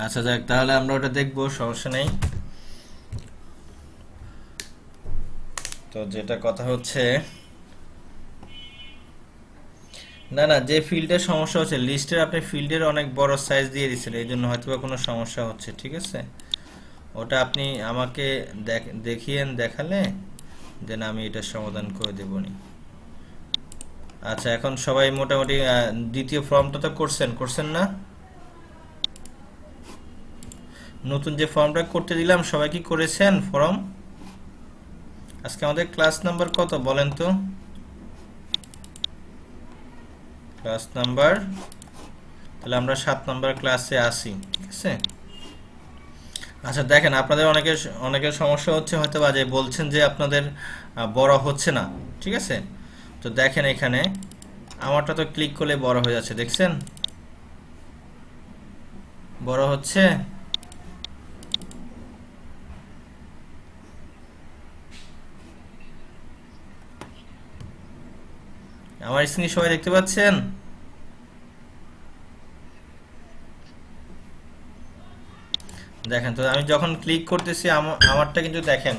আচ্ছা যাক, তাহলে আমরা ওটা দেখবো, সমস্যা নেই। তো যেটা কথা হচ্ছে, না না, যে ফিল্ডের সমস্যা হচ্ছে লিস্টের, আপনি ফিল্ডের অনেক বড় সাইজ দিয়ে দিচ্ছেন, এই জন্য হয়তো বা কোনো সমস্যা হচ্ছে, ঠিক আছে। ওটা আপনি আমাকে দেখালে দেন আমি এটার সমাধান করে দেবনি। আচ্ছা, এখন সবাই মোটামুটি দ্বিতীয় ফর্মটা তো করছেন না? নতুন যে ফর্মটা করতে দিলাম, সবাই কি করেছেন ফর্ম? আজকে আমাদের ক্লাস নাম্বার কত বলেন তো? ক্লাস নাম্বার, তাহলে আমরা 7 নাম্বার ক্লাসে আসি, ঠিক আছে। আচ্ছা দেখেন, আপনাদের অনেকের সমস্যা হচ্ছে হয়তো, বা যে বলছেন যে আপনাদের বড় হচ্ছে না, ঠিক আছে। তো দেখেন এখানে আমারটা তো ক্লিক করলে বড় হয়ে যাচ্ছে, দেখছেন বড় হচ্ছে। আমার স্ক্রিন সবাই দেখতে পাচ্ছেন? দেখেন তো, আমি যখন ক্লিক করতেছি আমারটা কিন্তু দেখেন।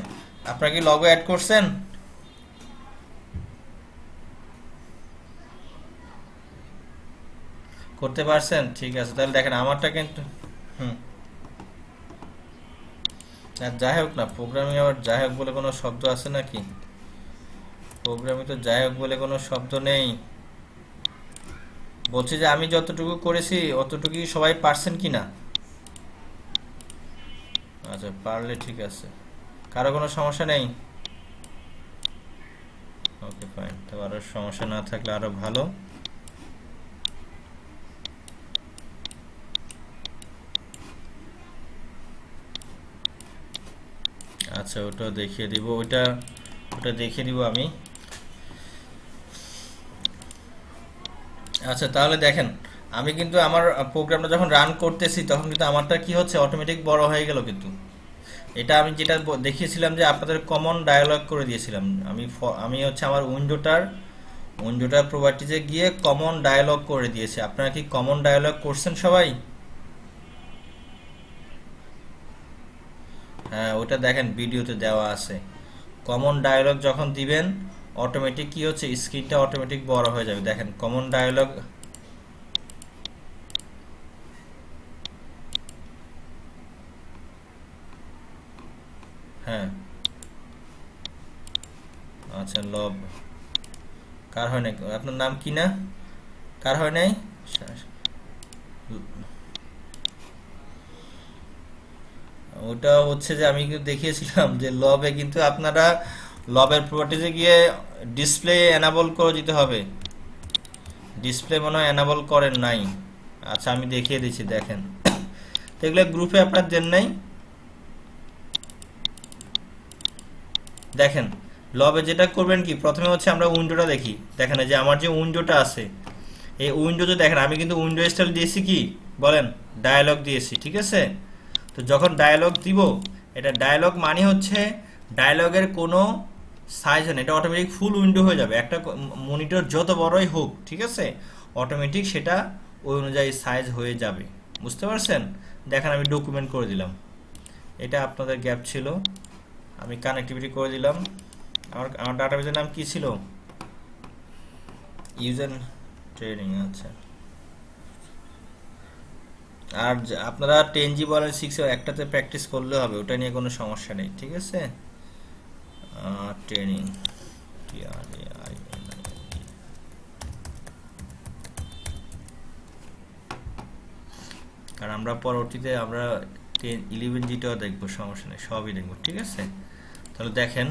আপনারা কি লগো অ্যাড করছেন? করতে পারছেন, ঠিক আছে। তাহলে দেখেন আমারটা কিন্তু, হুম, আর যাই হোক না, প্রোগ্রামিং আবার যাই হোক বলে কোনো শব্দ আছে নাকি? প্রোগ্রামিং তো যাই হোক বলে কোনো শব্দ নেই। বলছি যে আমি যতটুকু করেছি অতটুকুই সবাই পারছেন কি না? আচ্ছা, পারলে ঠিক আছে, কারো কোনো সমস্যা নেই। ওকে ফাইন, তো আরো সমস্যা না থাকলে আরো ভালো। আচ্ছা, ওটা দেখিয়ে দিব, ওটা ওটা দেখিয়ে দিব আমি। আচ্ছা তাহলে দেখেন, আমি কিন্তু আমার প্রোগ্রামটা যখন রান করতেছি তখন কিন্তু আমারটা কি হচ্ছে, অটোমেটিক বড় হয়ে গেল কিন্তু। এটা আমি যেটা দেখিয়েছিলাম যে আপনাদের কমন ডায়ালগ করে দিয়েছিলাম, আমি হচ্ছে আমার উইন্ডোটার প্রপার্টিজে গিয়ে কমন ডায়ালগ করে দিয়েছি। আপনারা কি কমন ডায়ালগ করছেন সবাই? হ্যাঁ, ওটা দেখেন ভিডিওতে দেওয়া আছে। কমন ডায়ালগ যখন দিবেন অটোমেটিক কি হচ্ছে, স্ক্রিনটা অটোমেটিক বড় হয়ে যাবে। দেখেন কমন ডায়ালগ, হ্যাঁ। আচ্ছা লব, কার হয় নাই? আপনার নাম কি না? কার হয় নাই? ওটা হচ্ছে যে আমি কিন্তু দেখিয়েছিলাম যে লবে কিন্তু আপনারা লবের প্রপার্টিজে গিয়ে ডিসপ্লে এনাবল করে দিতে হবে। ডিসপ্লে মনে হয় এনাবল করেন নাই। আচ্ছা আমি দেখিয়ে দিচ্ছি, দেখেন। তো এগুলো গ্রুপে আপনার দেন নাই। দেখেন লবে যেটা করবেন কি, প্রথমে হচ্ছে আমরা উইন্ডোটা দেখি। দেখেন এই যে আমার যে উইন্ডোটা আছে, এই উইন্ডোতে দেখেন আমি কিন্তু উইন্ডো স্টাইল দিয়েছি কি বলেন, ডায়ালগ দিয়েছি, ঠিক আছে। তো যখন ডায়ালগ দিব, এটা ডায়ালগ মানে হচ্ছে ডায়ালগের কোনো সাইজ হয় না, এটা অটোমেটিক ফুল উইন্ডো হয়ে যাবে। একটা মনিটর যত বড়ই হোক, ঠিক আছে, অটোমেটিক সেটা ওই অনুযায়ী সাইজ হয়ে যাবে। বুঝতে পারছেন? দেখেন আমি ডকুমেন্ট করে দিলাম, এটা আপনাদের গ্যাপ ছিল, আমি কানেক্টিভিটি করে দিলাম। আমার ডাটাবেজের নাম কি ছিল? ইউজার ট্রেনিং, আচ্ছা। আর আপনারা 10G বলেন 6 একটাতে প্র্যাকটিস করলে হবে, ওটা নিয়ে কোনো সমস্যা নেই, ঠিক আছে। ট্রেনিং, কারণ আমরা পরবর্তীতে আমরা 11Gটাও দেখবো, সমস্যা নেই, সবই দেখবো, ঠিক আছে। তাহলে দেখেন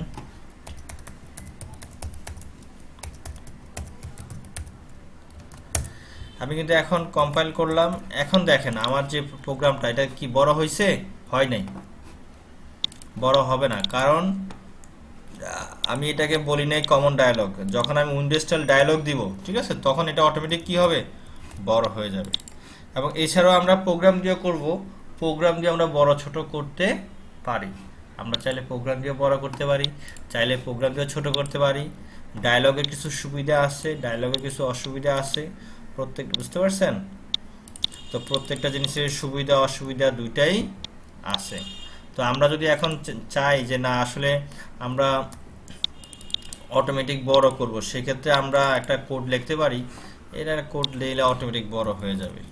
আমি কিন্তু এখন কম্পাইল করলাম। এখন দেখেন আমার যে প্রোগ্রামটা, এটা কি বড় হয়েছে? হয় নাই, বড় হবে না, কারণ আমি এটাকে বলি নাই কমন ডায়ালগ। যখন আমি উইন্ডো স্টাইল ডায়ালগ দিব, ঠিক আছে, তখন এটা অটোমেটিক কি হবে, বড় হয়ে যাবে। এবং এছাড়াও আমরা প্রোগ্রাম দিয়ে করব, প্রোগ্রাম দিয়ে আমরা বড় ছোট করতে পারি। আমরা চাইলে প্রোগ্রাম দিয়ে বড় করতে পারি, চাইলে প্রোগ্রাম দিয়ে ছোট করতে পারি। ডায়ালগের কিছু সুবিধা আছে, ডায়ালগের কিছু অসুবিধা আছে, প্রত্যেক, বুঝতে পারছেন? তো প্রত্যেকটা জিনিসের সুবিধা অসুবিধা দুইটাই আছে। তো আমরা যদি এখন চাই যে না আসলে আমরা অটোমেটিক বড় করব, সেক্ষেত্রে আমরা একটা কোড লিখতে পারি। এটার কোড লিখলে অটোমেটিক বড় হয়ে যাবে।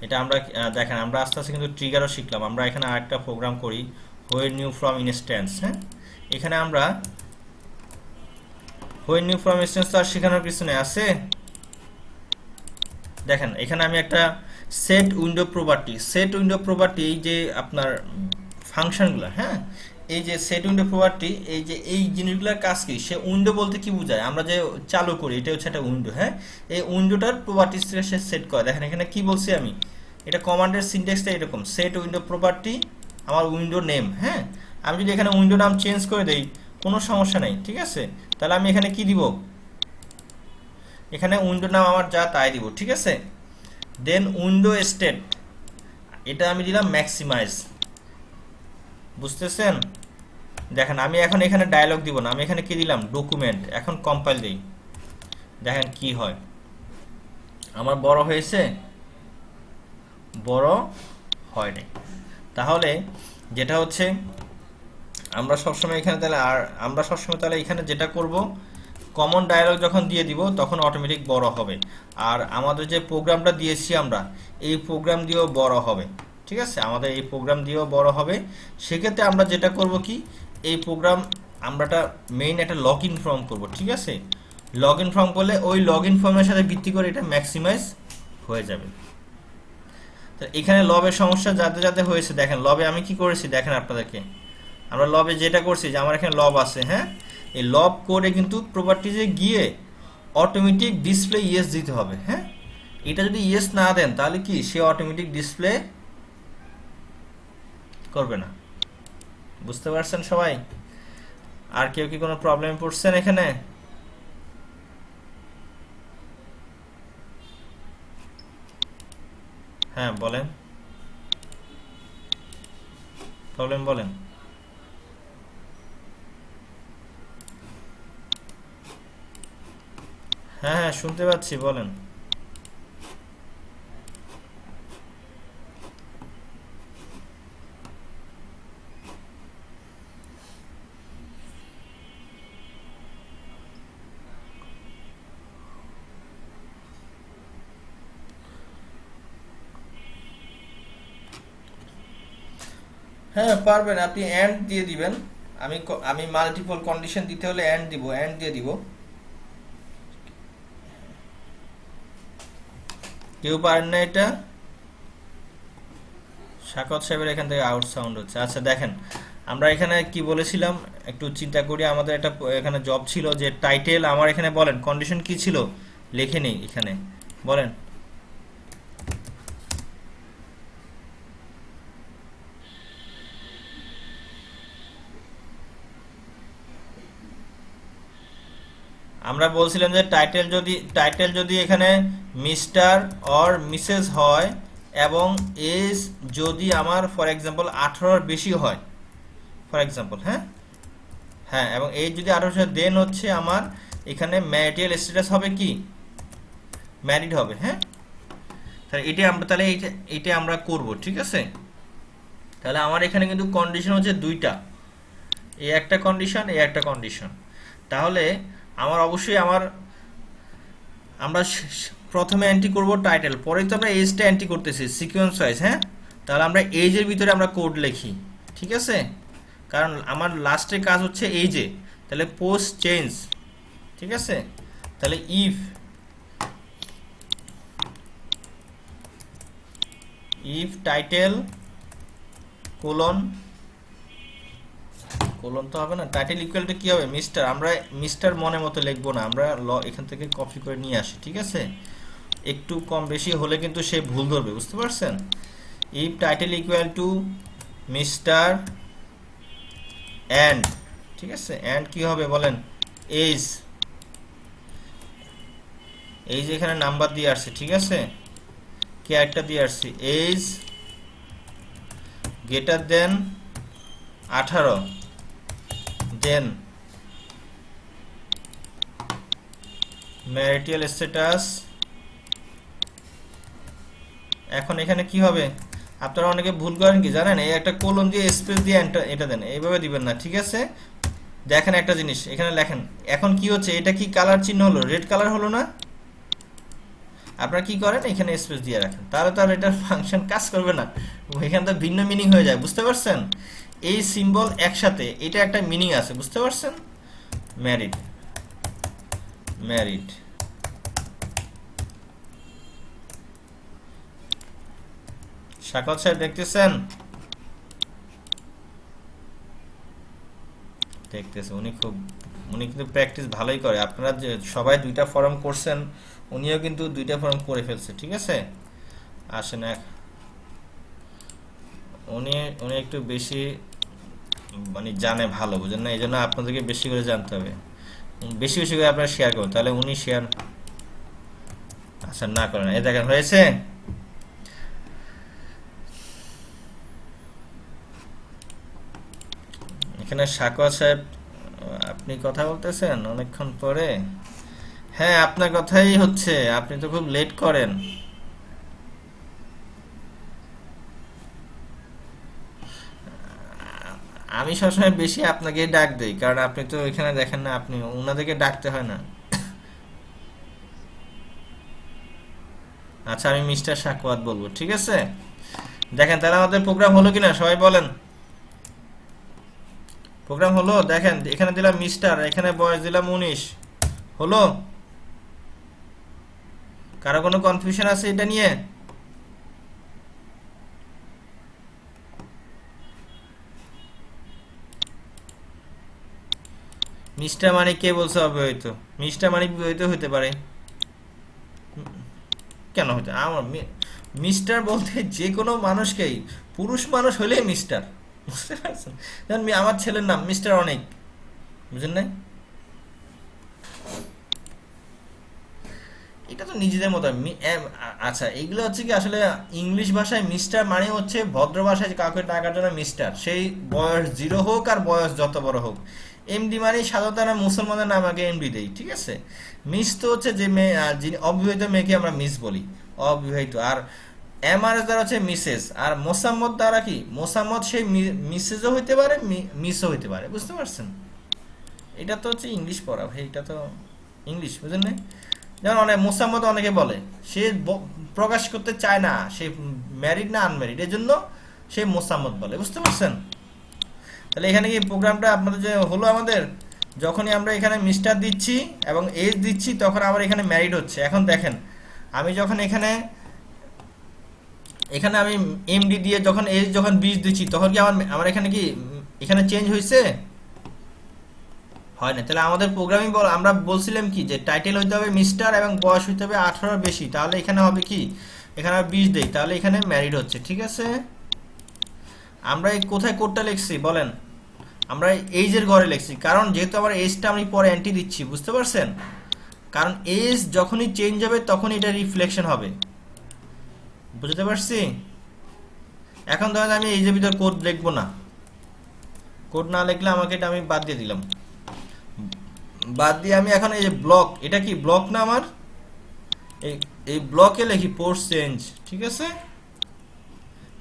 এটা আমরা দেখেন আমরা আস্তে আস্তে কিন্তু ট্রিগারও শিখলাম। আমরা এখানে আরেকটা প্রোগ্রাম করি, হোয়েন নিউ ফ্রম ইনস্ট্যান্স। হ্যাঁ, এখানে আমরা হোয়েন নিউ ফ্রম ইনস্ট্যান্স তো আর শেখানোর পিছনে আছে। দেখেন এখানে আমি একটা সেট উইন্ডো প্রপার্টি, এই যে আপনার ফাংশনগুলো, হ্যাঁ, এই যে সেট উইন্ডো প্রপার্টি, এই যে এই জিনিসগুলোর কাজ কি, সে উইন্ডো বলতে কি বোঝায়, আমরা যে চালু করি এটা হচ্ছে একটা উইন্ডো। হ্যাঁ, এই উইন্ডোটার প্রপার্টিস সে সেট করে। দেখেন এখানে কি বলছি আমি, এটা কমান্ডের সিনট্যাক্সটা এরকম, সেট উইন্ডো প্রপার্টি আমার উইন্ডো নেম। হ্যাঁ, আমি যদি এখানে উইন্ডো নাম চেঞ্জ করে দেই কোনো সমস্যা নেই, ঠিক আছে। তাহলে আমি এখানে কি দিব, এখানে উইন্ডো নাম আমার যা তাই দিব, ঠিক আছে। দেন উইন্ডো স্টেট, এটা আমি দিলাম ম্যাক্সিমাইজ, বুঝতেছেন। দেখেন আমি এখন এখানে ডায়লগ দিব না, আমি এখানে কি দিলাম, ডকুমেন্ট। এখন কম্পাইল দেই, দেখেন কি হয়, আমার বড় হয়েছে, বড় হয়নি। তাহলে যেটা হচ্ছে আমরা সবসময় এখানে তাহলে এখানে যেটা করব, কমন ডায়লগ যখন দিয়ে দিব তখন অটোমেটিক বড় হবে। আর আমাদের যে প্রোগ্রামটা দিয়েছি আমরা, এই প্রোগ্রাম দিয়েও বড় হবে, ঠিক আছে। আমাদের এই প্রোগ্রাম দিয়েও বড় হবে। সেক্ষেত্রে আমরা যেটা করব কি, এই প্রোগ্রাম আমরাটা মেইন একটা লগ ইন ফর্ম করবো, ঠিক আছে। লগ ইন ফর্ম করলে ওই লগ ইন ফর্মের সাথে ভিত্তি করে এটা ম্যাক্সিমাইজ হয়ে যাবে। তো এখানে লবের সমস্যা যাতে যাতে হয়েছে, দেখেন লবে আমি কি করেছি, দেখেন আপনাদেরকে, আমরা লবে যেটা করছি যে আমার এখানে লব আছে। হ্যাঁ, এই লব করে কিন্তু প্রপার্টিজে গিয়ে অটোমেটিক ডিসপ্লে ইয়েস দিতে হবে। হ্যাঁ, এটা যদি ইয়েস না দেন তাহলে কি সে অটোমেটিক ডিসপ্লে করবে না। বুঝতে পারছেন সবাই? আর কেউ কি কোনো প্রবলেমে পড়ছেন এখানে? হ্যাঁ বলেন, প্রবলেম বলেন। হ্যাঁ হ্যাঁ শুনতে পাচ্ছি, বলেন। হ্যাঁ পারবেন, আপনি এন্ড দিয়ে দিবেন। আমি মাল্টিপল কন্ডিশন দিতে হলে এন্ড দিব, এন্ড দিয়ে দিব। কেউ পারেন না এটা? শাকত সাহেবের এখান থেকে আউট সাউন্ড হচ্ছে। আচ্ছা দেখেন আমরা এখানে কি বলেছিলাম, একটু চিন্তা করি। আমাদের একটা এখানে জব ছিল যে টাইটেল, আমার এখানে বলেন কন্ডিশন কি ছিল, লিখে নেই এখানে, বলেন। আমরা বলছিলাম যে টাইটেল যদি এখানে মিস্টার অর মিসেস হয় এবং এজ যদি আমার ফর এক্সাম্পল 18-এর বেশি হয়, ফর এক্সাম্পল, হ্যাঁ হ্যাঁ, এবং এজ যদি 18 দেন হচ্ছে আমার এখানে ম্যারিটাল স্ট্যাটাস হবে কি, ম্যারিড হবে। হ্যাঁ, তাহলে এটা আমরা করব, ঠিক আছে। তাহলে আমার এখানে কিন্তু কন্ডিশন হচ্ছে দুইটা, এই একটা কন্ডিশন, এই একটা কন্ডিশন। তাহলে আমার অবশ্যই আমরা প্রথমে এন্ট্রি করব টাইটেল, পরেই তো আমরা এজটা এন্ট্রি করতেছি সিকোয়েন্স ওয়াইজ। হ্যাঁ, তাহলে আমরা এজের ভিতরে আমরা কোড লিখি, ঠিক আছে, কারণ আমার লাস্টের কাজ হচ্ছে এজে। তাহলে পোস্ট চেঞ্জ, ঠিক আছে। তাহলে ইফ টাইটেল কোলন তো হবে না, টাইটেল ইকুয়াল টু কি হবে, মিস্টার। আমরা মিস্টার মনে মতো লিখবো না, আমরা এখান থেকে কপি করে নিয়ে আসি, ঠিক আছে। একটু কম বেশি হলে কিন্তু সে ভুল ধরবে, বুঝতে পারছেন। If title equal to mister end, ঠিক আছে, এন্ড কি হবে বলেন, এজ এখানে নাম্বার দিয়ে আসছে, ঠিক আছে, ক্যারেক্টার দিয়ে আসছে, এজ গ্রেটার দেন 18, দেন ম্যারিটাল স্ট্যাটাস এখন এখানে কি হবে, আপনারা অনেকে ভুল করেন কি জানেন, এই একটা কোলন দিয়ে স্পেস দিয়ে এটা দেন, এইভাবে দিবেন না, ঠিক আছে? দেখেন একটা জিনিস এখানে লেখেন, এখন কি হচ্ছে, এটা কি কালার চিহ্ন হলো, রেড কালার হলো না? আপনারা কি করেন, এখানে স্পেস দিয়ে রাখেন, তাহলে তো আর এটার ফাংশন কাজ করবে না, এখানে তো ভিন্ন মিনিং হয়ে যায়, বুঝতে পারছেন? এই সিম্বল একসাথে এটা একটা মিনিং আছে, বুঝতে পারছেন? ম্যারিড, ম্যারিড, শাকত সাহেব দেখতেছেন? দেখতেছে উনি কিন্তু প্র্যাকটিস ভালোই করে, আপনারা যে সবাই 2টা ফর্ম করছেন, উনিও কিন্তু 2টা ফর্ম করে ফেলছে, ঠিক আছে? আসেন উনি উনি একটু বেশি মানে জানে ভালো, বুঝেন না? এই জন্য আপনাদেরকে বেশি করে জানতে হবে, বেশি বেশি করে আপনারা শেয়ার করুন, তাহলে উনি শেয়ার আচ্ছা না করেন। এই দেখেন হয়েছে, এখানে সাকোয়া সাহেব আপনি কথা বলতেছেন অনেকক্ষণ পরে? হ্যাঁ আপনার কথাই হচ্ছে, আপনি তো খুব লেট করেন। আমি সবসময় বেশি আপনাকে ডাক দেই, কারণ আপনি তো এখানে দেখেন না, আপনি ওনাদেরকে ডাকতে হয় না। আচ্ছা আমি মিস্টার সাকওয়াত বলবো, ঠিক আছে? দেখেন তাহলে আমাদের প্রোগ্রাম হলো কিনা সবাই বলেন। প্রোগ্রাম হলো, দেখেন এখানে দিলাম মিস্টার, এখানে বয়স দিলাম 19, হলো? কারো কোনো কনফিউশন আছে এটা নিয়ে? মিস্টার মানে কে বলছে অবিবাহিত? মিস্টার মানে বিবাহিত হতে পারে, কেন হতে আমার মিস্টার বলতে যে কোনো মানুষকেই, পুরুষ মানুষ হলেই মিস্টার, বুঝতে পারছেন? যেমন আমার ছেলের নাম মিস্টার অনেক, বুঝেন না? এটা তো নিজেদের মতো আচ্ছা এগুলো হচ্ছে কি আসলে ইংলিশ ভাষায় মিস্টার মানে হচ্ছে ভদ্র ভাষায় কাউকে ডাকার জন্য মিস্টার, সেই বয়স 0 হোক আর বয়স যত বড় হোক। এমডি মানে সাধারণত আমরা মুসলমানের নাম আগে এমডি দেই, ঠিক আছে? মিস তো হচ্ছে যে মেয়ে যিনি অবিবাহিত মেয়েকে আমরা মিস বলি, অবিবাহিত। আর এমআরএস দ্বারা হচ্ছে মিসেস, আর মোসাম্মদ দ্বারা কি, মোসাম্মদ সেই মিসেসও হইতে পারে মিসও হইতে পারে, বুঝতে পারছেন? এটা তো হচ্ছে ইংলিশ পড়া ভাই, এটা তো ইংলিশ, বুঝলেন না? যেমন অনেক মোসাম্মদ অনেকে বলে, সে প্রকাশ করতে চায় না সে ম্যারিড না আনম্যারিড, এর জন্য সে মোসাম্মদ বলে, বুঝতে পারছেন? তাহলে এখানে কি প্রোগ্রামটা আপনাদের যে হলো, আমাদের যখনই আমরা এখানে মিস্টার দিচ্ছি এবং এজ দিচ্ছি তখন আবার এখানে ম্যারিড হচ্ছে। এখন দেখেন আমি যখন এখানে এখানে আমি এমডি দিয়ে যখন এজ যখন 20 দিচ্ছি তখন কি আমার আমার এখানে কি এখানে চেঞ্জ হয়েছে? হয় না। তাহলে আমাদের প্রোগ্রামিং আমরা বলছিলাম কি যে টাইটেল হইতে হবে মিস্টার এবং বয়স হইতে হবে 18 বেশি, তাহলে এখানে হবে কি, এখানে 20 দেই, তাহলে এখানে ম্যারিড হচ্ছে, ঠিক আছে? আমরা এই কোথায় কোডটা লিখছি বলেন? আমরা এইজের ঘরে লিখছি, কারণ যেহেতু আবার এজটা আমি পরে এন্ট্রি দিচ্ছি, বুঝতে পারছেন? কারণ এজ যখনই চেঞ্জ হবে তখনই এটা রিফ্লেকশন হবে, বুঝতে পারছি? এখন ধরেন আমি এইজের ভিতর কোড লিখবো না, কোড না লিখলে আমাকে এটা আমি বাদ দিয়ে দিলাম, বাদ দিয়ে আমি এখন এই যে ব্লক, এটা কি ব্লক না আমার, এই এই ব্লকে লিখি পোর্ট চেঞ্জ, ঠিক আছে?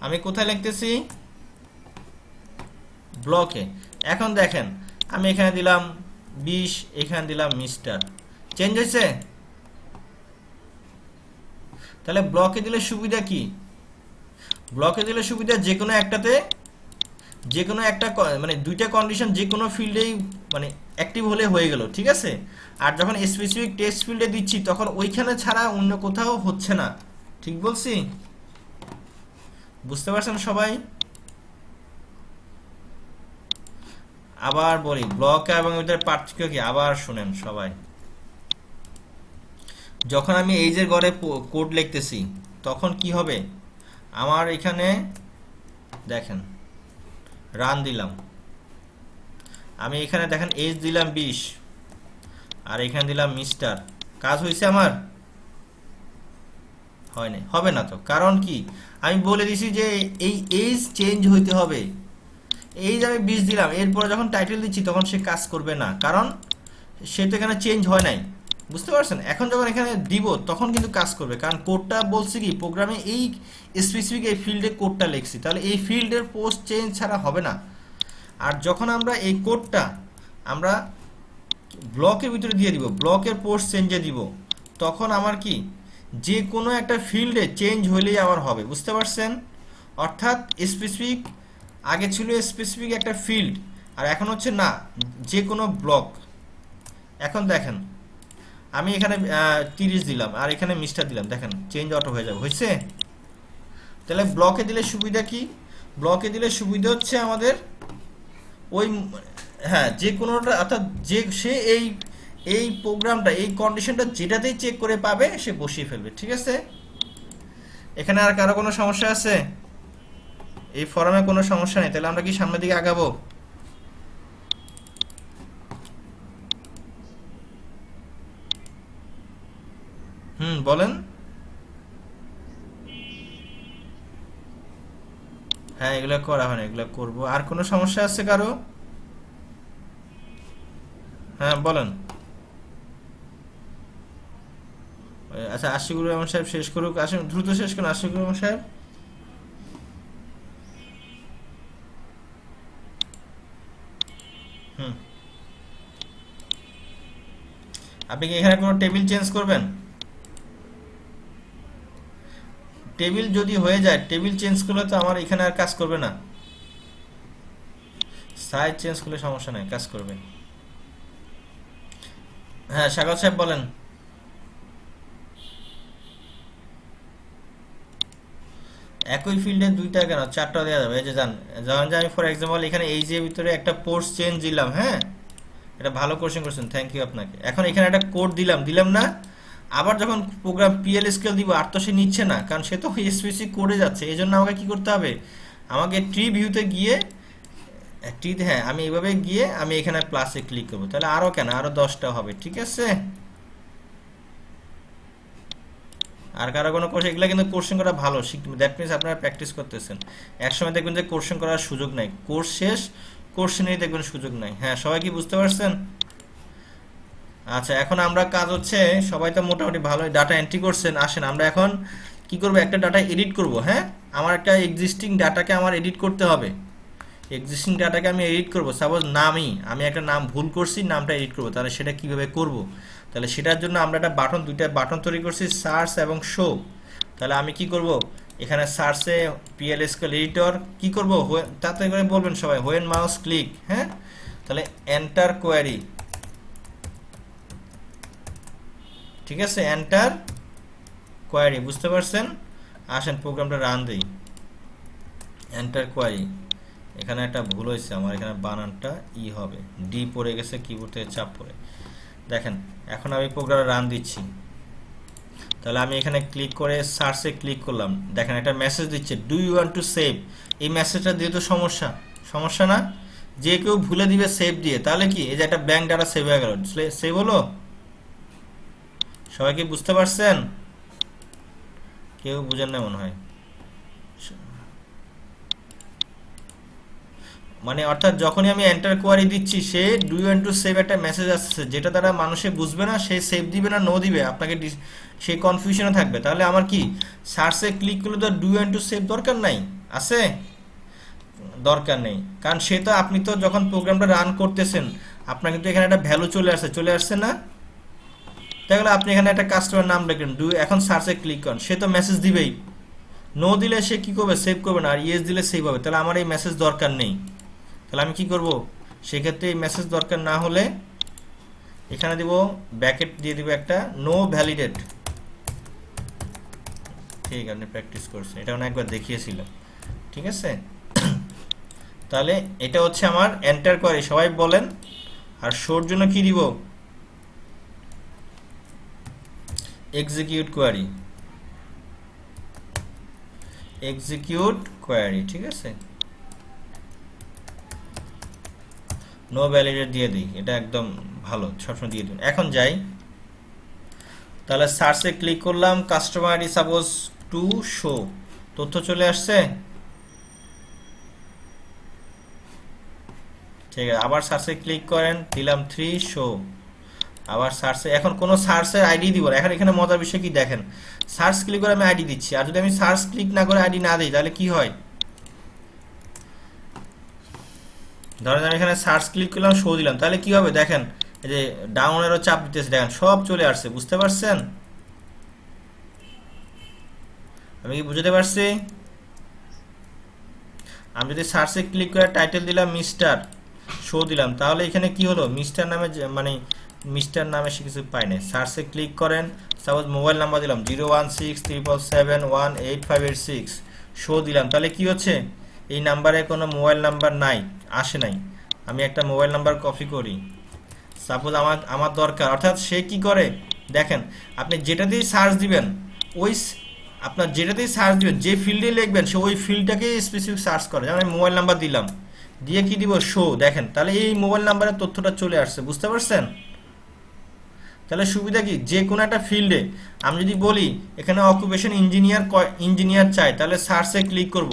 আমি কোথায় লিখতেছি? ব্লকে। এখন দেখেন আমি এখানে দিলাম 20, এখানে দিলাম মিস্টার, চেঞ্জ হয়েছে? তাহলে ব্লকে দিলে সুবিধা কি? ব্লকে দিলে সুবিধা যে কোনো একটাতে, যে কোনো একটা মানে 2টা কন্ডিশন যে কোনো ফিল্ডেই মানে অ্যাক্টিভ হলে হয়ে গেল, ঠিক আছে? আর যখন স্পেসিফিক টেক্সট ফিল্ডে দিচ্ছি তখন ওইখানে ছাড়া অন্য কোথাও হচ্ছে না, ঠিক বলছি? বুঝতে পারছেন সবাই? আবার বলি ব্লক এবং ওইটার পার্থক্য কি, আবার শুনেন সবাই। যখন আমি এইজের ঘরে কোড লিখতেছি তখন কি হবে, আমার এখানে দেখেন রান দিলাম, আমি এখানে দেখেন এজ দিলাম 20 আর এখানে দিলাম মিস্টার, কাজ হয়েছে আমার? হয় না, হবে না তো, কারণ কি আমি বলে দিছি যে এই এজ চেঞ্জ হইতে হবে, এই যে আমি 20 দিলাম, এরপরে যখন টাইটেল দিচ্ছি তখন সে কাজ করবে না, কারণ সে তো এখানে চেঞ্জ হয় নাই, বুঝতে পারছেন? এখন যখন এখানে দিব তখন কিন্তু কাজ করবে, কারণ কোডটা বলছি কি প্রোগ্রামে এই স্পেসিফিক এই ফিল্ডে কোডটা লিখছি, তাহলে এই ফিল্ডের পোস্ট চেঞ্জ ছাড়া হবে না। আর যখন আমরা এই কোডটা আমরা ব্লকের ভিতরে দিয়ে দিব, ব্লকের পোস্ট চেঞ্জে দিব, তখন আমার কি যে কোনো একটা ফিল্ডে চেঞ্জ হলেই আমার হবে। বুঝতে পারছেন? অর্থাৎ স্পেসিফিক আগে ছিল স্পেসিফিক একটা ফিল্ড, আর এখন হচ্ছে না যে কোনো ব্লক। এখন দেখেন আমি এখানে 30 দিলাম আর এখানে মিস্টার দিলাম, দেখেন চেঞ্জ অটো হয়ে যাবে। হয়েছে? তাহলে ব্লকে দিলে সুবিধা কি? ব্লকে দিলে সুবিধা হচ্ছে আমাদের ওই হ্যাঁ যে কোনোটা, অর্থাৎ যে সে এই এই প্রোগ্রামটা এই কন্ডিশনটা যেটাতেই চেক করে পাবে সে বসিয়ে ফেলবে। ঠিক আছে? এখানে আর কারো কোনো সমস্যা আছে? এই ফর্মে কোনো সমস্যা নেই, তাহলে আমরা কি সামনের দিকে আগাবো? বলেন। হ্যাঁ এগুলো করা হয় না, এগুলো করবো। আর কোনো সমস্যা আছে কারো? হ্যাঁ বলেন। আচ্ছা আশিকুর রহমান সাহেব শেষ করুক, আসেন দ্রুত শেষ করুন আশিকুর রহমান সাহেব। হুম, আপনি কি এখানে কোনো টেবিল চেঞ্জ করবেন? টেবিল যদি হয়ে যায়, টেবিল চেঞ্জ করলে তো আমার এখানে আর কাজ করবে না। সাইজ চেঞ্জ করলে সমস্যা নাই, কাজ করবে। হ্যাঁ সাগর সাহেব বলেন। একই ফিল্ডে দুইটা কেন, চারটা দেওয়া যাবে। এই যে যান, যখন যে আমি ফর এক্সাম্পল এখানে এই যে ভিতরে একটা পোস্ট চেঞ্জ দিলাম, হ্যাঁ এটা ভালো কোশ্চেন করছেন, থ্যাংক ইউ আপনাকে। এখন এখানে একটা কোড দিলাম, দিলাম না? আবার যখন প্রোগ্রাম পিএল স্কেল দিব আর তো সে নিচ্ছে না, কারণ সে তো স্পেসিফিক কোডে যাচ্ছে। এই জন্য আমাকে কি করতে হবে? আমাকে ট্রি ভিউতে গিয়ে ট্রিতে, হ্যাঁ আমি এইভাবে গিয়ে আমি এখানে প্লাসে ক্লিক করবো, তাহলে আরও কেন আরও 10টা হবে। ঠিক আছে? আর কারো কোনো কোর্স, এগুলো কিন্তু কোর্সিং করা ভালো, দ্যাট মিনস আপনারা প্র্যাকটিস করতেছেন। একসময় দেখবেন যে কোর্সিং করার সুযোগ নাই, কোর্স শেষ কোর্সিংয়েই দেখবেন সুযোগ নাই। হ্যাঁ সবাই কি বুঝতে পারছেন? আচ্ছা এখন আমরা কাজ হচ্ছে, সবাই তো মোটামুটি ভালোই ডাটা এন্ট্রি করছেন। আসেন আমরা এখন কি করব, একটা ডাটা এডিট করব। হ্যাঁ আমার একটা এক্সিস্টিং ডাটাকে আমার এডিট করতে হবে। এক্সিস্টিং ডাটাকে আমি এডিট করব। সাপোজ আমি একটা নাম ভুল করছি, নামটা এডিট করব, তাহলে সেটা কিভাবে করব? তাহলে সেটার জন্য আমরা একটা দুইটা বাটন তৈরি করছি, সার্চ এবং শো। তাহলে আমি কি করব, এখানে সার্চে পিএলএসকেল এডিটর কি করব, তাতে করে বলবেন সবাই হোয়েন মাউস ক্লিক। হ্যাঁ তাহলে এন্টার কোয়ারি, ঠিক আছে এন্টার কোয়ারি। বুঝতে পারছেন? আসেন প্রোগ্রামটা রান দেই। এন্টার কোয়ারি, এখানে একটা ভুল হয়েছে আমার, এখানে বানানটা ই হবে, ডি পড়ে গেছে কিবোর্ড থেকে চাপ পড়ে। দেখেন এখন আমি প্রোগ্রামে রান দিচ্ছি। তাহলে আমি এখানে ক্লিক করে সার্চে ক্লিক করলাম, দেখেন একটা মেসেজ দিচ্ছে, do you want to save. এই মেসেজটা দিয়ে তো সমস্যা না? যে কেউ ভুলে দিবে সেভ দিয়ে, তাহলে কি এই যে একটা ব্যাংক ডাটা সেভ হয়ে গেল, সেভ হলো। সবাই কি বুঝতে পারছেন? কেউ বুঝেন না মনে হয়। মানে অর্থাৎ যখনই আমি এন্টার কোয়ারি দিচ্ছি, say do you want to save একটা মেসেজ আসছে, যেটা দ্বারা মানুষে বুঝবে না সে সেভ দিবে না নো দিবে, আপনাকে সে কনফিউশনে থাকবে। তাহলে আমার কি সার্চে ক্লিক করলে তো do you want to save দরকার নাই, আছে দরকার নেই, কারণ সে তো, আপনি তো যখন প্রোগ্রামটা রান করতেছেন আপনার কিন্তু এখানে একটা ভ্যালু চলে আসছে না? তাহলে আপনি এখানে একটা কাস্টমার নাম লিখলেন, এখন সার্চে ক্লিক করেন, সে তো মেসেজ দিবেই। নো দিলে সে কি করবে, সেভ করবে না, আর ইয়েস দিলে সেভ হবে। তাহলে আমার এই মেসেজ দরকার নেই। তাহলে আমি কি করব, সেক্ষেত্রে এই মেসেজ দরকার না হলে এখানে দিব ব্র্যাকেট দিয়ে দিব একটা নো ভ্যালিডেট। ঠিক আপনি প্র্যাকটিস করছেন, এটা একবার দেখিয়েছিলাম। ঠিক আছে? তাহলে এটা হচ্ছে আমার এন্টার কোয়ারি, সবাই বলেন। আর শোর জন্য কি দিব, এক্সিকিউট কোয়ারি, ঠিক আছে? নো ভ্যালিডেট দিয়ে দিই, এটা একদম ভালো, সবসময় দিয়ে দিন। এখন যাই, তাহলে সার্চে ক্লিক করলাম, customer ID suppose to show, তথ্য চলে আসছে। ঠিক আছে, আবার সার্চে ক্লিক করেন, দিলাম 3 শো, আবার সার্চে এখন কোনো সার্চের আইডি দিব না। এখন এখানে মজার বিষয় কি দেখেন, সার্চ ক্লিক করে আমি আইডি দিচ্ছি, আর যদি আমি সার্চ ক্লিক না করে আইডি না দিই তাহলে কি হয়, ধরেন আমি এখানে সার্চ ক্লিক করলাম, শো দিলাম, তাহলে কি হবে দেখেন, এই যে ডাউনেরও চাপ দিতেছে, দেখেন সব চলে আসছে, বুঝতে পারছেন? আমি কি বুঝতে পারছি? আমি যদি সার্চে ক্লিক করে টাইটেল দিলাম মিস্টার, শো দিলাম, তাহলে এখানে কি হলো, মিস্টার নামে মানে মিস্টার নামে সে কিছু পাই নাই। সার্চে ক্লিক করেন, সাপোজ মোবাইল নাম্বার দিলাম 01677718586, শো দিলাম, তাহলে কি হচ্ছে, এই নাম্বারে কোনো মোবাইল নাম্বার নাই, আসে নাই। আমি একটা মোবাইল নাম্বার কপি করি, সাপোজ আমার দরকার, অর্থাৎ সে কি করে দেখেন, আপনি যেটাতেই সার্চ দিবেন ওই আপনার যেটাতেই সার্চ দিবেন, যে ফিল্ডে লিখবেন সে ওই ফিল্ডটাকে স্পেসিফিক সার্চ করে। যেমন আমি মোবাইল নাম্বার দিলাম, দিয়ে কি দিব, শো, দেখেন তাহলে এই মোবাইল নাম্বারের তথ্যটা চলে আসছে, বুঝতে পারছেন? তাহলে সুবিধা কি, যে কোনো একটা ফিল্ডে আমি যদি বলি এখানে অকুপেশন ইঞ্জিনিয়ার চাই, তাহলে সার্চে ক্লিক করব,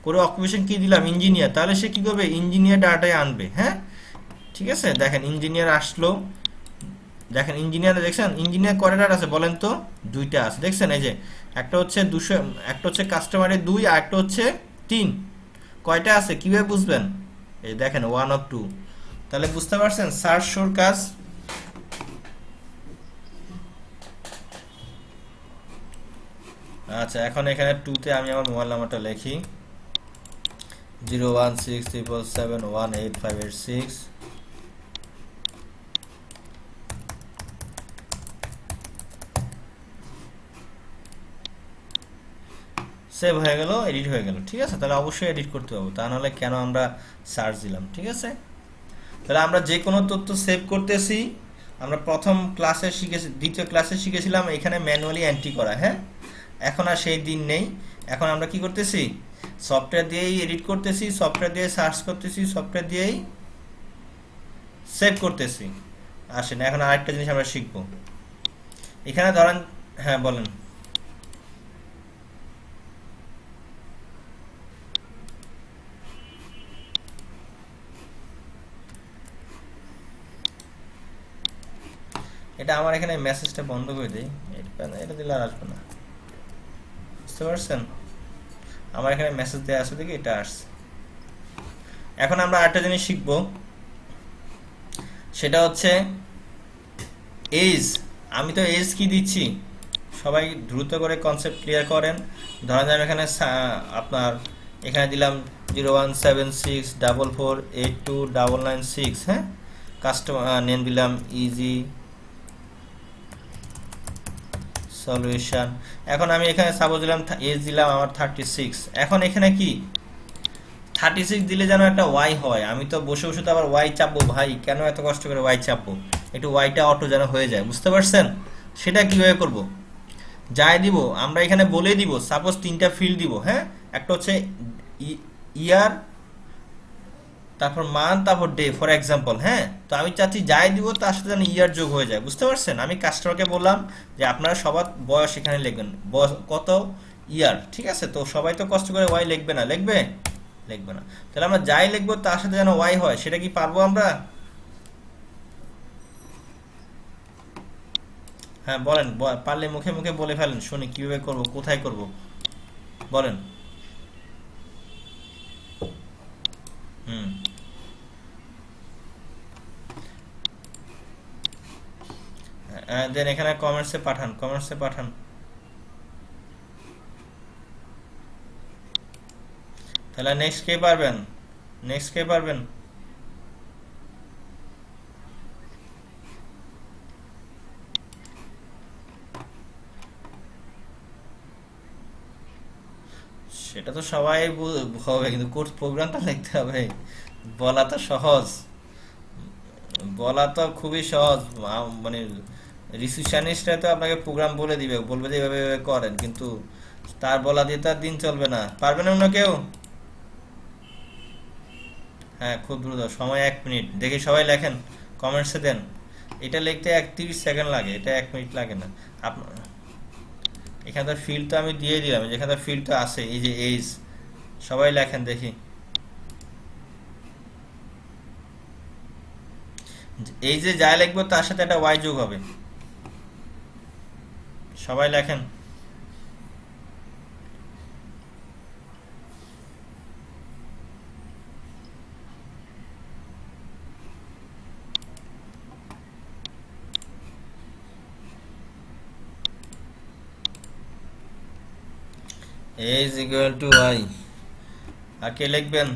করে অকুপেশন কি দিলাম, ইঞ্জিনিয়ার, তাহলে সে কি করবে, ইঞ্জিনিয়ার ডাটায় আনবে। হ্যাঁ, ঠিক আছে, দেখেন ইঞ্জিনিয়ার আসলো, দেখেন ইঞ্জিনিয়ার, দেখছেন ইঞ্জিনিয়ার কয়টা ডাটা আছে বলেন তো, দুইটা আছে, দেখছেন এই যে একটা হচ্ছে 200, একটা হচ্ছে কাস্টমারের 2, আর একটা হচ্ছে 3, কয়টা আছে কিভাবে বুঝবেন, এই দেখেন 1 অফ 2, তাহলে বুঝতে পারছেন সার্চ শোর কাজ। আচ্ছা, এখন এখানে 2তে আমি আমার মোবাইল নাম্বারটা লিখি 01677718586, সেভ হয়ে গেল, এডিট হয়ে গেল, ঠিক আছে। তাহলে অবশ্যই এডিট করতে হবে, তা নাহলে কেন আমরা সার্চ দিলাম, ঠিক আছে। তাহলে আমরা যে কোনো তথ্য সেভ করতেছি, আমরা প্রথম ক্লাসে শিখেছি, দ্বিতীয় ক্লাসে শিখেছিলাম এখানে ম্যানুয়ালি এন্ট্রি করা। হ্যাঁ, এখন আর সেই দিন নেই, এখন আমরা কি করতেছি, সফটওয়্যার দিয়েই এডিট করতেছি, সফটওয়্যার দিয়ে সার্চ করতেছি, সফটওয়্যার দিয়েই সেভ করতেছি। আসেন এখন আরেকটা জিনিস আমরা শিখবো, এখানে ধরেন, হ্যাঁ বলেন। এটা আমার এখানে মেসেজটা বন্ধ করে দেই, এটা দিলে আর আসবে না, বুঝতে পারছেন? আমার এখানে মেসেজ দেওয়া আছে, দেখি এটা আসছে। এখন আমরা আরেকটা জিনিস শিখবো, সেটা হচ্ছে এজ। আমি তো এজ কি দিচ্ছি, সবাই দ্রুত করে কনসেপ্ট ক্লিয়ার করেন। ধরেন আমি এখানে আপনার এখানে দিলাম 01764482996, হ্যাঁ, কাস্টমার নেম দিলাম ইজি সলিউশন। এখন আমি এখানে সাপোজ দিলাম এজ দিলাম আমার 36। এখন এখানে কি 36 দিলে যেন একটা ওয়াই হয়, আমি তো বসে বসে তো আবার ওয়াই চাপবো, ভাই কেন এত কষ্ট করে ওয়াই চাপবো, একটু ওয়াইটা অটো যেন হয়ে যায়, বুঝতে পারছেন? সেটা কিভাবে করব, যাই দিব আমরা এখানে বলে দিব, সাপোজ 3টা ফিল্ড দিব। হ্যাঁ, একটা হচ্ছে ইয়ার, তারপর মান্থ, তারপর ডে, ফর এক্সাম্পল। হ্যাঁ, তো আমি চাচ্ছি যাই দিব তার সাথে যেন ইয়ার যোগ হয়ে যায়, বুঝতে পারছেন? আমি কাস্টমারকে বললাম যে আপনারা সবার বয়স এখানে লিখবেন, বয়স কত, ইয়ার, ঠিক আছে। তো সবাই তো কষ্ট করে ওয়াই লিখবে না, লিখবে না, তাহলে আমরা যাই লিখবো তার সাথে যেন ওয়াই হয়, সেটা কি পারবো আমরা? হ্যাঁ বলেন, পারলে মুখে মুখে বলে ফেলেন, শুনি কিভাবে করব, কোথায় করব, বলেন। হুম, দেন এখানে কমেন্টসে পাঠান, কমেন্টসে পাঠান। তাহলে নেক্সট কে পারবেন, নেক্সট কে পারবেন? সেটা তো সবাই হবে, কিন্তু কোর্স প্রোগ্রামটা লিখতে হবে। বলা তো সহজ, বলা তো খুবই সহজ, মানে রিসিপশনিস্টরা তো আপনাকে প্রোগ্রাম বলে দিবে, বলবে যে এভাবে এভাবে করেন, কিন্তু তার বলা দিয়ে তার দিন চলবে না। পারবে না অন্য কেউ? হ্যাঁ, খুব দ্রুত, সময় 1 মিনিট, দেখি সবাই লেখেন, কমেন্টসে দেন। এটা লিখতে 30 সেকেন্ড লাগে, এটা 1 মিনিট লাগে না। আপনার এখানে তো ফিল্ড তো আমি দিয়ে দিলাম, যেখানে তো ফিল্ড তো আছে, এই যে এজ, সবাই লেখেন দেখি। এই যে যা লিখবো তার সাথে একটা ওয়াই যোগ হবে। সবাই লেখেন। a is equal to y। আর কে লিখবেন?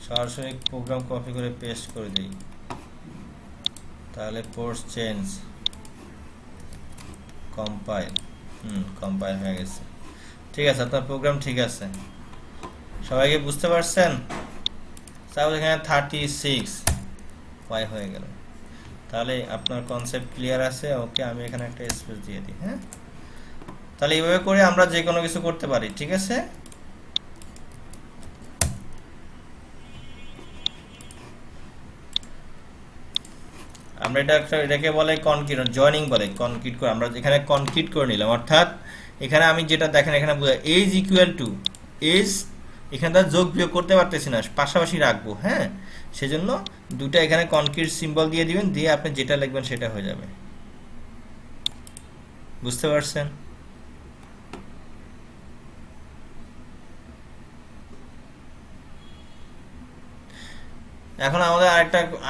সরাসরি প্রোগ্রাম কপি করে পেস্ট করে দিই, তাহলে পোর্স চেঞ্জ, কম্পাইল। কম্পাইল হয়ে গেছে। ঠিক আছে, আপনার প্রোগ্রাম ঠিক আছে। সবাইকে বুঝতে পারছেন? সাপোজ এখানে 36 y হয়ে গেল, তাহলে আপনার কনসেপ্ট ক্লিয়ার আছে। ওকে, আমি এখানে একটা স্পেস দিয়ে দিই। হ্যাঁ, তাহলে এইভাবে করে আমরা যে কোনো কিছু করতে পারি। ঠিক আছে, আমরা এটাকে বলে কনক্রিট, জয়েনিং বলে। কনক্রিট করে আমরা এখানে কনক্রিট করে নিলাম, অর্থাৎ এখানে আমি যেটা দেখেন এখানে বোঝা এজ ইকুয়াল টু এজ, এখানে তার যোগ বিয়োগ করতে পারতেছি না, পাশাপাশি রাখবো। হ্যাঁ, সেজন্য দুটো এখানে কনক্রিট সিম্বল দিয়ে দিবেন, দিয়ে আপনি যেটা লিখবেন সেটা হয়ে যাবে। বুঝতে পারছেন? এখন আমাদের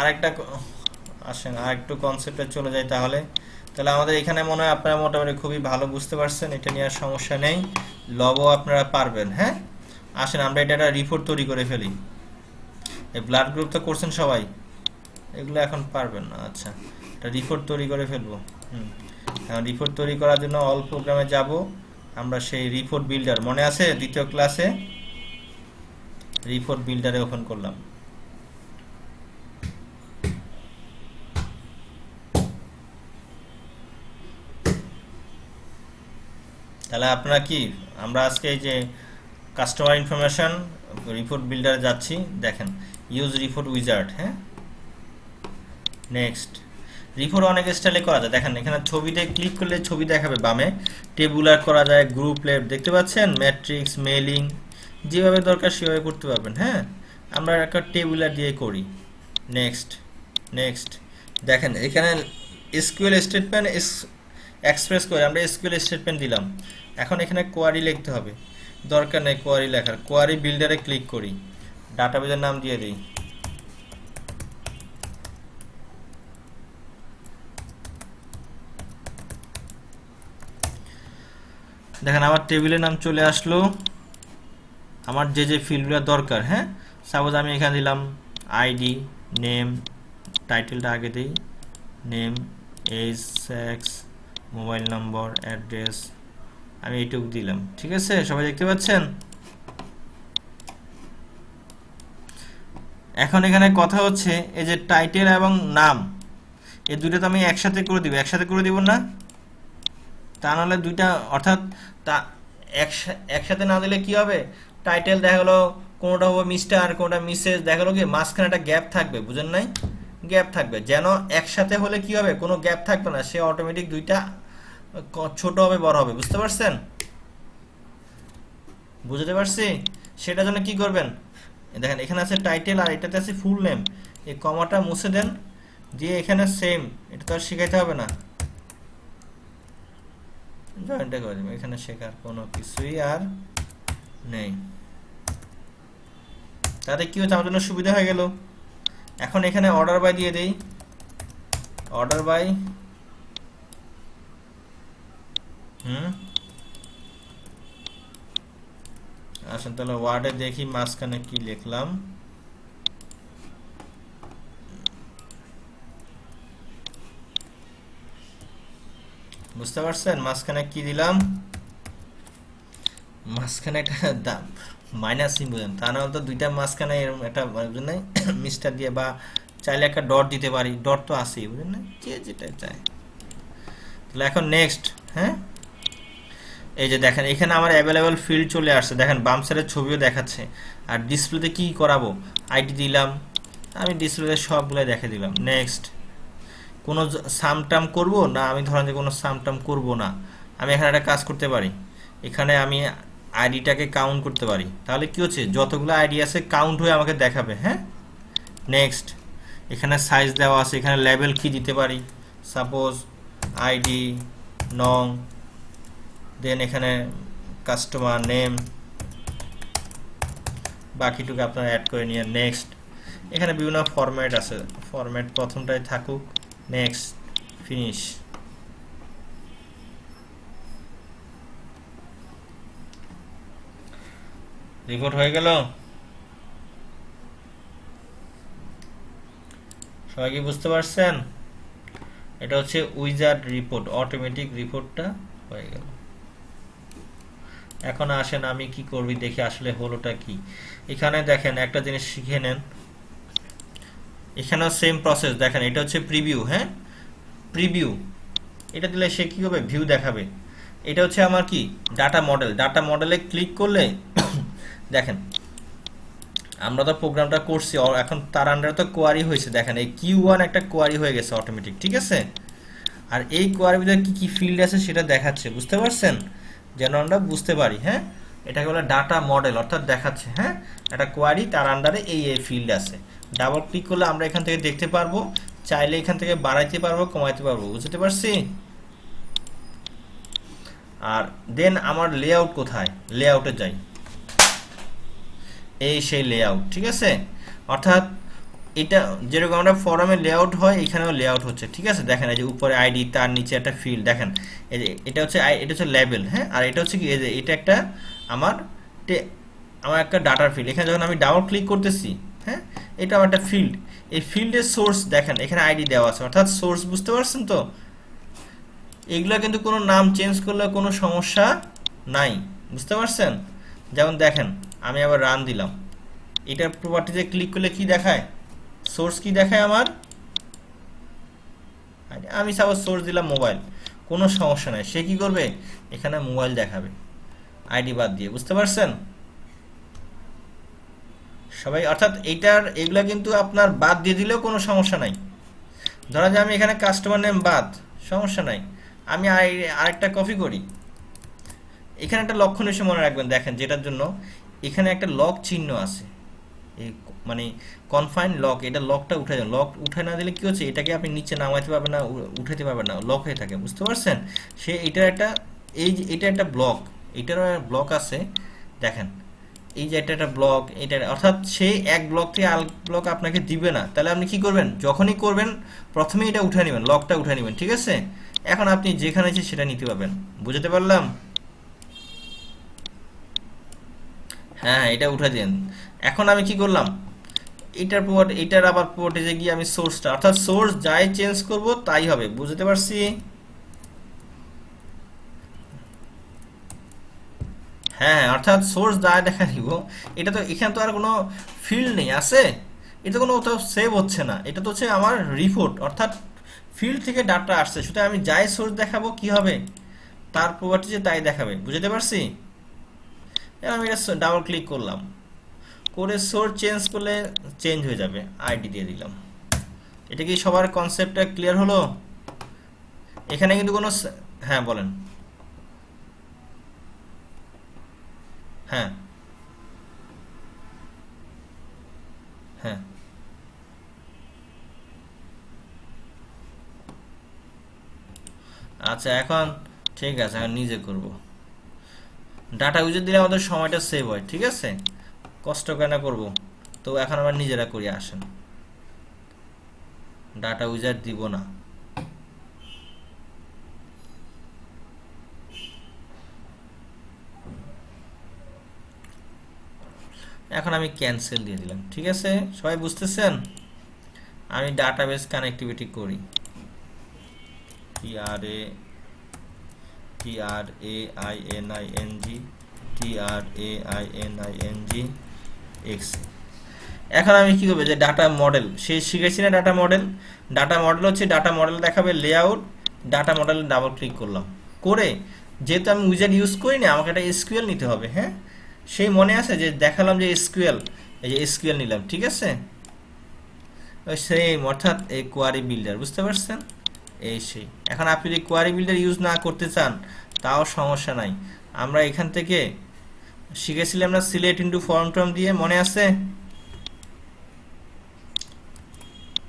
আরেকটা আসেন আরেকটু কনসেপ্টে চলে যাই। তাহলে আমাদের এখানে মনে হয় আপনারা মোটামুটি খুবই ভালো বুঝতে পারছেন, এটা নিয়ে আর সমস্যা নেই, লবও আপনারা পারবেন। হ্যাঁ, আসেন আমরা এটা একটা রিপোর্ট তৈরি করে ফেলি। এই ব্লাড গ্রুপ তো করছেন সবাই, এগুলো এখন পারবেন না। আচ্ছা, একটা রিপোর্ট তৈরি করে ফেলবো। এখন রিপোর্ট তৈরি করার জন্য অল প্রোগ্রামে যাব আমরা। সেই রিপোর্ট বিল্ডার মনে আছে দ্বিতীয় ক্লাসে? রিপোর্ট বিল্ডারে ওপেন করলাম। তাহলে আপনারা কি, আমরা আজকে এই যে কাস্টমার ইনফরমেশন রিপোর্ট বিল্ডারে যাচ্ছি। দেখেন ইউজ রিপোর্ট উইজার্ড। হ্যাঁ, নেক্সট। রিপোর্ট অনেক স্টাইলে করা যায়। দেখেন এখানে ছবিতে ক্লিক করলে ছবি দেখাবে বামে, টেবুলার করা যায়, গ্রুপ লেফট, দেখতে পাচ্ছেন, ম্যাট্রিক্স, মেইলিং, যেভাবে দরকার সেভাবে করতে পারবেন। হ্যাঁ, আমরা একটা টেবুলার দিয়ে করি। নেক্সট দেখেন এখানে এসকিউএল স্টেটমেন্ট এক্সপ্রেস করে আমরা এসকিউএল স্টেটমেন্ট দিলাম। এখন এখানে কোয়ারি লিখতে হবে, দরকার নেই কোয়ারি লেখার। কোয়ারি বিল্ডারে ক্লিক করি, ডাটাবেজের নাম দিয়ে দিই। দেখেন আমার টেবিলের নাম চলে আসলো, আমার যে ফিল্ডগুলো দরকার। হ্যাঁ, সাপোজ আমি এখানে দিলাম আইডি, নেম, টাইটেলটা আগে দিই, name, age, sex, mobile number, address, আমি এইটুকু দিলাম। ঠিক আছে, সবাই দেখতে পাচ্ছেন? এখন এখানে কথা হচ্ছে এই যে টাইটেল এবং নাম, এই দুটো তো আমি একসাথে করে দিব না? তা নাহলে দুইটা, অর্থাৎ তা একসাথে না দিলে কি হবে, টাইটেল দেখা গেলো কোনোটা হবে মিস্টার, কোনোটা মিসেস, দেখা গেলো কি মাঝখানে একটা গ্যাপ থাকবে। বুঝেন নাই? গ্যাপ থাকবে, যেন একসাথে হলে কি হবে, কোনো গ্যাপ থাকবে না, সে অটোমেটিক দুইটা ছোট হবে বড় হবে। বুঝতে পারছেন? বুঝতে পারছি? সেটার জন্য কি করবেন, দেখেন এখানে আছে টাইটেল আর এটাতে আছে ফুল নেম, এই কমাটা মুছে দেন, দিয়ে এখানে সেম, এটা তো আর শিখাইতে হবে না, জয়েন্টটা করে দেবেন। এখানে শেখার কোনো কিছুই আর নেই। তাতে কি হচ্ছে, আমার জন্য সুবিধা হয়ে গেল। এখন এখানে অর্ডার বাই দিয়ে দেই, অর্ডার বাই। আসেন তাহলে ওয়ার্ডে দেখি মাঝখানে কি লিখলাম। বুঝতে পারছেন মাঝখানে কি দিলাম? মাঝখানে একটা দাম মাইনাস সিম্বল, তা নাহলে তো দুইটা মাঝখানে এরকম একটা বুঝলেন না, মিস্টার দিয়ে, বা চাইলে একটা ডট দিতে পারি, ডট তো আছেই, বুঝলেন না, যে যেটা চায়। তাহলে এখন নেক্সট। হ্যাঁ, এই যে দেখেন এখানে আমার অ্যাভেলেবল ফিল্ড চলে আসছে, দেখেন বাম সাইডের ছবিও দেখাচ্ছে। আর ডিসপ্লেতে কি করাবো, আইডি দিলাম, আমি ডিসপ্লেতে সবগুলো দেখে দিলাম। নেক্সট। কোনো সামটাম করব না, আমি ধরেন যে কোনো সামটাম করব না, আমি এখানে একটা কাজ করতে পারি, এখানে আমি আইডিটাকে কাউন্ট করতে পারি। তাহলে কি হচ্ছে, যতগুলো আইডি আছে কাউন্ট হয়ে আমাকে দেখাবে। হ্যাঁ, নেক্সট। এখানে সাইজ দেওয়া আছে, এখানে লেবেল কি দিতে পারি, সাপোজ আইডি, নং, দেন এখানে কাস্টমার নেম, বাকিটুকু আপনারা অ্যাড করে নিয়ে নেক্সট। এখানে বিভিন্ন ফরম্যাট আছে, ফরম্যাট প্রথমটাই থাকুক, নেক্সট, ফিনিশ। রিপোর্ট হয়ে গেল। সবাই কি বুঝতে পারছেন? এটা হচ্ছে উইজার্ড রিপোর্ট, অটোমেটিক রিপোর্টটা হয়ে গেল। এখন আসেন আমি কি করবি দেখি আসলে হলোটা কি। এখানে দেখেন একটা জিনিস শিখে নেন, এখানেও সেম প্রসেস দেখেন, এটা হচ্ছে প্রিভিউ, হ্যাঁ প্রিভিউ, এটা দিলে সে কি হবে, ভিউ দেখাবে। এটা হচ্ছে আমার কি ডাটা মডেল, ডাটা মডেলে ক্লিক করলে দেখেন আমরা তো প্রোগ্রামটা করছি, এখন তার আন্ডারে তো কোয়ারি হয়েছে, দেখেন এই Q1 একটা কোয়ারি হয়ে গেছে অটোমেটিক, ঠিক আছে। আর এই কোয়ারির ভিতরে কি কি ফিল্ড আছে সেটা দেখাচ্ছে, বুঝতে পারছেন, যেন আমরা বুঝতে পারি। হ্যাঁ, এটাকে বলে ডাটা মডেল, অর্থাৎ দেখাচ্ছে হ্যাঁ একটা কোয়ারি, তার আন্ডারে এই এই ফিল্ড আছে। ডাবল ক্লিক করলে আমরা এখান থেকে দেখতে পারবো, চাইলে এখান থেকে বাড়াইতে পারবো, কমাইতে পারবো, বুঝতে পারছি। আর দেন আমার লেআউট কোথায়, লেআউটে যাই, এই সেই লেআউট, ঠিক আছে। অর্থাৎ এটা যেরকম আমরা ফরমে লেআউট হয় এখানেও লেআউট হচ্ছে, ঠিক আছে। দেখেন এই যে উপরে আইডি, তার নিচে একটা ফিল্ড, দেখেন এই যে এটা হচ্ছে এটা হচ্ছে লেবেল, হ্যাঁ। আর এটা হচ্ছে কি, এই যে এটা একটা আমার আমার একটা ডাটার ফিল্ড, এখানে যখন আমি ডাবল ক্লিক করতেছি, হ্যাঁ এটা আমার একটা ফিল্ড, এই ফিল্ডের সোর্স দেখেন এখানে আইডি দেওয়া আছে, অর্থাৎ সোর্স, বুঝতে পারছেন তো। এগুলা কিন্তু কোনো নাম চেঞ্জ করলে কোনো সমস্যা নাই, বুঝতে পারছেন। যেমন দেখেন আমি আবার রান দিলাম, এটার প্রপার্টিতে ক্লিক করলে কি দেখায়, সোর্স কি দেখায় আমার, আমি সাপোজ সোর্স দিলাম মোবাইল, কোনো সমস্যা নাই, সে কি করবে এখানে মোবাইল দেখাবে আইডি বাদ দিয়ে, বুঝতে পারছেন সবাই। অর্থাৎ এগুলা কিন্তু আপনার বাদ দিয়ে দিলেও কোনো সমস্যা নাই। ধরা যায় আমি এখানে কাস্টমার নেম বাদ, সমস্যা নাই, আমি আরেকটা কপি করি। এখানে একটা লক্ষণ এসে মনে রাখবেন, দেখেন যেটার জন্য এখানে একটা লক চিহ্ন আছে, এই মানে কনফাইন লক, এটা লকটা উঠে যাবে, লক উঠে না দিলে কি হচ্ছে, এটাকে আপনি নিচে নামাইতে পারবেন না, উঠাতে পারবেন না, লক হয়ে থাকে, বুঝতে পারছেন। সে এটার একটা এটা একটা ব্লক, এটারও ব্লক আছে, দেখেন এই যে এটা একটা ব্লক, এটা অর্থাৎ সে এক ব্লক থেকে আরেক ব্লক আপনাকে দিবে না। তাহলে আপনি কি করবেন, যখনই করবেন প্রথমে এটা উঠে নেবেন, লকটা উঠে নেবেন, ঠিক আছে। এখন আপনি যেখানে আছে সেটা নিতে পারবেন, বুঝতে পারলাম। হ্যাঁ এটা উঠে দেন। এখন আমি কি করলাম, এটার আবার প্রপার্টিজে গিয়ে আমি সোর্সটা, অর্থাৎ সোর্স যাই চেঞ্জ করব তাই হবে, বুঝতে পারছি। হ্যাঁ অর্থাৎ সোর্স যা দেখা দিব, এটা তো এখানে তো আর কোনো ফিল্ড নেই আছে, এটা কোনো কোথাও সেভ হচ্ছে না, এটা তো হচ্ছে আমার রিপোর্ট, অর্থাৎ ফিল্ড থেকে ডাটা আসছে, সুতরাং আমি যাই সোর্স দেখাবো কি হবে, তার প্রপার্টিজে তাই দেখাবে, বুঝতে পারছি। আমি এটা ডাবল ক্লিক করলাম, করে সোর্স চেঞ্জ করলে চেঞ্জ হয়ে যাবে, আইডি দিয়ে দিলাম। এটা কি সবার কনসেপ্টটা ক্লিয়ার হলো? এখানে কিন্তু কোনো হ্যাঁ বলেন। হ্যাঁ হ্যাঁ আচ্ছা এখন ঠিক আছে, এখন নিজে করব। ডাটা ইউজার দিলে আমাদের সময়টা সেভ হয়, ঠিক আছে, কষ্ট কেন করব। তো এখন আমরা নিজেরা করি, আসেন ডাটা ইউজার দিব না। এখন আমি ক্যান্সেল দিয়ে দিলাম, ঠিক আছে, সবাই বুঝতেছেন। আমি ডাটাবেস কানেক্টিভিটি করি, TRAINING এখন আমি কি করবো, যে ডাটা মডেল সে শিখেছি না, ডাটা মডেল, ডাটা মডেল হচ্ছে ডাটা মডেল দেখাবে layout, data model double click করলাম, করে যেহেতু আমি উইজার্ড ইউজ করি না, আমাকে একটা এসকিউএল নিতে হবে। হ্যাঁ সেই মনে আছে যে দেখালাম যে এসকিউএল, এই যে এসকিউএল নিলাম, ঠিক আছে, ওই সেম, অর্থাৎ এই কোয়ারি বিল্ডার, বুঝতে পারছেন এই সেই। এখন আপনি যদি কোয়ারি বিল্ডার ইউজ না করতে চান তাও সমস্যা নাই, আমরা এখান থেকে শিখেছিলাম না সিলেক্ট ইনটু ফর্ম টর্ম দিয়ে, মনে আছে,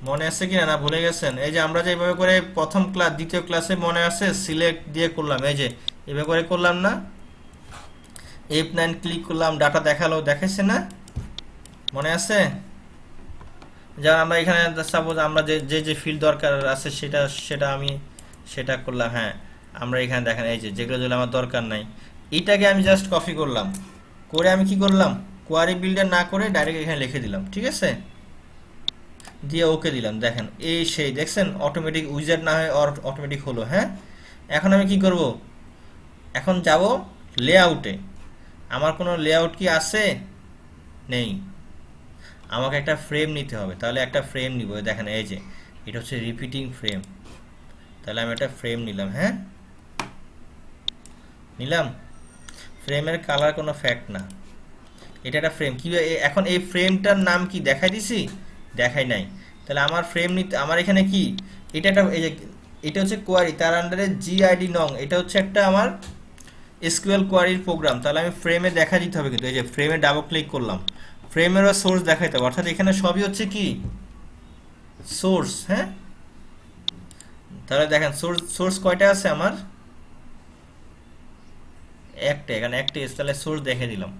মনে আছে কিনা, না ভুলে গেছেন? এই যে আমরা যে এইভাবে করে প্রথম ক্লাস দ্বিতীয় ক্লাসে মনে আছে সিলেক্ট দিয়ে করলাম, এই যে এভাবে করে করলাম না, F9 ক্লিক করলাম, ডাটা দেখালো, দেখাইছে না? মনে আছে? যেমন আমরা এখানে সাপোজ আমরা যে যে যে ফিল্ড দরকার আছে সেটা সেটা আমি সেটা করলাম। হ্যাঁ, আমরা এখানে দেখেন এই যে যেগুলো যেগুলো আমার দরকার নাই, এটাকে আমি জাস্ট কপি করলাম, করে আমি কি করলাম, কোয়ারি বিল্ডার না করে ডাইরেক্ট এখানে লিখে দিলাম, ঠিক আছে? দিয়ে ওকে দিলাম। দেখেন এই সেই দেখছেন অটোমেটিক উইজার্ড না হয় অটোমেটিক হলো। হ্যাঁ, এখন আমি কি করব, এখন যাব লেআউটে। আমার কোনো লেআউট কি আছে? নেই। আমাকে একটা ফ্রেম নিতে হবে, তাহলে একটা ফ্রেম নিব। দেখেন এই যে এটা হচ্ছে রিপিটিং ফ্রেম, তাহলে আমি একটা ফ্রেম নিলাম। হ্যাঁ, নিলাম। ফ্রেমের কালার কোনো ফ্যাক্ট না, এটা একটা ফ্রেম। কি এখন এই ফ্রেমটার নাম কি দেখাই দিছি? দেখাই নাই। তাহলে আমার ফ্রেম নিতে, আমার এখানে কি এটা একটা, এই যে এটা হচ্ছে কোয়ারি, তার আন্ডারে জিআইডি নং, এটা হচ্ছে একটা আমার এসকিউএল কোয়ারির প্রোগ্রাম। তাহলে আমি ফ্রেমে দেখা দিতে হবে, কিন্তু এই যে ফ্রেমে ডাবল ক্লিক করলাম, ফ্রেমেরও সোর্স দেখাইতে হবে, অর্থাৎ এখানে সবই হচ্ছে কি সোর্স। হ্যাঁ, তাহলে দেখেন সোর্স সোর্স কয়টা আছে আমার? একটা, এখানে একটা এসে, তাহলে সোর্স দেখে দিলাম।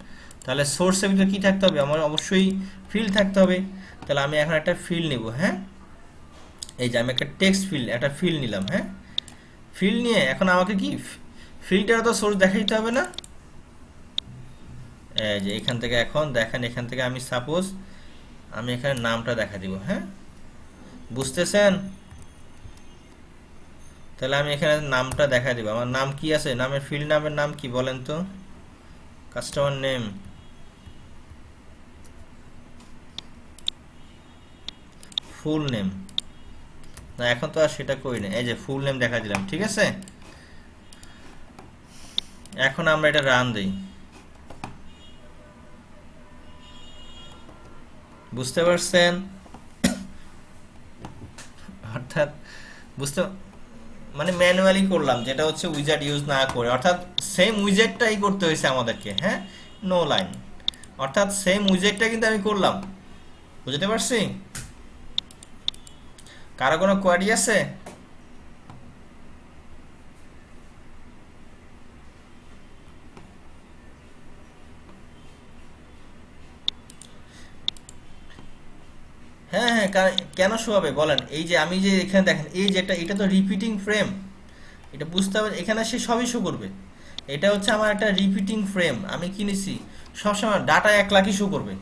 তাহলে সোর্সের ভিতরে কি থাকতে হবে? আমার অবশ্যই ফিল্ড থাকতে হবে। তাহলে আমি এখন একটা ফিল্ড নিব। হ্যাঁ, এই যে আমি একটা টেক্সট ফিল্ড, একটা ফিল্ড নিলাম। হ্যাঁ, ফিল্ড নিয়ে এখন আমাকে কি ফিল্ডের তো সোর্স দেখাইতে হবে না? এই যে এখান থেকে এখন দেখেন, এখান থেকে আমি সাপোজ আমি এখানে নামটা দেখা দিব। হ্যাঁ, বুঝতেছেন? তাহলে আমি এখানে নামটা দেখা দিব। আমার নাম কি আছে? নামের ফিল্ড নামের নাম কি বলেন তো? কাস্টমার নেম, ফুল নেম না, এখন তো আর সেটা করি না। এই যে ফুল নেম দেখা দিলাম, ঠিক আছে? এখন আমরা এটা রান দেই। বুঝতে পারছেন? অর্থাৎ বুঝতে মানে ম্যানুয়ালি করলাম, যেটা হচ্ছে উইজার্ড ইউজ না করে, অর্থাৎ সেম উইজার্ডটাই করতে হয়েছে আমাদেরকে। হ্যাঁ, নো লাইন, অর্থাৎ সেম উইজার্ডটা কিন্তু আমি করলাম। বুঝতে পারছি? কারো কোনো কোয়ারি আছে? হ্যাঁ হ্যাঁ, কেন শো হবে বলেন? এই যে আমি যে এখানে দেখেন এই যেটা, এটা তো রিপিটিং ফ্রেম, এটা বুঝতে হবে। এখানে সে সবই শো করবে। এটা হচ্ছে আমার একটা রিপিটিং ফ্রেম, আমি কিনেছি সবসময় ডাটা 1 লাখই শো করবে।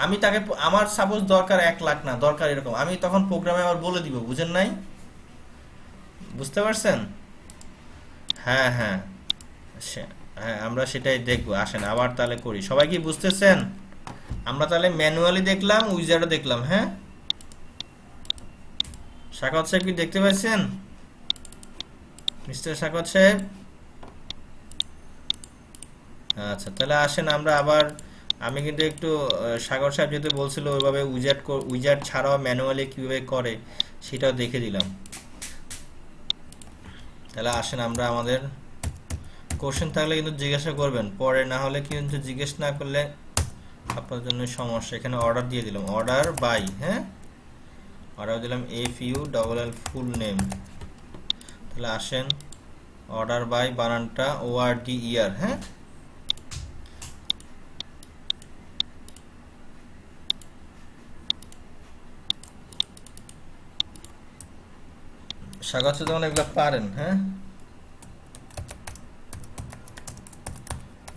আমি তাকে আমার সাপোজ দরকার 1 লাখ না, দরকার এরকম, আমি তখন প্রোগ্রামে আবার বলে দিব। বুঝেন নাই? বুঝতে পারছেন? হ্যাঁ হ্যাঁ, হ্যাঁ আমরা সেটাই দেখবো। আসেন আবার তাহলে করি। সবাই কি বুঝতেছেন? আমরা তাহলে ম্যানুয়ালি দেখলাম, উইজার্ডও দেখলাম। হ্যাঁ, সাকাত সাহেব কি দেখতে পাচ্ছেন? মিস্টার সাকাত সাহেব? আচ্ছা, তাহলে আসেন আমরা আবার, আমি কিন্তু একটু সাগর সাহেব যেহেতু বলছিল ওইভাবে উইজার্ড ছাড়াও ম্যানুয়ালি কিভাবে করে সেটাও দেখে দিলাম। তাহলে আসেন আমরা আমাদের কোশ্চেন থাকলে কিন্তু জিজ্ঞাসা করবেন, পরে না হলে কিন্তু জিজ্ঞেস না করলে আপনার জন্য সমস্যা। এখানে অর্ডার দিয়ে দিলাম, অর্ডার বাই। হ্যাঁ, অর্ডার দিলাম FULL ফুল নেম। তাহলে আসেন অর্ডার বাই বানানটা ORDER। হ্যাঁ, স্বাগত যেমন এগুলো পারেন। হ্যাঁ,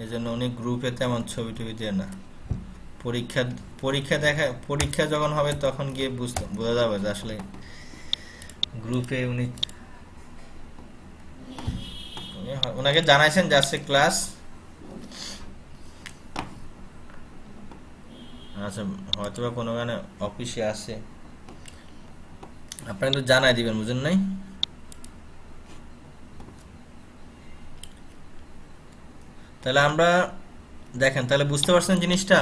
এই জন্য উনি গ্রুপে তেমন ছবি টবি দেয় না। পরীক্ষা পরীক্ষা যখন হবে তখন গিয়ে বোঝা যাবে যে আসলে গ্রুপে উনি ওনাকে জানাইছেন যে আজকে ক্লাস। আচ্ছা, হয়তো বা কোনো গানে অফিসে আছে, আপনারা কিন্তু জানাই দিবেন। বুঝেন নাই? তাহলে আমরা দেখেন, তাহলে বুঝতে পারছেন জিনিসটা।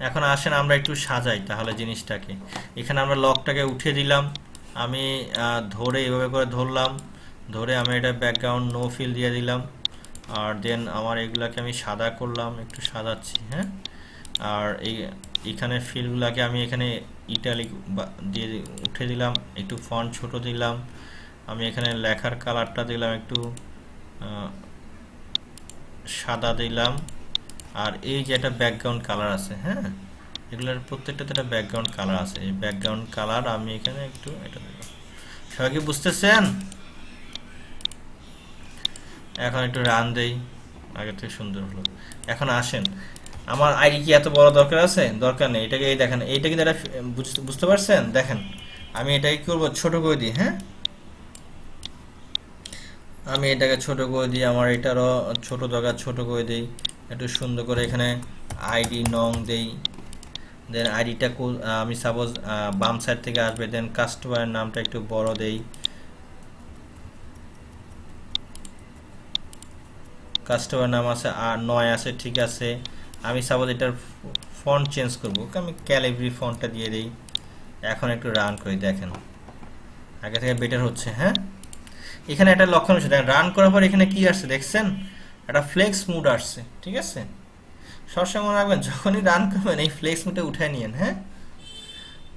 এখন আসেন আমরা একটু সাজাই তাহলে জিনিসটাকে। এখানে আমরা লকটাকে উঠিয়ে দিলাম, আমি ধরে এভাবে করে ধরলাম, ধরে আমি এটা ব্যাকগ্রাউন্ড নো ফিল দিয়ে দিলাম। আর দেন আমার এগুলাকে আমি সাদা করলাম, একটু সাজাচ্ছি। হ্যাঁ, আর এই এখানে ফিলগুলোকে আমি এখানে ইটালিক দিয়ে উঠে দিলাম, একটু ফন্ট ছোট দিলাম, আমি এখানে লেখার কালারটা দিলাম একটু সাদা দিলাম, আর এই যে একটা ব্যাকগ্রাউন্ড কালার আছে, হ্যাঁ এগুলোর প্রত্যেকটাতে একটা ব্যাকগ্রাউন্ড কালার আছে, এই ব্যাকগ্রাউন্ড কালার আমি এখানে একটু এটা দিলাম। সবাই কি বুঝতেছেন? এখন একটু রান দেই, আগে থেকে সুন্দর হলো। এখন আসেন, আমার আইডি কি এত বড় দরকার আছে? দরকার নেই। এটাকে এই দেখেন, এইটা কিন্তু এটা বুঝতে পারছেন? দেখেন আমি এটাকে কি করবো, ছোট করে দিই। হ্যাঁ আমি এটাকে ছোট করে দিই, আমার এটারও ছোট দরকার, ছোট করে দিই, একটু সুন্দর করে এখানে আইডি নং দেই, দেন আইডিটা আমি সাপোজ বাম সাইড থেকে আসবে, দেন কাস্টমারের নামটা একটু বড় দেই, কাস্টমার নাম আছে আর 9 আছে, ঠিক আছে। আমি সাপোজ এটার ফন্ট চেঞ্জ করবো, আমি ক্যালিব্রি ফন্টটা দিয়ে দিই। এখন একটু রান করি, দেখেন আগে থেকে বেটার হচ্ছে। হ্যাঁ এখানে একটা লক্ষণ হচ্ছে, দেখেন রান করার পর এখানে কি আসছে দেখছেন, একটা ফ্লেক্স মুড আসছে, ঠিক আছে। সবসময় মনে রাখবেন যখনই রান করবেন এই ফ্লেক্স মুডে উঠায় নিয়েন, হ্যাঁ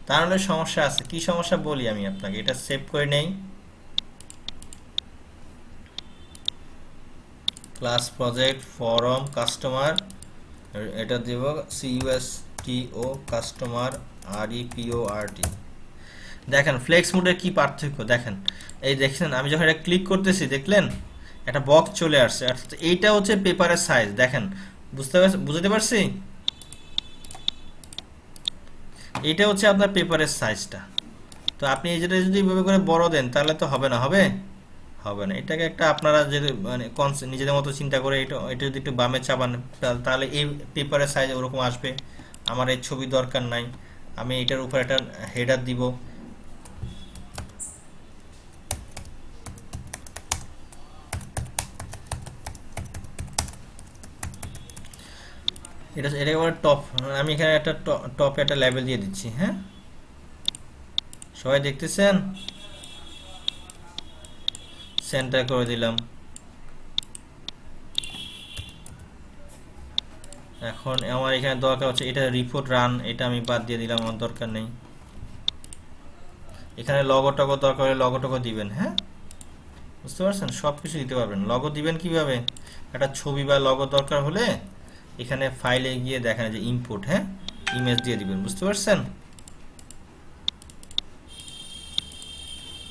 তাহলে সমস্যা আছে। কি সমস্যা বলি আমি আপনাকে, এটা সেভ করে নেই, ক্লাস প্রজেক্ট ফরম কাস্টমার, এটা দেব CUSTO কাস্টমার REPORT। দেখেন ফ্লেক্স মুডের কি পার্থক্য দেখেন, এই দেখছেন আমি যখন এটা ক্লিক করতেছি দেখলেন একটা বক্স চলে আসছে, অর্থাৎ এইটা হচ্ছে পেপারের সাইজ। দেখেন বুঝতে পারছি, এইটা হচ্ছে আপনার পেপারের সাইজটা। তো আপনি এই যেটা যদি এইভাবে করে বড় দেন তাহলে তো হবে না, হবে না। এটাকে একটা আপনারা যদি মানে নিজেদের মতো চিন্তা করে এটা যদি একটু বামে চাপান তাহলে এই পেপারের সাইজ ওরকম আসবে। আমার এই ছবি দরকার নাই, আমি এটার উপর একটা হেডার দিব, এটা একেবারে টপ, আমি এখানে একটা টপে একটা লেভেল দিয়ে দিচ্ছি। হ্যাঁ সবাই দেখতেছেন, সেন্টার করে দিলাম। এখন আমার এখানে দরকার হচ্ছে এটা রিপোর্ট রান, এটা আমি বাদ দিয়ে দিলাম, আমার দরকার নেই। এখানে লগো টগো দরকার হলে লগো টগো দিবেন। হ্যাঁ বুঝতে পারছেন, সব কিছু দিতে পারবেন। লগো দিবেন কিভাবে, একটা ছবি বা লগো দরকার হলে এখানে ফাইলে গিয়ে দেখেন যে ইম্পোর্ট, হ্যাঁ ইমেজ দিয়ে দিবেন। বুঝতে পারছেন,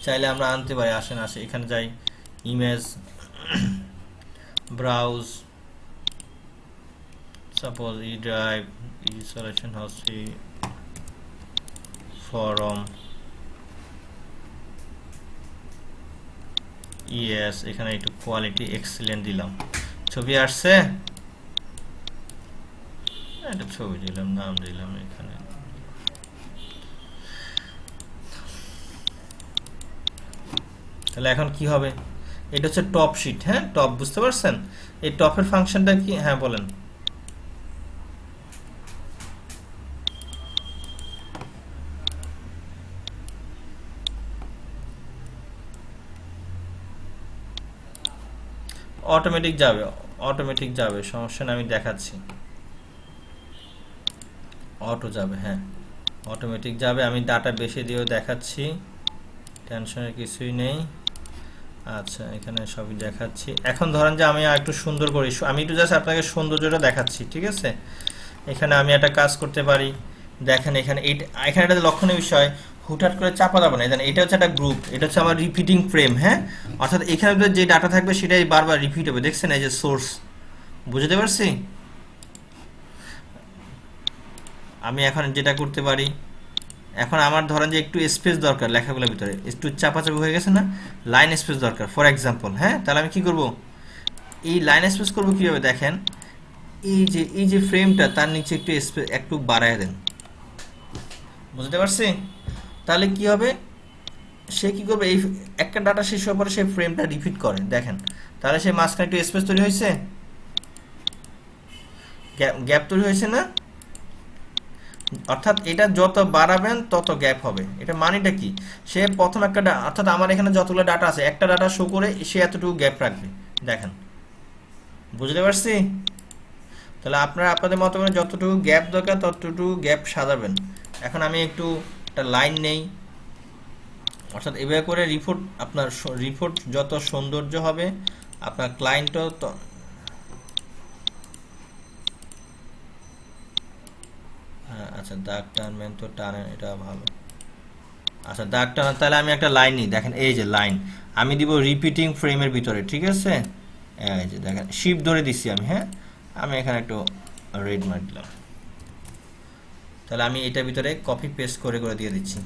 চাইলে আমরা আনতে পারি। আসেন এখানে যাই, image, browse, suppose E drive, E solution হচ্ছে ফরম, ইয়েস, এখানে একটু কোয়ালিটি এক্সিলেন্ট দিলাম, ছবি আসছে, একটা ছবি দিলাম, নাম দিলাম এখানে। তাহলে এখন কি হবে, এটা হচ্ছে টপ শিট। হ্যাঁ টপ, বুঝতে পারছেন এই টপের ফাংশনটা কি? হ্যাঁ বলেন। অটোমেটিক যাবে, অটোমেটিক যাবে, সমস্যা না, আমি দেখাচ্ছি। অটো যাবে, হ্যাঁ অটোমেটিক যাবে। আমি ডাটা বেশি দিয়েও দেখাচ্ছি, টেনশনের কিছুই নেই। আচ্ছা এখানে সবই দেখাচ্ছি। এখন ধরেন যে আমি একটু সুন্দর করি, আমি একটু জাস্ট আপনাকে সৌন্দর্যটা দেখাচ্ছি, ঠিক আছে। এখানে আমি একটা কাজ করতে পারি, দেখেন এখানে এখানে একটা লক্ষণীয় বিষয়, হুটহাট করে চাপা যাবে না। এটা হচ্ছে একটা গ্রুপ, এটা হচ্ছে আমার রিপিটিং ফ্রেম। হ্যাঁ অর্থাৎ এখানে যে ডাটা থাকবে সেটাই বারবার রিপিট হবে। দেখছেন এই যে সোর্স, বুঝতে পারছি। আমি এখন যেটা করতে পারি, এখন আমার ধরেন যে একটু স্পেস দরকার লেখাগুলোর ভিতরে, একটু চাপাচাপি হয়ে গেছে না, লাইন স্পেস দরকার ফর এক্সাম্পল। হ্যাঁ তাহলে আমি কি করব, এই লাইন স্পেস করব কিভাবে, দেখেন এই যে ফ্রেমটা তার নিচে একটু স্পেস একটু বাড়ায় দেন, বুঝতে পারছি। তাহলে কি হবে, সে কি করবে, এই একটা ডাটা শেষ হওয়ার পরে সেই ফ্রেমটা রিপিট করে, দেখেন তাহলে সেই মাঝখানে একটু স্পেস তৈরি হয়েছে, গ্যাপ তৈরি হয়েছে না। অর্থাৎ এটা যত বাড়াবেন তত গ্যাপ হবে। এটা মানেটা কি, সে প্রথম একটা অর্থাৎ আমার এখানে যতগুলো ডাটা আছে একটা ডাটা শো করে সে এতটুকু গ্যাপ রাখবে, দেখেন বুঝতে পারছি। তাহলে আপনারা আপনাদের মতো করে যতটুকু গ্যাপ দরকার ততটুকু গ্যাপ সাজাবেন। এখন আমি একটু একটা লাইন নেই, অর্থাৎ এভাবে করে রিপোর্ট, আপনার রিপোর্ট যত সৌন্দর্য হবে আপনার ক্লায়েন্টও হ্যাঁ আচ্ছা দাগ টানবেন তো টানেন, এটা ভালো। আচ্ছা দাগ টানা, তাহলে আমি একটা লাইন নিই, দেখেন এই যে লাইন আমি দিব রিপিটিং ফ্রেমের ভিতরে, ঠিক আছে? এই যে দেখেন শিফট ধরে দিচ্ছি আমি, হ্যাঁ আমি এখানে একটু রেড মার দিলাম, তাহলে আমি এটার ভিতরে কপি পেস্ট করে করে দিয়ে দিচ্ছি।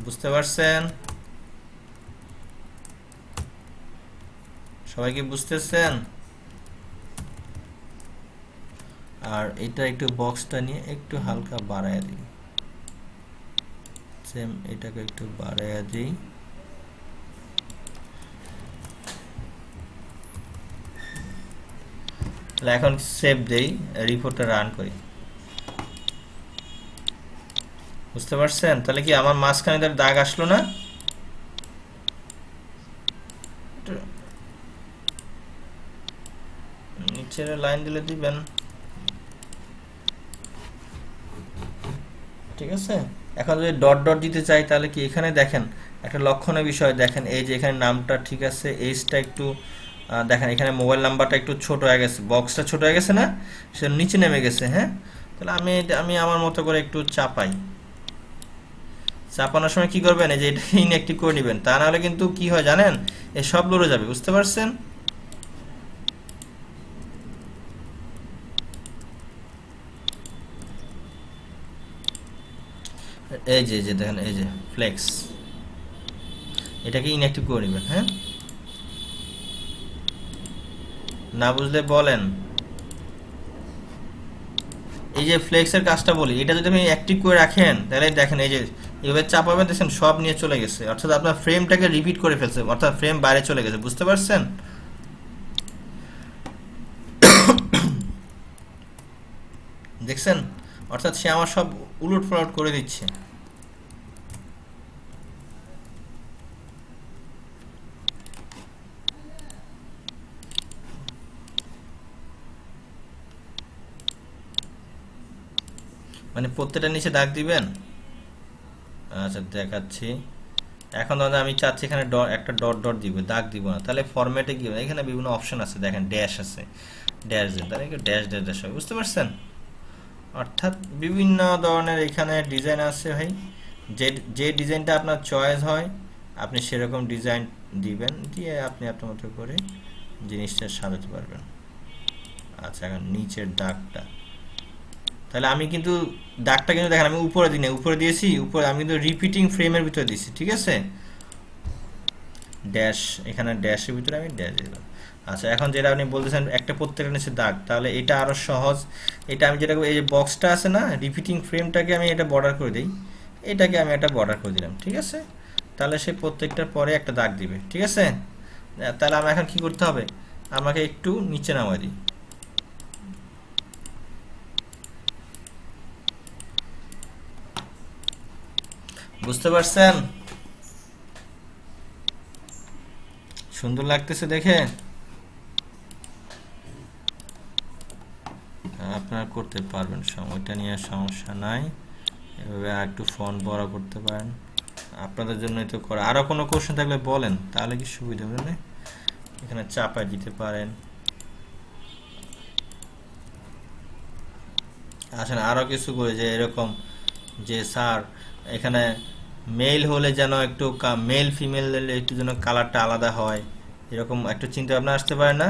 বুঝতে পারছেন? সবাই কি বুঝতেছেন? আর এটা একটু বক্সটা নিয়ে একটু হালকা বাড়ায় দিই, সেম এটাকে একটু বাড়ায় দিই। তাহলে এখন সেভ দেই, রিপোর্টটা রান করি। বুঝতে পারছেন? তাহলে কি আমার মাঝখানে তার দাগ আসলো না? নিচের লাইন দিলে দিবেন, ঠিক আছে? এখন যদি ডট ডট দিতে চাই তাহলে কি এখানে দেখেন একটা লক্ষণীয় বিষয়, দেখেন এই যে এখানে নামটা ঠিক আছে, এইজটা একটু দেখেন এখানে মোবাইল নাম্বারটা একটু ছোট হয়ে গেছে, বক্সটা ছোট হয়ে গেছে না, সেটা নিচে নেমে গেছে। হ্যাঁ, তাহলে আমি আমার মতো করে একটু চাপাই। চাপানোর সময় কি করবেন, এই যে এটা ইনঅ্যাক্টিভ করে নেবেন, তা নাহলে কিন্তু কি হয় জানেন, এই সব লড়ে যাবে। বুঝতে পারছেন? এই যে দেখেন এই যে ফ্লেক্স, এটাকে ইনঅ্যাক্টিভ করে নেবেন। হ্যাঁ, না বুঝলে বলেন। এই যে ফ্লেক্সের কাজটা বলি, এটা যদি আপনি অ্যাক্টিভ করে রাখেন তাহলে দেখেন এই যে এভাবে চাপাবেন, দেখছেন সব নিয়ে চলে গেছে, অর্থাৎ আপনার ফ্রেমটাকে রিপিট করে ফেলছে, অর্থাৎ ফ্রেম বাইরে চলে গেছে। বুঝতে পারছেন? দেখছেন? অর্থাৎ সে আমার সব উলট পালট করে দিচ্ছে। মানে প্রত্যেকটা নিচে দাগ দিবেন। আচ্ছা দেখাচ্ছি। এখন দাদা আমি চাচ্ছি এখানে একটা ডট ডট দিব, দাগ দিব না, তাহলে ফরম্যাটে গিয়ে এখানে বিভিন্ন অপশন আছে, দেখেন ড্যাশ আছে, ড্যাশ দেন, তাহলে ড্যাশ ড্যাশ ড্যাশ হবে। বুঝতে পারছেন? অর্থাৎ বিভিন্ন ধরনের এখানে ডিজাইন আছে ভাই, যে যে ডিজাইনটা আপনার চয়েস হয় আপনি সেরকম ডিজাইন দিবেন, দিয়ে আপনি আপনার মতো করে জিনিসটা সাজাতে পারবেন। আচ্ছা এখন নিচের দাগটা, তাহলে আমি কিন্তু দাগটা কিন্তু দেখেন আমি উপরে দিই না, উপরে দিয়েছি, উপরে আমি কিন্তু রিপিটিং ফ্রেমের ভিতরে দিয়েছি, ঠিক আছে? ড্যাশ, এখানে ড্যাশের ভিতরে আমি ড্যাশ দিলাম। আচ্ছা এখন যেটা আপনি বলতেছেন একটা প্রত্যেকটা নিচে দাগ, তাহলে এটা আরো সহজ। এটা আমি যেটা এই যে বক্সটা আছে না, রিপিটিং ফ্রেমটাকে আমি এটা বর্ডার করে দিই, এটাকে আমি একটা বর্ডার করে দিলাম, ঠিক আছে? তাহলে সে প্রত্যেকটার পরে একটা দাগ দিবে, ঠিক আছে? তাহলে আমার এখন কি করতে হবে, আমাকে একটু নিচে নামাই দিই। বুঝতে পারছেন? সুন্দর লাগতেছে দেখে? আপনারা করতে পারবেন, সময়টা নিয়ে সমস্যা নাই। এভাবে আর একটু ফন্ট বড় করতে পারেন, আপনাদের জন্যই তো করা। আরো কোনো কোশ্চেন থাকলে বলেন, তাহলে কি সুবিধা হবে না? এখানে চাপায় দিতে পারেন। আসলে আরো কিছু করে যে এরকম যে স্যার এখানে মেল হলে যেন একটু মেল ফিমেল একটু যেন কালারটা আলাদা হয়, এরকম একটু চিন্তা ভাবনা আসতে পারে না?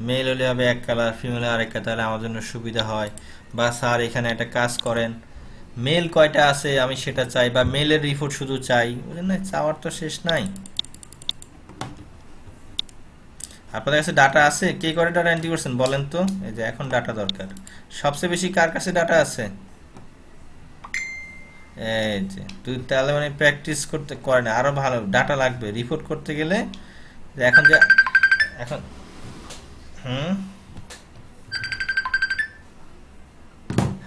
মেল হলে হবে এক কালার, ফিমেল আরেক কালার, তাহলে আমার জন্য সুবিধা হয়। বা স্যার এখানে একটা কাজ করেন, মেল কয়টা আছে আমি সেটা চাই, বা মেলের রিপোর্ট শুধু চাই, বুঝলেন না? চাওয়ার তো শেষ নাই। আপনাদের কাছে ডাটা আছে? কে করে ডাটা এন্ট্রি করছেন বলেন তো? এই যে এখন ডাটা দরকার, সবচেয়ে বেশি কার কাছে ডাটা আছে? এই যে তুই তাহলে মানে প্র্যাকটিস করতে করে না, আরো ভালো ডাটা লাগবে রিপোর্ট করতে গেলে। এখন যে এখন হুম,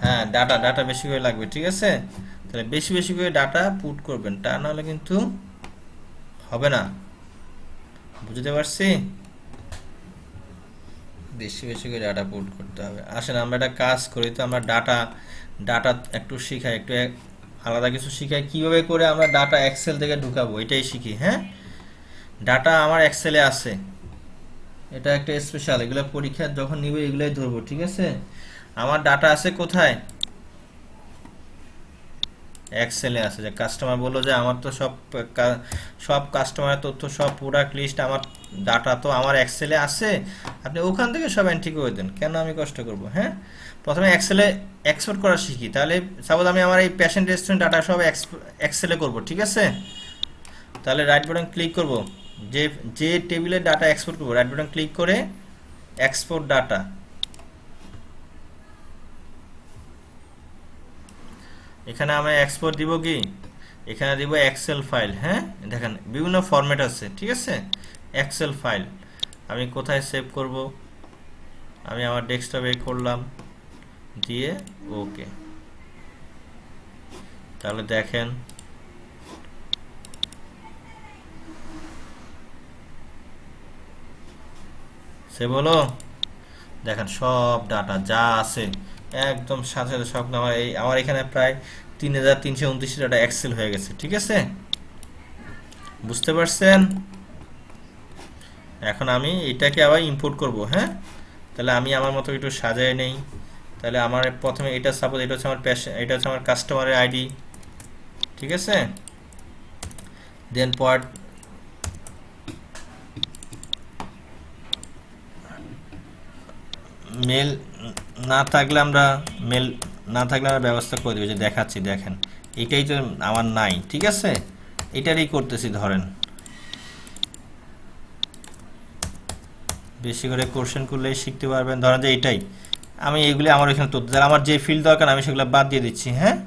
হ্যাঁ ডাটা ডাটা বেশি করে লাগবে, ঠিক আছে? তাহলে বেশি বেশি করে ডাটা পুট করবেন, তা নাহলে কিন্তু হবে না। বুঝতে পারছি? বেশি বেশি করে ডাটা পুট করতে হবে। আসেন আমরা একটা কাজ করি, তো আমরা ডাটা ডাটা একটু শিখাই, একটু আলাদা কিছু শিখাই, কিভাবে করে আমরা ডাটা এক্সেল থেকে ঢুকাবো এটাই শিখি। হ্যাঁ, ডাটা আমার এক্সেলে আছে, এটা একটা স্পেশাল, এগুলো পরীক্ষা যখন নিবে এগুলাই ধরবো, ঠিক আছে? আমার ডাটা আছে কোথায়? এক্সেলে আছে। যে কাস্টমার বললো যে আমার তো সব কাস্টমারের তথ্য, সব প্রোডাক্ট লিস্ট, আমার ডাটা তো আমার এক্সেলে আছে, আপনি ওখান থেকে সব এন্ট্রি করে দেন, কেন আমি কষ্ট করব? হ্যাঁ, প্রথমে এক্সেলে এক্সপোর্ট করা শিখি। তাহলে সাপোজ আমি আমার এই পেশেন্ট রেস্টুরেন্ট ডাটা সব এক্সেলে করব, ঠিক আছে? তাহলে রাইট বাটন ক্লিক করব, যে যে টেবিলের ডাটা এক্সপোর্ট করব, রাইট বাটন ক্লিক করে এক্সপোর্ট ডাটা। এখানে আমরা এক্সপোর্ট দিব কি, এখানে দিব এক্সেল ফাইল। হ্যাঁ, দেখেন বিভিন্ন ফরম্যাট আছে, ঠিক আছে? এক্সেল ফাইল আমি কোথায় সেভ করব? আমি আমার ডেস্কটপে করলাম, দিয়ে ওকে। তাহলে দেখেন সেভ হলো। দেখেন সব ডাটা যা আছে একদম সাথে সাথে সব আমার এখানে প্রায় 3329 ডাটা এক্সেল হয়ে গেছে, ঠিক আছে? বুঝতে পারছেন? এখন আমি এটাকে আবার ইম্পোর্ট করব। হ্যাঁ, তাহলে আমি আমার মতো একটু সাজায় নেই। তাহলে আমার প্রথমে এটা সাপোজ এটা হচ্ছে আমার এটা হচ্ছে আমার কাস্টমারের আইডি, ঠিক আছে? দেন পার্ট মেল না থাকলে আমরা ব্যবস্থা করে দেবো, যে দেখাচ্ছি দেখেন এটাই তো আমার নাই, ঠিক আছে? এটারই করতেছি। ধরেন বেশি করে কোশ্চেন করলেই শিখতে পারবেন। ধরেন যে এটাই আমি এইগুলি আমার এখানে তথ্য, তাহলে আমার যে ফিল্ড দরকার আমি সেগুলো বাদ দিয়ে দিচ্ছি। হ্যাঁ,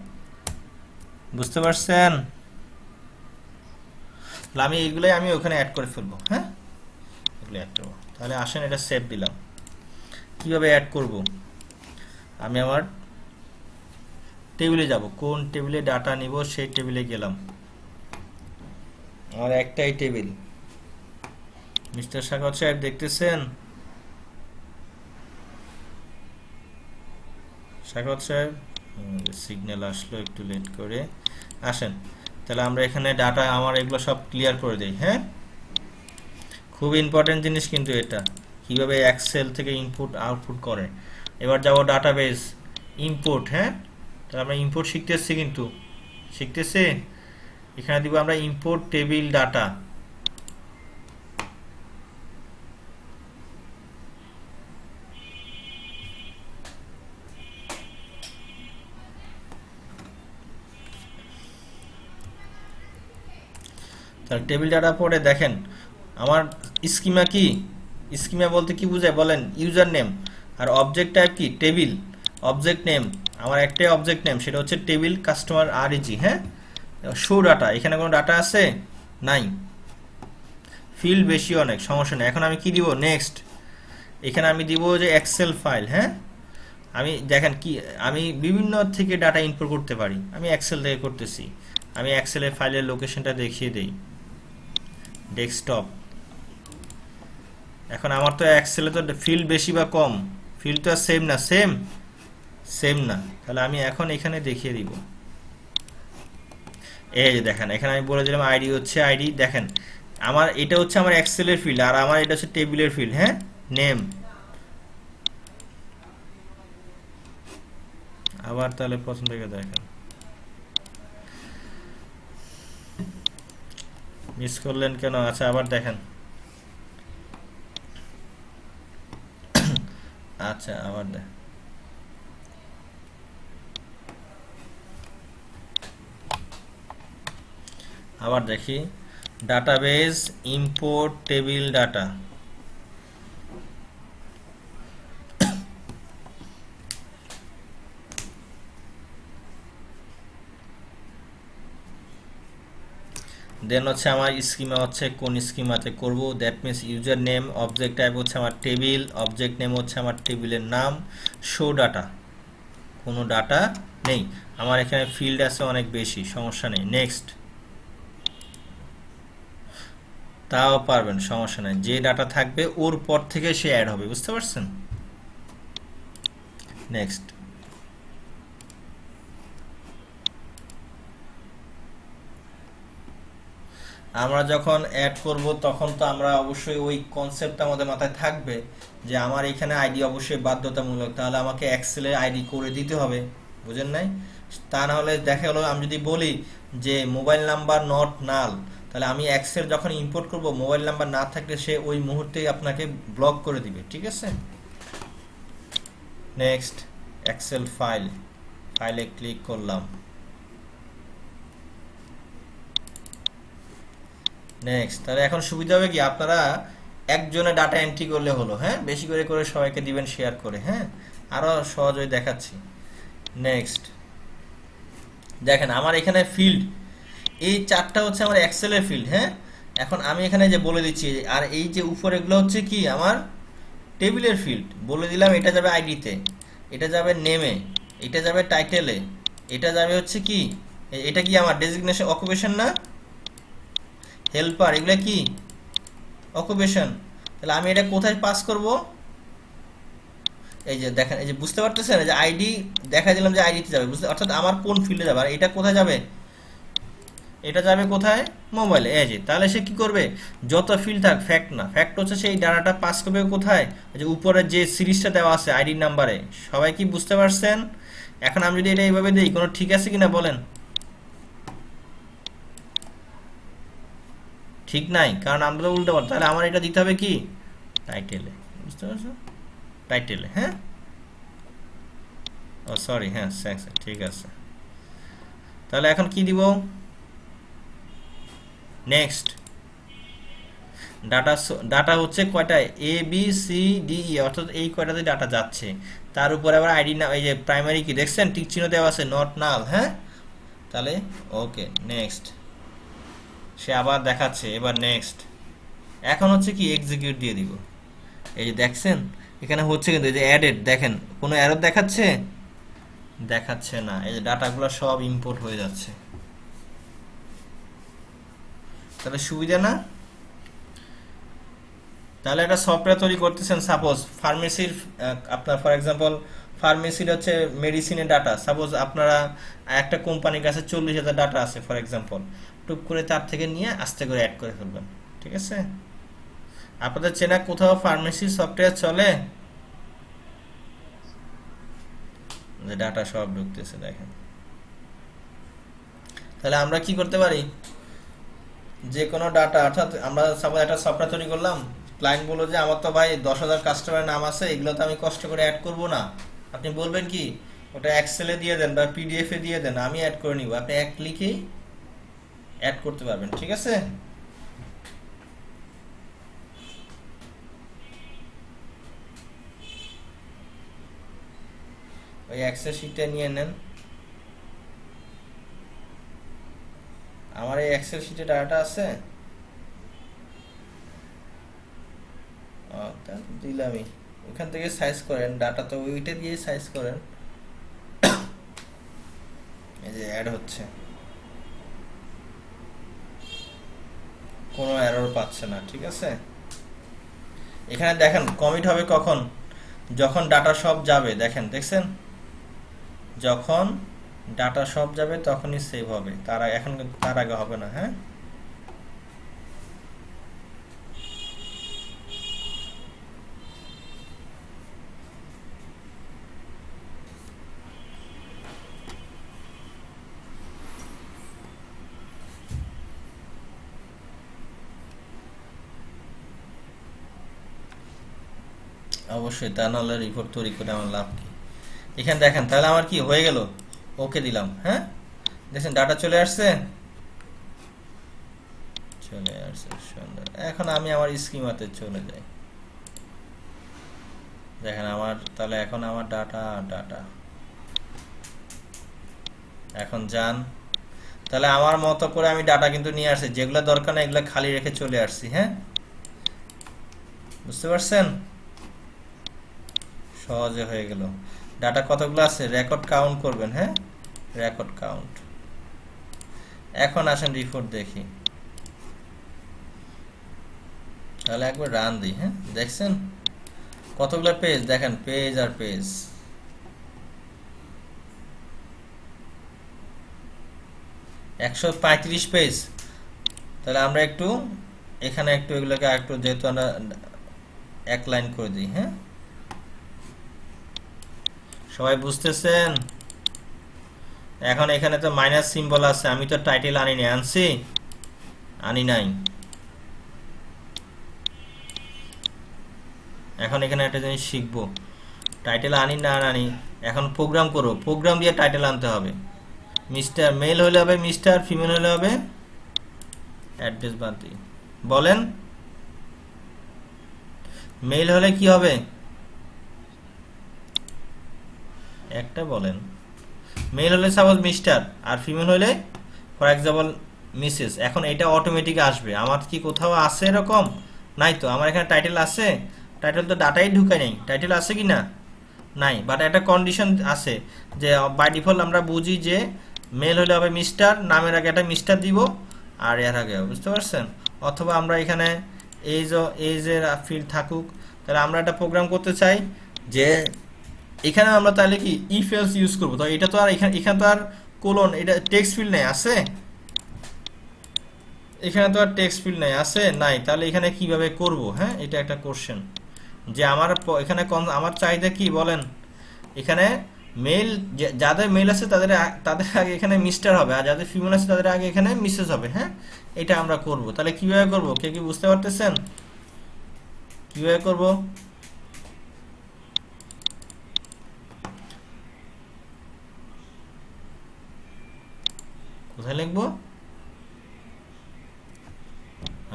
বুঝতে পারছেন? তাহলে আমি এইগুলোই আমি ওখানে অ্যাড করে ফেলবো। হ্যাঁ, এগুলো অ্যাড করবো। তাহলে আসেন এটা সেভ দিলাম। কিভাবে অ্যাড করব? আমি আমার টেবিলে যাব, কোন টেবিলে ডাটা নিব সেই টেবিলে গেলাম। আমার একটাই টেবিল। মিস্টার সাগর সাহেব দেখতেছেন? সাগর সাহেব সিগন্যাল আসলো একটু লেট করে, আসেন। তাহলে আমরা এখানে ডাটা আমার এগুলো সব ক্লিয়ার করে দেই। হ্যাঁ, খুব ইম্পর্টেন্ট জিনিস কিন্তু এটা, কিভাবে এক্সেল থেকে ইনপুট আউটপুট করে। এবার যাব ডাটাবেস ইম্পোর্ট। হ্যাঁ, তাহলে আমরা ইম্পোর্ট শিখতেছি, কিন্তু শিখতেছি। এখানে দিব আমরা ইম্পোর্ট টেবিল ডাটা। তাহলে টেবিল ডাটা পরে দেখেন আমার স্কিমা কি, স্কিমা বলতে কি বোঝায় বলেন? User name. আর অবজেক্ট টাইপ কি? টেবিল। অবজেক্ট নেম আমার একটাই অবজেক্ট নেম, সেটা হচ্ছে টেবিল কাস্টমার আরইজি। হ্যাঁ, শো ডাটা, এখানে কোনো ডাটা আছে? নাই। ফিল্ড বেশি অনেক, সমস্যা নেই। এখন আমি কি দিব? নেক্সট। এখানে আমি দিব যে এক্সেল ফাইল। হ্যাঁ, আমি দেখেন কি, আমি বিভিন্ন থেকে ডাটা ইনপুট করতে পারি, আমি এক্সেল থেকে করতেছি। আমি এক্সেলের ফাইলের লোকেশনটা দেখিয়ে দেই, ডেস্কটপ। এখন আমার তো এক্সেলে তো ফিল্ড বেশি বা কম, ফিল্ড তো সেম না, সেম না। তাহলে আমি এখন এখানে দেখিয়ে দিব। এই যে দেখেন এখানে আমি বলে দিলাম আইডি হচ্ছে আইডি। দেখেন আমার এটা হচ্ছে আমার এক্সেলের ফিল্ড, আর আমার এটা হচ্ছে টেবিলের ফিল্ড। হ্যাঁ, নেম। আবার তাহলে প্রথম থেকে দেখেন, মিস করলেন কেন? আচ্ছা আবার দেখেন। আচ্ছা আবার দেখি ডাটাবেস ইম্পোর্ট টেবিল ডাটা। দেন হচ্ছে আমার স্কিমা হচ্ছে কোন স্কিমাতে করব, that means user name. Object type হচ্ছে আমার টেবিল, অবজেক্ট নেম হচ্ছে আমার টেবিলের নাম। শো ডাটা, কোনো ডাটা নেই। আমার এখানে ফিল্ড আছে অনেক বেশি, সমস্যা নেই। নেক্সট। তাও পারবেন, সমস্যা নাই। যে ডাটা থাকবে ওর পর থেকে সে অ্যাড হবে, বুঝতে পারছেন? নেক্সট। আমরা যখন অ্যাড করব তখন তো আমরা অবশ্যই ওই কনসেপ্টটা আমাদের মাথায় থাকবে যে আমার এখানে আইডি অবশ্যই বাধ্যতামূলক, তাহলে আমাকে এক্সেলে আইডি করে দিতে হবে, বুঝেন নাই? তা না হলে দেখা গেলো আমি যদি বলি যে মোবাইল নাম্বার নট নাল, তাহলে আমি এক্সেল যখন ইম্পোর্ট করব মোবাইল নাম্বার না থাকলে সে ওই মুহূর্তেই আপনাকে ব্লক করে দিবে, ঠিক আছে? নেক্সট, এক্সেল ফাইল, ফাইলে ক্লিক করলাম। নেক্সট, তাহলে এখন সুবিধা হবে কি, আপনারা একজনে ডাটা এন্ট্রি করলে হলো, হ্যাঁ? বেশি করে করে সবাইকে দিবেন শেয়ার করে, হ্যাঁ? আরো সহজ হয়ে দেখাচ্ছি। নেক্সট, দেখেন আমার এখানে ফিল্ড, এই চারটা হচ্ছে আমার এক্সেলের ফিল্ড, হ্যাঁ? এখন আমি এখানে যে বলে দিচ্ছি, আর এই যে উপরে এগুলো হচ্ছে কি আমার টেবিলের ফিল্ড। বলে দিলাম এটা যাবে আইডিতে, এটা যাবে নেমে, এটা যাবে টাইটেলে, এটা যাবে হচ্ছে কি, এটা কি আমার ডেজিগনেশন অকুপেশন না, হেল্পার, এগুলো কি অকুপেশন। তাহলে আমি এটা কোথায় পাস করব? এই যে দেখেন, এই যে বুঝতে পারতেছেন, এই যে আইডি দেখা দিলাম যে আইডিতে যাবে, বুঝতে, অর্থাৎ আমার কোন ফিল্ডে যাবে। আর এটা কোথায় যাবে? এটা যাবে কোথায়? মোবাইলে। এই যে, তাহলে সে কি করবে, যত ফিল্ড থাক, ফ্যাক্ট না, ফ্যাক্ট হচ্ছে সেই ডাটাটা পাস করবে কোথায়, এই যে উপরে যে সিরিজটা দেওয়া আছে আইডি নাম্বারে। সবাই কি বুঝতে পারছেন? এখন আমি যদি এটা এইভাবে দিই, কোনো ঠিক আছে কিনা বলেন? ঠিক নাই, কারণ আমরা তো উল্টো পাল্টা। তাহলে আমার এটা দিতে হবে কি, টাইটেলে, বুঝতে পারছো? টাইটেলে, হ্যাঁ? ও সরি, হ্যাঁ ঠিক আছে। তাহলে এখন কি দিব? নেক্সট, ডাটা, ডাটা হচ্ছে কয়টা, A B C D E, অর্থাৎ এই কয়টাতে ডাটা যাচ্ছে। তার উপরে আবার আইডি না, এই যে প্রাইমারি কি দেখছেন টিক চিহ্ন দেওয়া আছে, নট নাল, হ্যাঁ? তাহলে ওকে, নেক্সট। সে আবার দেখাচ্ছে, এবার নেক্সট। এখন হচ্ছে কি এক্সিকিউট দিয়ে দিব। এই যে দেখছেন এখানে হচ্ছে, কিন্তু এই যে অ্যাডেড, দেখেন কোনো এরর দেখাচ্ছে? দেখাচ্ছে না। এই যে ডাটাগুলো সব ইম্পোর্ট হয়ে যাচ্ছে। তাহলে সুবিধা না? তাহলে একটা সফটওয়্যার তৈরি করতেছেন, সাপোজ ফার্মেসির, আপনার ফর এক্সাম্পল ফার্মেসির হচ্ছে মেডিসিনের ডাটা, সাপোজ আপনারা একটা কোম্পানির কাছে 40,000 ডাটা আছে ফর এক্সাম্পল, টুক করে তার থেকে নিয়ে আস্তে করে অ্যাড করে ফেলবেন, ঠিক আছে? আপনাদের চেনা কোথাও ফার্মেসির সফটওয়্যার চলে? ডাটা সব ঢুকতেছে, দেখেন। তাহলে আমরা কি করতে পারি, যে কোনো ডাটা, অর্থাৎ আমরা সাপোজ একটা সফটওয়্যার তৈরি করলাম, ক্লায়েন্ট বললো যে আমার তো ভাই 10,000 কাস্টমারের নাম আছে, এগুলো তো আমি কষ্ট করে অ্যাড করব না। আপনি বলবেন কি, ওটা এক্সেলে দিয়ে দেন বা পিডিএফ এ দিয়ে দেন, আমি অ্যাড করে নিব। আপনি এক ক্লিকেই অ্যাড করতে পারবেন, ঠিক আছে? ওই এক্সেল শিটটা নিয়ে নেন। আমার এই এক্সেল শিটে ডাটা আছে, দিলামই। ওখান থেকে সাইজ করেন ডাটা, তো ওইটা দিয়ে সাইজ করেন। এই যে অ্যাড হচ্ছে, কোনো এরর পাচ্ছে না, ঠিক আছে? এখানে দেখেন কমিট হবে কখন, যখন ডাটা সব যাবে, দেখেন দেখছেন, যখন ডাটা সব যাবে তখনই সেভ হবে, এখন তার আগে হবে না, হ্যাঁ? অবশ্যই, তা নাহলে রিপোর্ট তৈরি করে আমার লাভ কি? এখানে দেখেন, তাহলে আমার কি হয়ে গেল, ওকে দিলাম, হ্যাঁ? দেখছেন ডাটা চলে আসছে, চলে আসছে, সুন্দর। এখন আমি আমার স্কিমাতে চলে যাই, দেখেন আমার, তাহলে এখন আমার ডাটা, এখন যান। তাহলে আমার মতো করে আমি ডাটা কিন্তু নিয়ে আসছি, যেগুলো দরকার না এগুলো খালি রেখে চলে আসছি, হ্যাঁ? বুঝতে পারছেন? সহজে হয়ে গেল। ডাটা কতগুলো আছে, রেকর্ড কাউন্ট করবেন, হ্যাঁ? Record count. এখন আসেন রিপোর্ট দেখি। তাহলে একবার রান দিই। হ্যাঁ, দেখছেন কতগুলো পেজ, দেখেন পেজ আর পেজ। 135 পেজ। তাহলে আমরা একটু এখানে একটু এগুলোকে একটু, যেহেতু আমরা এক লাইন করে দিই। হ্যাঁ, সবাই বুঝতেছেন? এখন এখানে তো মাইনাস সিম্বল আছে, আমি তো টাইটেল আনিনি, আনছি? আনি নাই। এখন এখানে একটা জিনিস শিখবো, টাইটেল আনি না আনি, এখন প্রোগ্রাম করবো, প্রোগ্রাম দিয়ে টাইটেল আনতে হবে। মিস্টার মেল হলে হবে মিস্টার, ফিমেল হলে হবে অ্যাড্রেস বাদ দিই। বলেন মেল হলে কি হবে? একটা বলেন। মেল হলে সাপোজ মিস্টার, আর ফিমেল হলে ফর এক্সাম্পল মিসেস। এখন এটা অটোমেটিক আসবে। আমার কি কোথাও আছে এরকম? নাই তো। আমার এখানে টাইটেল আছে, টাইটেল তো ডাটাই ঢুকায় নেই। টাইটেল আছে কি না? নাই। বাট একটা কন্ডিশন আছে যে বাই ডিফল্ট আমরা বুঝি যে মেল হলে হবে মিস্টার, নামের আগে একটা মিস্টার দিব আর এর আগে, বুঝতে পারছেন? অথবা আমরা এখানে এজের ফিল্ড থাকুক। তাহলে আমরা একটা প্রোগ্রাম করতে চাই যে এখানে আমরা তাহলে কি ইফ এলস ইউজ করবো। তো এটা তো আর এখানে তো আর কোলন, এটা টেক্সট ফিল্ড নেই, আছে? এখানে তো আর টেক্সট ফিল্ড নেই, আছে? নাই। তাহলে এখানে কিভাবে করব? হ্যাঁ, এটা একটা কোশ্চেন যে আমার এখানে আমার চাহিদা কি বলেন। এখানে মেল, যাদের মেল আছে তাদের তাদের আগে এখানে মিস্টার হবে, আর যাদের ফিমেল আছে তাদের আগে এখানে মিসেস হবে। হ্যাঁ, এটা আমরা করব। তাহলে কিভাবে করব, কে কি বুঝতে পারতেছেন কিভাবে করব? কোথায় লিখবো?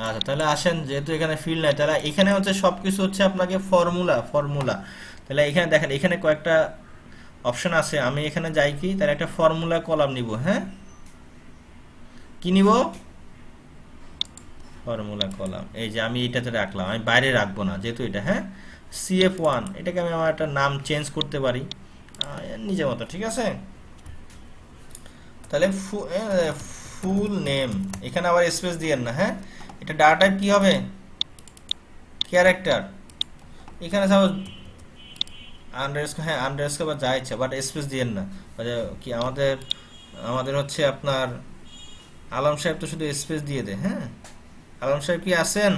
আচ্ছা, তাহলে আসেন, যেহেতু এখানে ফিল্ড নাই, তাহলে এখানে হচ্ছে সবকিছু হচ্ছে আপনাকে ফর্মুলা ফর্মুলা। তাহলে এখানে দেখেন, এখানে কয়েকটা অপশন আছে। আমি এখানে যাই কি, তাহলে একটা ফর্মুলা কলাম নিব। হ্যাঁ, কি নিব? Formula column. এই যে আমি এটাতে রাখলাম, আমি বাইরে রাখবো না যেহেতু এটা। হ্যাঁ, CF1, এটাকে আমি আমার একটা নাম চেঞ্জ করতে পারি নিজের মতো, ঠিক আছে? তাহলে ফুল নেম, এখানে আবার স্পেস দিয়েন না। হ্যাঁ, এটা ডাটা টাইপ কি হবে? ক্যারেক্টার। এখানে সাপোজ আন্ডারস্কোর, হ্যাঁ আন্ডারস্কোর বা যা ইচ্ছা, বাট স্পেস দিয়েন না। কি আমাদের আমাদের হচ্ছে আপনার আলম সাহেব তো শুধু স্পেস দিয়ে দেয়। হ্যাঁ, আলম সাহেব কি আছেন?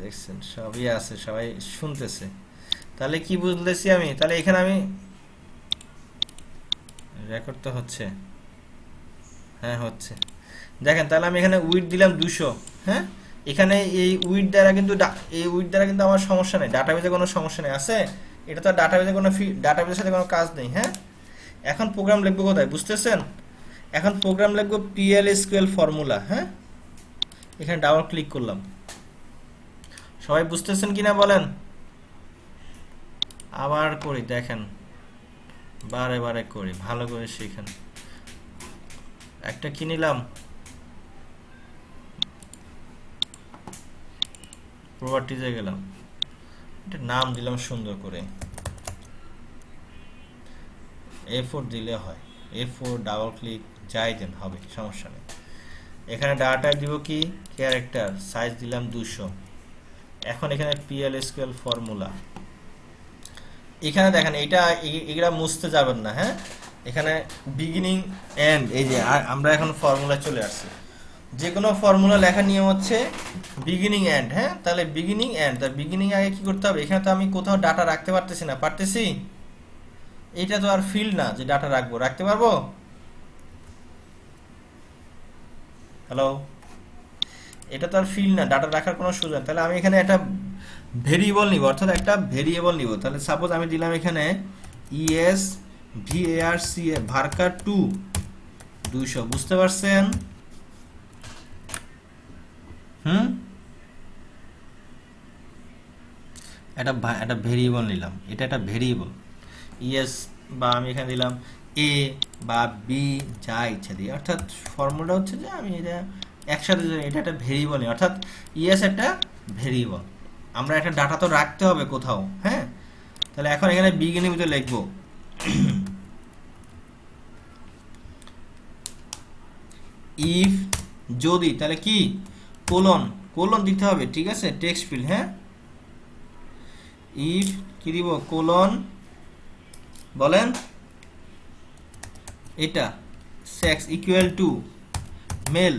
দেখছেন, সবই আছে, সবাই শুনতেছে। তাহলে কি বুঝতেছি আমি? তাহলে এখানে আমি রেকর্ড তো হচ্ছে, হ্যাঁ হচ্ছে। দেখেন, তাহলে আমি এখানে উইড দিলাম 200। হ্যাঁ, এখানে এই উইড দ্বারা কিন্তু আমার সমস্যা নেই, ডাটাবেজে কোনো সমস্যা নেই, আছে? এটা তো ডাটাবেজে কোনো ডাটাবেজের সাথে কোনো কাজ নেই। হ্যাঁ, এখন প্রোগ্রাম লিখবো কোথায়, বুঝতেছেন? এখন প্রোগ্রাম লিখবো PL/SQL ফর্মুলা। হ্যাঁ, এখানে ডাবল ক্লিক করলাম। সবাই বুঝতেছেন কিনা বলেন? আবার করি, দেখেন, বারে বারে করি, ভালো করে শিখেন। একটা কি নিলাম, প্রপার্টিজে গেলাম, এটা নাম দিলাম সুন্দর করে, A4 দিলে হয়। A4 ডাবল ক্লিক যাই দেন হবে, সমস্যা নেই। এখানে ডাটা দিব কি, ক্যারেক্টার, সাইজ দিলাম 200। এখন এখানে PL/SQL ফর্মুলা। এখানে দেখেন, এগুলা মুছতে যাবেন না। হ্যাঁ, এখানে বিগিনিং এন্ড, এই যে আমরা এখন ফর্মুলা চলে আসছি। যে কোনো ফর্মুলা লেখার নিয়ম হচ্ছে বিগিনিং এন্ড। হ্যাঁ, তাহলে বিগিনিং এন্ড, তার বিগিনিং আগে কি করতে হবে? এখানে তো আমি কোথাও ডাটা রাখতে পারতেছি না, পারতেছি? এটা তো আর ফিল্ড না যে ডাটা রাখতে পারবো। হ্যালো, এটা তো আর ফিল্ড না, ডাটা রাখার কোনো সুযোগ। তাহলে আমি এখানে একটা ভেরিয়েবল নিব, অর্থাৎ একটা ভেরিয়েবল নিব। তাহলে সাপোজ আমি দিলাম এখানে varchar2 200, বুঝতে পারছেন? একটা ভেরিয়েবল নিলাম, এটা একটা ভেরিয়েবল বা আমি এখানে দিলাম এ বা বি, যা ইচ্ছা দিই। অর্থাৎ ফর্মুলা হচ্ছে যে আমি এটা একসাথে, এটা একটা ভেরিয়েবল নিই, অর্থাৎ একটা ভেরিয়েবল। আমরা একটা ডাটা তো রাখতে হবে কোথাও। হ্যাঁ, তাহলে এখন এখানে বিগিনিং ভিতরে লিখবো ইফ যদি তাহলে কি কোলন কোলন দিতে হবে, ঠিক আছে, টেক্সট ফিল্ড, হ্যাঁ। ইফ কি দিব, কোলন, বলেন এটা sex equal to mail,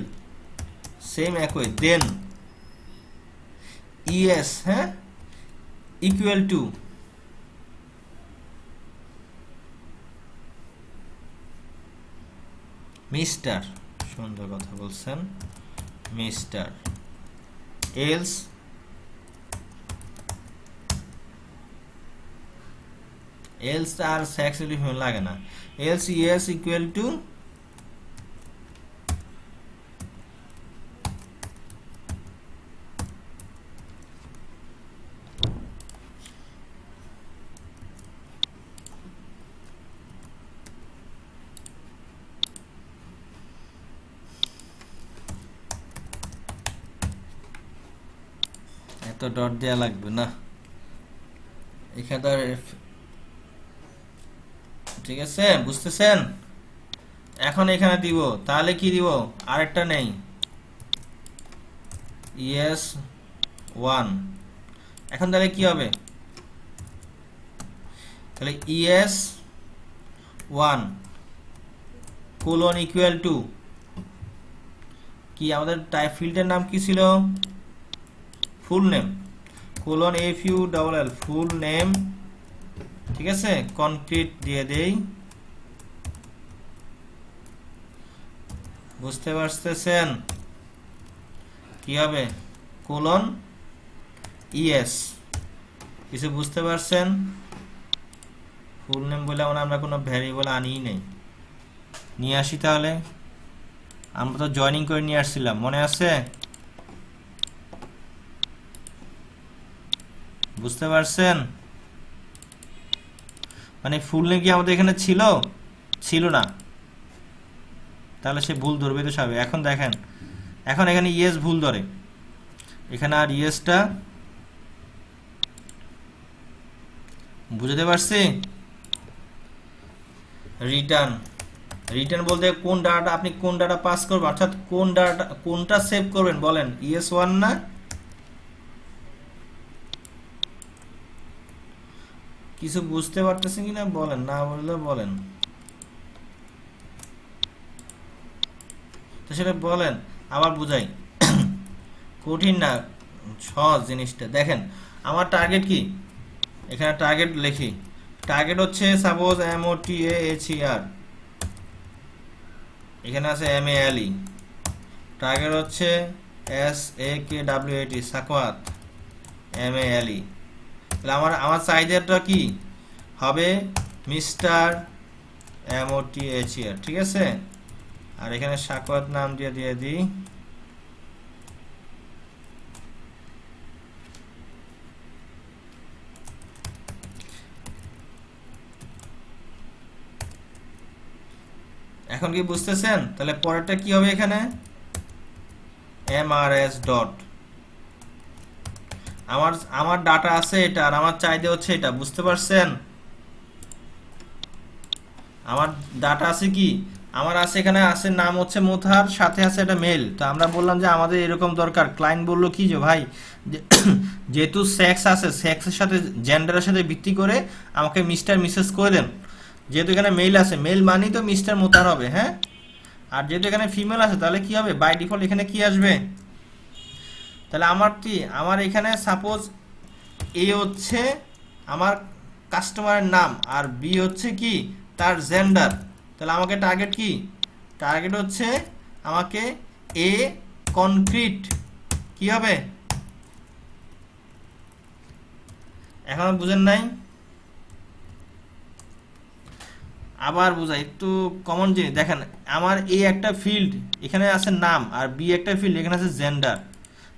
same একই, দেন ইএস, হ্যাঁ, ইকুয়াল টু মিস্টার, সুন্দর কথা বলছেন, মিস্টার, এলস এলস আর সেক্স লাগে না, এলস ইএস ইকুয়াল টু এত ডট দেয়া লাগবে না এখানে তো ঠিক আছে, বুঝতেছেন। এখন এখানে দিব, তাহলে কি দিব, আরেকটা নেই, ইএস 1, এখন তাহলে কি হবে, তাহলে ইএস 1 কোলন ইকুয়াল টু কি, আমাদের টাইপ ফিল্ডের নাম কি ছিল, full name, colon F U double L, full name, ঠিক আছে, কনক্রিট দিয়ে দেই, বুঝতে পারতেছেন কি হবে, কোলন ইএস, কিছু বুঝতে পারছেন, ফুল নেম বলে আমরা কোনো ভ্যারিয়েবল আনিই নেই, নিয়ে আসি তাহলে, আমরা তো জয়েনিং করে নিয়ে আসছিলাম, মনে আছে, বুঝতে পারছেন, মানে ফুল নেম কি আমাদের এখানে ছিল না, তাহলে সে ভুল ধরবে তো সবে। এখন দেখেন, এখন এখানে ইএস ভুল ধরে, এখানে আর ইএসটা বুঝতে পারছি, রিটার্ন বলতে কোন ডাটা, আপনি কোন ডাটা পাস করবেন, অর্থাৎ কোন ডাটা, কোনটা সেভ করবেন, বলেন ইএস 1 না, কিছু বুঝতে পারতেছেন কিনা বলেন, না বললে বলেন, তো সেটা বলেন, আবার বুঝাই, কঠিন না, সহজ জিনিসটা। দেখেন আমার টার্গেট কি, এখানে টার্গেট লিখি, টার্গেট হচ্ছে সাপোজ MOTAHER, এখানে আছে MALE, টার্গেট হচ্ছে SAKWAT সাকওয়াত, MALE, তাহলে আমার চাহিদাটা কি হবে, মিস্টার MOTHER, ঠিক আছে, আর এখানে সাকওয়াত নাম দিয়ে দিই, এখন কি বুঝতেছেন, তাহলে পরেরটা কি হবে, এখানে MRS ডট, আমার ডাটা আছে এটা, আর আমার চাহিদা হচ্ছে এটা, বুঝতে পারছেন, আমার ডাটা আছে কি, আমার আছে এখানে আছে নাম হচ্ছে মোথার, সাথে আছে এটা মেল, তো আমরা বললাম যে আমাদের এরকম দরকার, ক্লায়েন্ট বললো কি যে ভাই যেহেতু সেক্স আছে, সেক্সের সাথে জেন্ডারের সাথে ভিত্তি করে আমাকে মিস্টার মিসেস করে দেন, যেহেতু এখানে মেল আছে, মেল মানেই তো মিস্টার মোতার হবে, হ্যাঁ, আর যেহেতু এখানে ফিমেল আছে তাহলে কি হবে, বাই ডিফল্ট এখানে কি আসবে, তাহলে আমার এখানে সাপোজ এ হচ্ছে আমার কাস্টমারের নাম, আর বি হচ্ছে কি তার জেন্ডার, তাহলে আমাকে টার্গেট কি, টার্গেট হচ্ছে আমাকে এ কনক্রিট কি হবে, এখনো বুঝেন নাই, আবার বুঝাই একটু কমন জিনিস, দেখেন আমার এ একটা ফিল্ড এখানে আছে নাম, আর বি একটা ফিল্ড এখানে আছে জেন্ডার,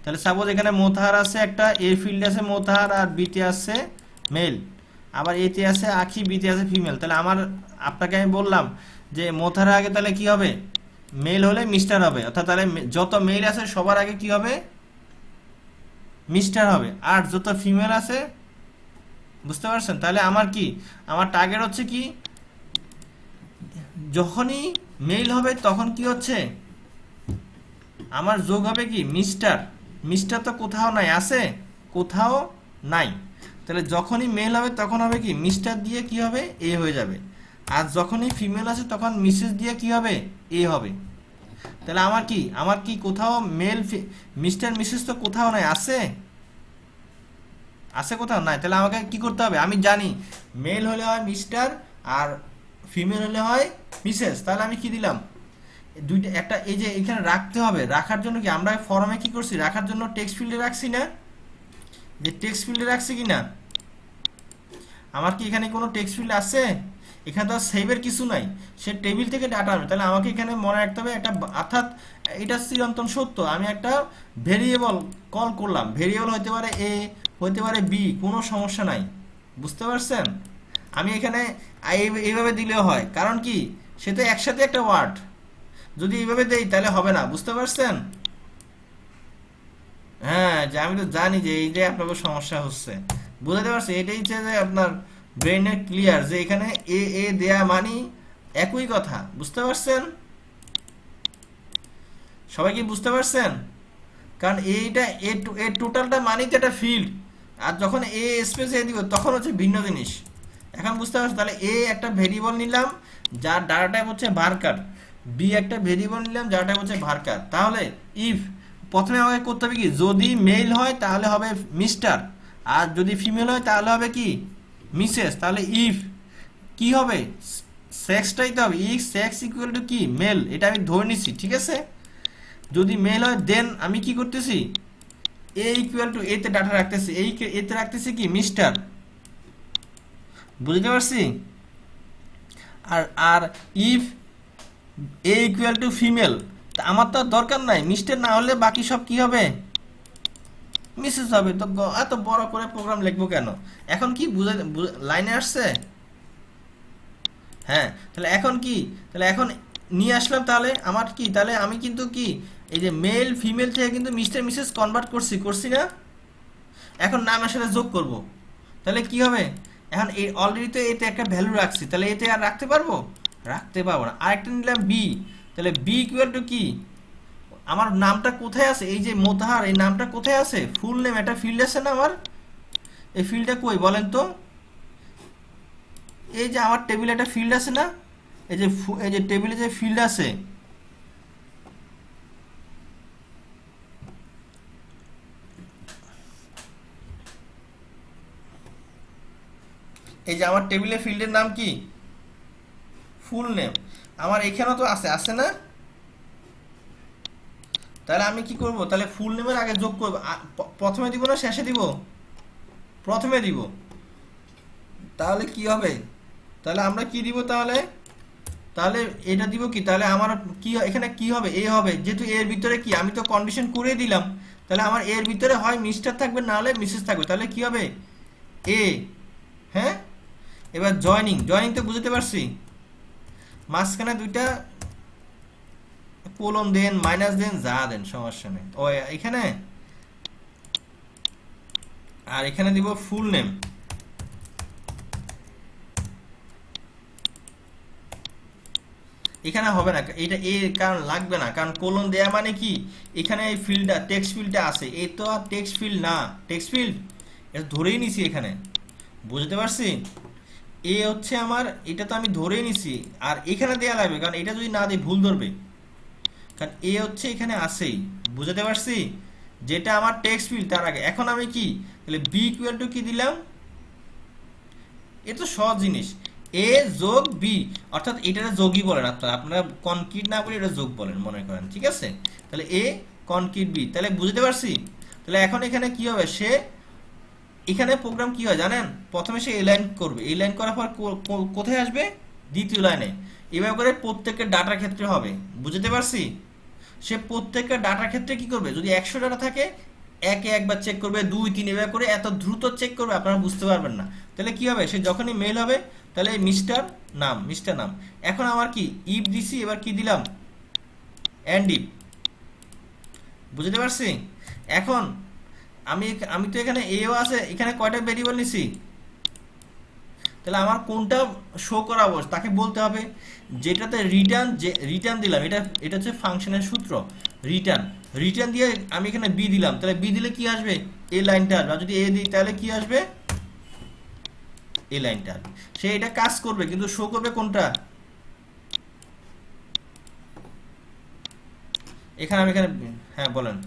তাহলে সাপোজ এখানে মোতাহার আছে একটা, এ ফিল্ড আছে মোতাহার, আর বিতে আছে মেল, আবার এতে আছে আখি, বিতে আছে ফিমেল, তাহলে আপনাকে আমি বললাম যে মোতাহার আগে তাহলে কি হবে, মেল হলে মিস্টার হবে, অর্থাৎ তাহলে যত মেল আছে সবার আগে কি হবে, মিস্টার হবে, আর যত ফিমেল আছে, বুঝতে পারছেন, তাহলে আমার টার্গেট হচ্ছে কি, যখনই মেইল হবে তখন কি হচ্ছে, আমার যোগ হবে কি মিস্টার। মিস্টার তো কোথাও নাই, আছে? কোথাও নাই। তাহলে যখনই মেল হবে তখন হবে কি মিস্টার দিয়ে কি হবে এ হয়ে যাবে, আর যখনই ফিমেল আছে তখন মিসেস দিয়ে কি হবে এ হবে। তাহলে আমার কি কোথাও মেল মিস্টার মিসেস তো কোথাও নাই, আছে? আছে কোথাও নাই। তাহলে আমাকে কি করতে হবে, আমি জানি মেল হলে হয় মিস্টার আর ফিমেল হলে হয় মিসেস। তাহলে আমি কি দিলাম, দুইটা একটা এই যে এখানে রাখতে হবে। রাখার জন্য কি আমরা ফর্মে কি করছি, রাখার জন্য টেক্সট ফিল্ডে রাখছি না, যে টেক্সট ফিল্ডে রাখছি কি না? আমার কি এখানে কোনো টেক্সট ফিল্ড আছে? এখানে তো সেভের কিছু নাই, সে টেবিল থেকে ডাটা আনবে। তাহলে আমাকে এখানে মনে রাখতে হবে একটা, অর্থাৎ এটা চিরন্তন সত্য, আমি একটা ভেরিয়েবল কল করলাম। ভেরিয়েবল হতে পারে এ, হতে পারে বি, কোনো সমস্যা নাই। বুঝতে পারছেন? আমি এখানে এইভাবে দিলেও হয়, কারণ কি সে তো একসাথে একটা ওয়ার্ড। যদি এইভাবে দেই তাহলে হবে না। বুঝতে পারছেন? হ্যাঁ, যে আমি তো জানি যে এই যে আপনাদের সমস্যা হচ্ছে, বুঝতে পারছি। এটাই হচ্ছে যে আপনার ব্রেনের ক্লিয়ার, যে এখানে এ এ দেয়া মানি একই কথা। বুঝতে পারছেন? সবাই কি বুঝতে পারছেন? কারণ এইটা এ টোটালটা মানি তো একটা ফিল্ড, আর যখন এ স্পেস এ দিব তখন হচ্ছে ভিন্ন জিনিস। এখন বুঝতে পারছো? তাহলে এ একটা ভেরিয়েবল নিলাম যার ডাটা টাইপ হচ্ছে ভার্কার, বি একটা ভেরিয়েবল নিলাম যার টাইপ হচ্ছে ভার্কার। তাহলে ইফ প্রথমে আমাকে করতে হবে কি, যদি মেল হয় তাহলে হবে মিস্টার, আর যদি ফিমেল হয় তাহলে হবে কি মিসেস। তাহলে ইফ কি হবে, সেক্সটাই তো হবে, ইফ সেক্স ইকুয়াল টু কি মেল, এটা আমি ধরে নিচ্ছি। ঠিক আছে? যদি মেল হয় দেন আমি কি করতেছি, এ ইকুয়াল টু এতে ডাটা রাখতেছি, এই এতে রাখতেছি কি মিস্টার। বুঝতে পারছি? আর আর if A equal to female, আমার তো আর দরকার নাই, মিস্টার না হলে বাকি সব কি হবে মিসেস হবে। তো এত বড় করে প্রোগ্রাম লিখবো কেন? এখন কি লাইনে আসছে? হ্যাঁ, তাহলে এখন কি, তাহলে এখন নিয়ে আসলাম। তাহলে আমার কি, তাহলে আমি কিন্তু কি এই যে মেল ফিমেল থেকে কিন্তু মিস্টার মিসেস কনভার্ট করছি না? এখন নামের সাথে যোগ করব। তাহলে কি হবে, এখন এই অলরেডি তো এতে একটা ভ্যালু রাখছি, তাহলে এতে আর রাখতে পারবো? রাখতে পারবো না। আরেকটা নিলাম বি, তাহলে বি ইকুয়াল টু কি, আমার নামটা কোথায় আছে, এই যে মোতাহার এই নামটা কোথায় আছে, ফুল নেম একটা ফিল্ড আছে না আমার, এই ফিল্ডটা কই বলেন তো? এই যে আমার টেবিলে একটা ফিল্ড আছে না, এই যে টেবিলে যে ফিল্ড আছে, এই যে আমার টেবিলে ফিল্ডের নাম কি, ফুল নেম। আমার এখানেও তো আছে, আছে না? তাহলে আমি কি করব, তাহলে ফুল নেমের আগে যোগ করব। প্রথমে দিব না শেষে দিব? প্রথমে দিব। তাহলে কি হবে, তাহলে আমরা কি দিব, তাহলে তাহলে এটা দিব কি, তাহলে আমার কি এখানে কি হবে, এ হবে, যেহেতু এর ভিতরে কি আমি তো কন্ডিশন করে দিলাম। তাহলে আমার এর ভিতরে হয় মিস্টার থাকবে না হলে মিসেস থাকবে। তাহলে কি হবে এ। হ্যাঁ, এবার জয়নিং, জয়নিং তো বুঝতে পারছি, মাঝখানে দুইটা কোলন দেন, মাইনাস দেন, যা দেন সমস্যা নেই। ও এখানে, আর এখানে দিব ফুল নেম। এখানে হবে না, এটা এ কারণ লাগবে না, কারণ কোলন দেয়া মানে কি এখানে এই ফিল্ডটা টেক্সট ফিল্ডটা আছে, এই তো আর টেক্সট ফিল্ড না, টেক্সট ফিল্ড এটা ধরেই নিছি এখানে। বুঝতে পারছি? এ হচ্ছে আমার, এটা তো আমি ধরেই নিছি, আর এখানে দেয়া লাগবে, কারণ এটা যদি না দিই ভুল ধরবে, কারণ এ হচ্ছে এখানে আছেই। বুঝতে পারছি? যেটা আমার টেক্সট ফিল্ড তার আগে। এখন আমি কি, তাহলে বি ইকুয়াল টু কি দিলাম, এ তো সহজ জিনিস, এ যোগ বি, অর্থাৎ এটা যোগই বলেন আপনারা, আপনারা কনক্রিট না বলে এটা যোগ বলেন মনে করেন। ঠিক আছে? তাহলে এ কনক্রিট বি, তাহলে বুঝতে পারছি। তাহলে এখন এখানে কি হবে, সে এখানে প্রোগ্রাম কি হয় জানেন, প্রথমে সে এলাইন করবে, এলাইন করার পর কোথায় আসবে, দ্বিতীয় লাইনে। এভাবে করে প্রত্যেকের ডাটার ক্ষেত্রে হবে। বুঝতে পারছি? সে প্রত্যেকটা ডাটার ক্ষেত্রে কি করবে, যদি 100 ডাটা থাকে একে একবার চেক করবে, 2 3 এভাবে করে এত দ্রুত চেক করবে আপনারা বুঝতে পারবেন না। তাহলে কি হবে, সে যখনই মেল হবে তাহলে মিস্টার নাম, মিস্টার নাম। এখন আমার কি ইফ দিছি, এবার কি দিলাম এন্ড ইফ। বুঝতে পারছি? এখন আমি আমি তো এখানে এও আছে, এখানে কয়টা ভেরিয়েবল নিছি, তাহলে আমার কোনটা শো করাবো তাকে বলতে হবে। যেটাতে রিটার্ন, যে রিটার্ন দিলাম, এটা এটা হচ্ছে ফাংশনের সূত্র। রিটার্ন, রিটার্ন দিয়ে আমি এখানে বি দিলাম, তাহলে বি দিলে কি আসবে, এই লাইনটা আসবে। আর যদি এ দিই তাহলে কি আসবে, এই লাইনটা আসবে। সে এটা কাজ করবে কিন্তু শো করবে কোনটা, এখানে আমি এখানে, হ্যাঁ বলেন।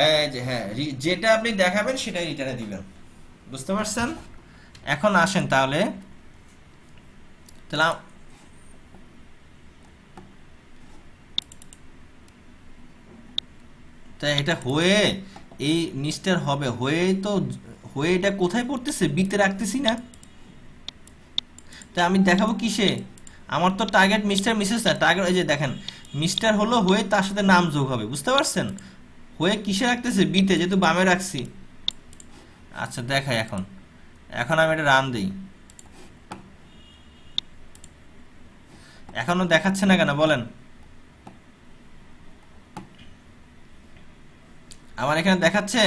এই যে হ্যাঁ, যেটা আপনি দেখাবেন সেটাই রিটার্নে দিবেন, বুঝতে পারছেন? এখন আসেন তাহলে, তাহলে তাই এটা হয়ে এই মিস্টার হবে হয়ে, তো হয়ে এটা কোথায় পড়তেছে, বিতে রাখতেছি না। তাই আমি দেখাবো কিসে, আমার তো টার্গেট মিস্টার মিসেস না, টার্গেট এই যে দেখেন, মিস্টার হলো হয়ে তার সাথে নাম যোগ হবে, বুঝতে পারছেন? হয়ে কিসে রাখতেছে, বিতে, যেহেতু বামে রাখছি। আচ্ছা দেখাই এখন, এখন আমি এটা রান দিই, এখনো দেখাচ্ছে না কেন বলেন? আমার এখানে দেখাচ্ছে,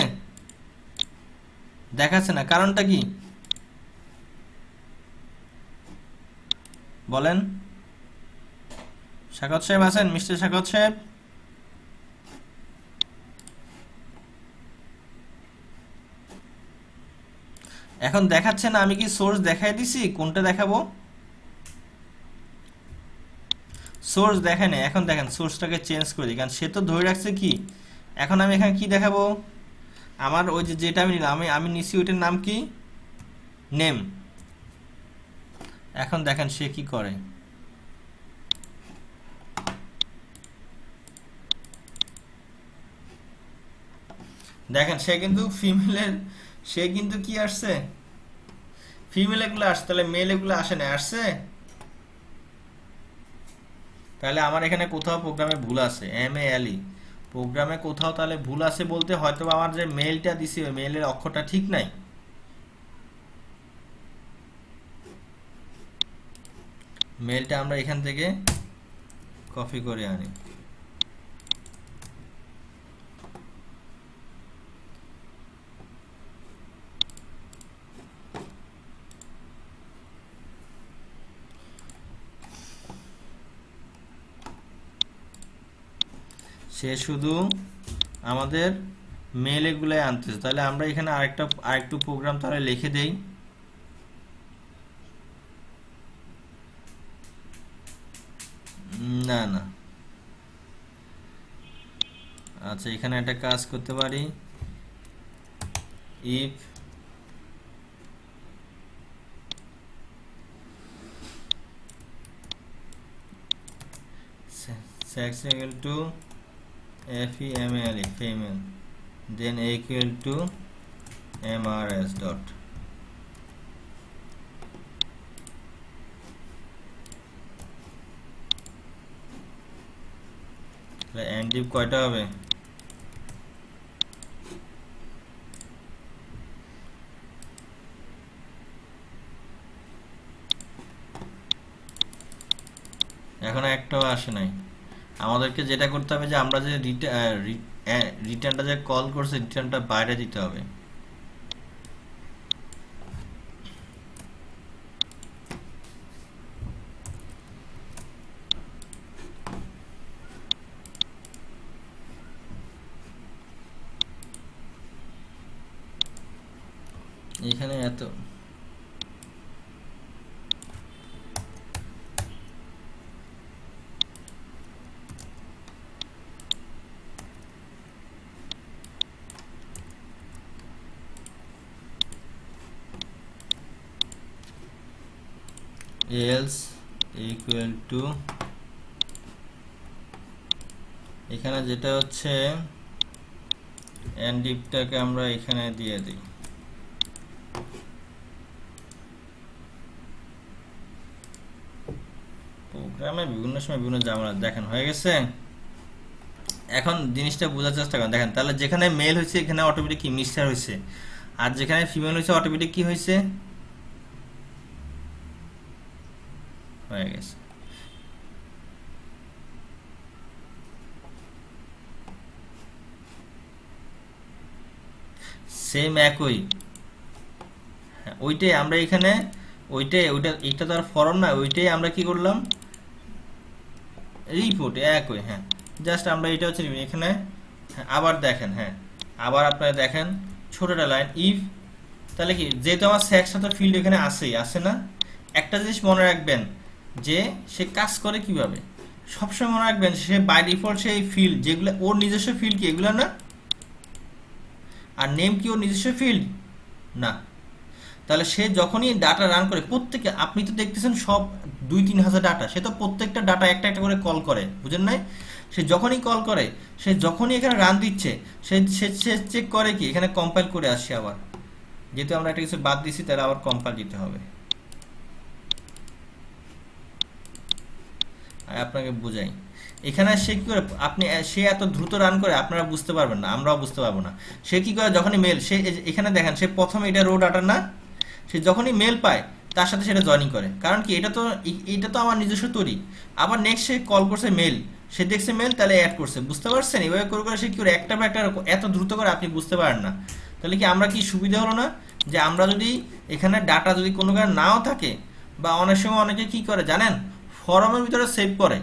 দেখাচ্ছে না, কারণটা কি বলেন? স্বাগত সাহেব আছেন, মিস্টার স্বাগত সাহেব? এখন দেখাচ্ছে না, আমি কি সোর্স দেখাই দিছি, কোনটা দেখাবো? সোর্স দেখেন, এখন দেখেন সোর্সটাকে চেঞ্জ করে দিই, কারণ সে তো ধরে রাখছে কি। এখন আমি এখানে কি দেখাবো, আমার ওই যে যেটা আমি নিলাম, আমি নিছি ওইটার নাম কি, নেম। এখন দেখেন সে কি করে, দেখেন সে কিন্তু ফিমেলের, সে কিন্তু কি আসছে, ফিমেল এগুলো আসছে, তাহলে মেল এগুলো আসে না, আসছে। তাহলে আমার এখানে কোথাও প্রোগ্রামে ভুল আছে, MALE প্রোগ্রামে কোথাও তাহলে ভুল আছে, বলতে হয়তো আমার যে মেলটা দিছি ওই মেলের অক্ষরটা ঠিক নাই। মেলটা আমরা এখান থেকে কপি করে আনি, সে শুধু আমাদের মেল এগুলাই আনতেছে। তাহলে আমরা এখানে আরেকটু প্রোগ্রাম তাহলে লিখে দেই। না না, আচ্ছা এখানে একটা কাজ করতে পারি, if sex equal to female female, then equal to mrs dot, end ডিপ কয়টা হবে, এখন একটাও আসে নাই। আমাদেরকে যেটা করতে হবে যে আমরা যে রিটার্নটা যে কল করছে রিটার্নটা বাইরে দিতে হবে। এখানে এত else equal to, এখানে যেটা হচ্ছে এন্ড ডিপটাকে আমরা এখানে দিয়ে দিই। প্রোগ্রামে বিভিন্ন সময় বিভিন্ন ঝামেলা, দেখেন হয়ে গেছে। এখন জিনিসটা বোঝার চেষ্টা করেন, দেখেন তাহলে যেখানে মেল হয়েছে এখানে অটোমেটিক কি মিক্সচার হয়েছে, আর যেখানে ফিমেল হয়েছে অটোমেটিক কি হয়েছে, হয়ে গেছে। সেম একই, ওইটাই আমরা এখানে, ওইটা এটা তো আর ফরম না, ওইটাই আমরা কি করলাম, রিপোর্ট একই, হ্যাঁ জাস্ট আমরা এটা হচ্ছে এখানে আবার দেখেন, হ্যাঁ আবার আপনারা দেখেন ছোটটা লাইন ইফ, তাহলে কি যেহেতু আমার সেক্সটা তো ফিল্ড এখানে আসে না, একটা জিনিস মনে রাখবেন যে সে কাজ করে কিভাবে, সবসময় মনে রাখবেন সে বাই ডিফল্ট সেই ফিল্ড যেগুলো ওর নিজস্ব ফিল্ড কি এগুলো না, আর নেম কি ওর নিজস্ব ফিল্ড না, তাহলে সে যখনই ডাটা রান করে প্রত্যেকে, আপনি তো দেখতেছেন সব 2-3 হাজার ডাটা, সে তো প্রত্যেকটা ডাটা একটা একটা করে কল করে, বুঝেন নাই? সে যখনই কল করে, সে যখনই এখানে রান দিচ্ছে, সে সে চেক করে কি এখানে কম্পাইল করে আসছে আবার, যেহেতু আমরা একটা কিছু বাদ দিছি তাহলে আবার কম্পাইল দিতে হবে। আর আপনাকে বোঝাই, এখানে সে কি করে, আপনি সে এত দ্রুত রান করে আপনারা বুঝতে পারবেন না, আমরাও বুঝতে পারবো না। সে কি করে যখনই মেল, সে এখানে দেখেন সে প্রথমে এটা রো ডাটা না, সে যখনই মেল পায় তার সাথে সেটা জয়েনিং করে, কারণ কি এটা তো আমার নিজস্ব তৈরি। আবার নেক্সট সে কল করছে মেল, সে দেখছে মেল তাহলে অ্যাড করছে, বুঝতে পারছেন? এভাবে করে করে সে কি করে একটা বা একটা এত দ্রুত করে আপনি বুঝতে পারেন না। তাহলে কি আমরা কি সুবিধা হলো না যে আমরা যদি এখানে ডাটা যদি কোনো কারণে নাও থাকে, বা অনেক সময় অনেকে কি করে জানেন, ফর্মের ভিতরে সেভ করে,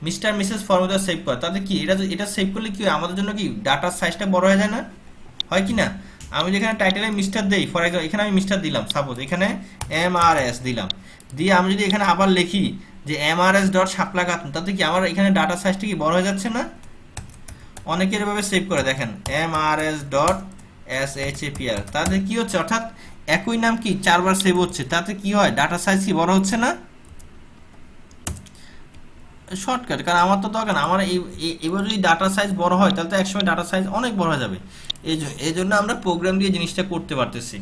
মিস্টার মিসেস ফর্মের ভিতরে সেভ করে, তাতে কি এটা সেভ করলে কি হয়, আমাদের জন্য কি ডাটার সাইজটা বড় হয়ে যায় না, হয় কি না? আমি যেখানে টাইটেলে মিস্টার দেই, ফর এক্সাম্পল এখানে আমি মিস্টার দিলাম, সাপোজ এখানে MRS দিলাম, দিয়ে আমি যদি এখানে আবার লিখি যে MRS ডট শাপলা খাতুন, তাতে কি আমার এখানে ডাটা সাইজটা কি বড় হয়ে যাচ্ছে না? অনেকের এভাবে সেভ করে দেখেন MRS ডট SHAPR, তাতে কি হচ্ছে, অর্থাৎ একই নাম কি 4বার সেভ হচ্ছে, তাতে কি হয় ডাটা সাইজ কি বড় হচ্ছে না? শর্টকাট, কারণ আমার তো দরকার না, আমার এবার যদি ডাটা সাইজ বড় হয় তাহলে তো একসময় ডাটা সাইজ অনেক বড় হয়ে যাবে, এই জন্য আমরা প্রোগ্রাম দিয়ে জিনিসটা করতে পারতেছি।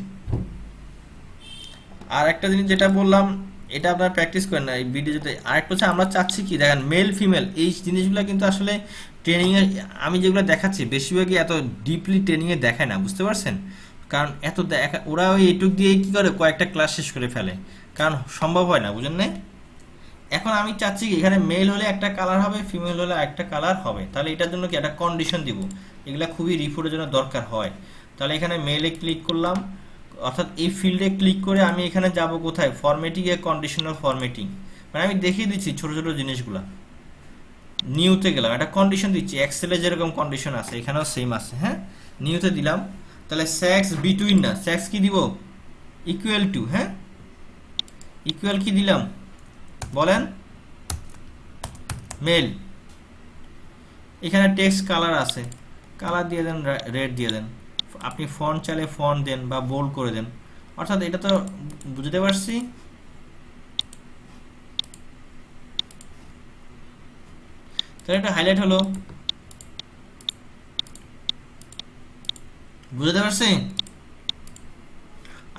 আর একটা জিনিস যেটা বললাম, এটা আপনারা প্র্যাকটিস করেন না এই ভিডিওতে। আরেকটা হচ্ছে আমরা চাচ্ছি কি দেখেন, মেল ফিমেল এই জিনিসগুলো কিন্তু আসলে ট্রেনিংয়ে আমি যেগুলো দেখাচ্ছি বেশিরভাগই এত ডিপলি ট্রেনিংয়ে দেখায় না, বুঝতে পারছেন? কারণ এত ওরা ওই এটুক দিয়ে কি করে কয়েকটা ক্লাস শেষ করে ফেলে, কারণ সম্ভব হয় না, বুঝেন না? এখন আমি চাচ্ছি কি এখানে মেল হলে একটা কালার হবে, ফিমেল হলে একটা কালার হবে, তাহলে এটার জন্য কি একটা কন্ডিশন দিব, এগুলা খুবই রিপোর্টের জন্য দরকার হয়। তাহলে এখানে মেলে ক্লিক করলাম, অর্থাৎ এই ফিল্ডে ক্লিক করে আমি এখানে যাব কোথায়, ফরম্যাটিং এ, কন্ডিশনাল ফরম্যাটিং, মানে আমি দেখিয়ে দিচ্ছি ছোট ছোট জিনিসগুলা। নিউতে গেলাম, একটা কন্ডিশন দিচ্ছি, এক্সেলে যেরকম কন্ডিশন আছে এখানেও সেম আছে, হ্যাঁ নিউতে দিলাম, তাহলে সেক্স বিটুইন না, সেক্স কি দিব, ইকুয়াল টু, হ্যাঁ ইকুয়াল কি দিলাম বলেন, মেল। এখানে টেক্সট কালার আছে, কালার দিয়ে দেন, রেড দিয়ে দেন, আপনি ফন্ট চাইলে ফন্ট দেন বা বোল্ড করে দেন, অর্থাৎ এটা তো বুঝতে পারছি। তাহলে এটা হাইলাইট হলো, বুঝতে পারছি।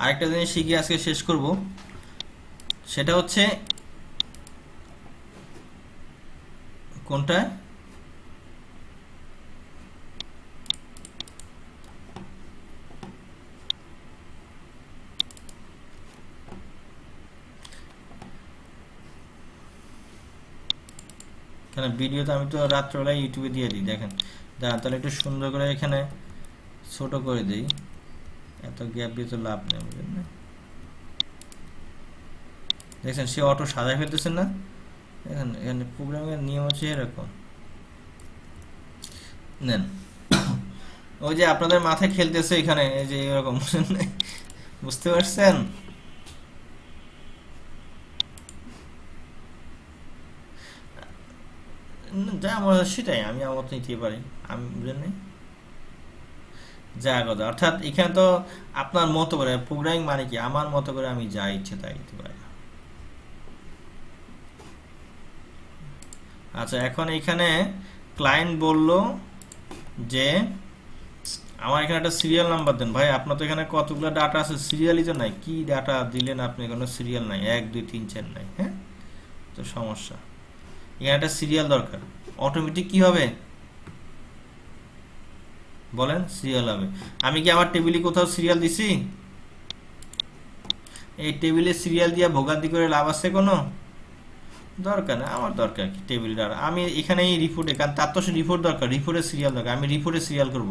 আরেকটা জিনিস শিখে আজকে শেষ করব, সেটা হচ্ছে কোনটা, কেন ভিডিওতে আমি তো রাত্রবেলায় ইউটিউবে দিয়ে দিই, দেখেন দাঁড়ান তাহলে একটু সুন্দর করে এখানে ছোট করে দিই, এত গ্যাপ দিয়ে তো লাভ নেই, বুঝলেন না? দেখছেন সে অটো সাজায় ফেলতেছেন না, দেখেন এখানে প্রোগ্রামিংয়ের নিয়ম হচ্ছে এরকম। নেন, ওই যে আপনাদের মাথায় খেলতেছে এখানে, এই যে এরকম, বুঝতে পারছেন? যা আমার সেটাই আমি আমার মতো নিতে পারি, আমি বুঝলেন না? যা কথা, অর্থাৎ এখানে তো আপনার মতো করে প্রোগ্রামিং মানে কি, আমার মতো করে আমি যা ইচ্ছে তাই দিতে পারি। আচ্ছা এখন এখানে ক্লায়েন্ট বলল যে আমার এখানে একটা সিরিয়াল নাম্বার দেন, ভাই আপনার তো এখানে কতগুলো ডাটা আছে, সিরিয়ালই তো নাই, কি ডাটা দিলেন আপনি, কোনো সিরিয়াল নাই, 1 2 3 4 নাই, হ্যাঁ তো সমস্যা, এখানে একটা সিরিয়াল দরকার, অটোমেটিক কি হবে বলেন, সিরিয়াল হবে। আমি কি আমার টেবিলে কোথাও সিরিয়াল দিছি? এই টেবিলে সিরিয়াল দিয়ে ভোগান্তি করে লাভ আছে কোনো? দরকার না, আমার দরকার কি টেবিলটা, আমি এখানে এই রিপোর্টে, কারণ তার তো রিপোর্ট দরকার, রিপোর্টের সিরিয়াল দরকার, আমি রিপোর্টে সিরিয়াল করব,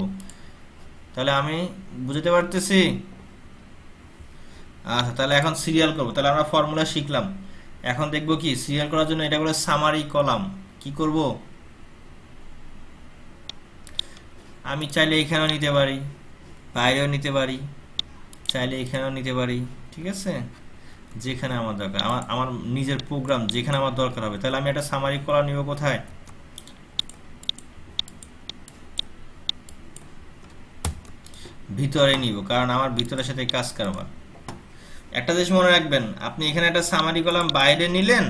তাহলে আমি বুঝতে পারতেছি। আচ্ছা তাহলে এখন সিরিয়াল করব, তাহলে আমরা ফর্মুলা শিখলাম, এখন দেখবো কি সিরিয়াল করার জন্য এটা বলে সামারি কলাম, কি করব, আমি চাইলে এখানেও নিতে পারি, বাইরেও নিতে পারি, চাইলে এখানেও নিতে পারি, ঠিক আছে, যেখানে আমার দরকার, আমার আমার নিজের প্রোগ্রাম যেখানে আমার দরকার হবে। তাহলে আমি একটা সামারি কলাম নিব কোথায়, ভিতরে নিব, কারণ আমার ভিতরের সাথে কাজ করবা। একটা জিনিস মনে রাখবেন, আপনি এখানে একটা সামারি কলাম বাইরে নিলেন,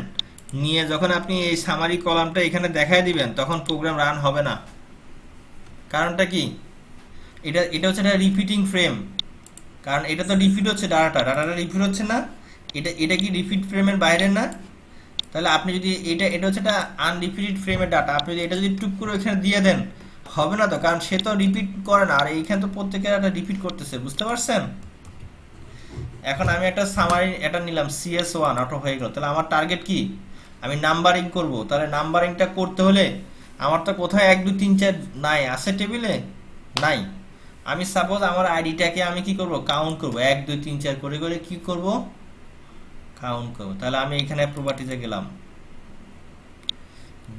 নিয়ে যখন আপনি এই সামারি কলামটা এখানে দেখায় দিবেন, তখন প্রোগ্রাম রান হবে না। কারণটা কি, এটা এটা হচ্ছে একটা রিপিটিং ফ্রেম, কারণ এটা তো রিপিট হচ্ছে, ডাটাটা রিপিট হচ্ছে না, এটা এটা কি রিপিট ফ্রেমের বাইরে না? তাহলে আপনি যদি এটা হচ্ছে একটা আনরিপিটেড ফ্রেমের ডাটা, আপনি যদি এটা যদি টুক করে এখানে দিয়ে দেন, হবে না তো, কারণ সে তো রিপিট করে না, আর এইখানে তো প্রত্যেকের একটা রিপিট করতেছে, বুঝতে পারছেন? এখন আমি একটা সামারি এটা নিলাম, CS1 অটো হয়ে গেল। তাহলে আমার টার্গেট কি, আমি নাম্বারিং করব। তাহলে নাম্বারিংটা করতে হলে আমার তো কোথায় 1 2 3 4 নাই, আছে টেবিলে নাই। আমি সাপোজ আমার আইডিটাকে আমি কি করব, কাউন্ট করব, 1 2 3 4 করে করে কি করব, কাউন্ট করব। তাহলে আমি এখানে প্রপার্টিতে গেলাম,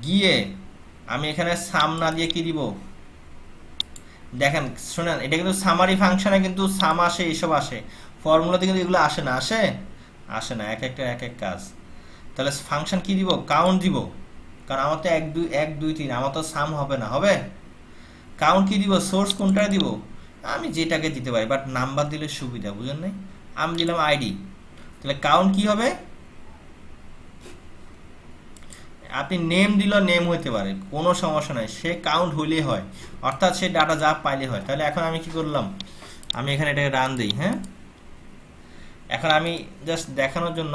গিয়ে আমি এখানে সাম না দিয়ে কি দিব, দেখেন শুনেন, এটা কিন্তু সামারি ফাংশনে কিন্তু সাম আসে, এইসব আসে, ফর্মুলাতে কিন্তু এগুলো আসে না, আসে আসে না, এক একটা এক এক কাজ। তাহলে ফাংশন কি দিব, কাউন্ট দিব, কারণ আমার তো 1 2 3, আমার তো সাম হবে না, হবে। কাউন্ট কি দিব, সোর্স কোনটা দিব, আমি যেটাকে দিতে পারি, বাট নাম্বার দিলে সুবিধা, বুঝেন নাই, আমি দিলাম আইডি। তাহলে কাউন্ট কি হবে, আপনি নেম দিল, নেম হইতে পারে, কোনো সমস্যা নাই, সে কাউন্ট হইলেই হয়, অর্থাৎ সে ডাটা যা পাইলে হয়। তাহলে এখন আমি কি করলাম, আমি এখানে এটাকে রান দিই, হ্যাঁ। এখন আমি জাস্ট দেখানোর জন্য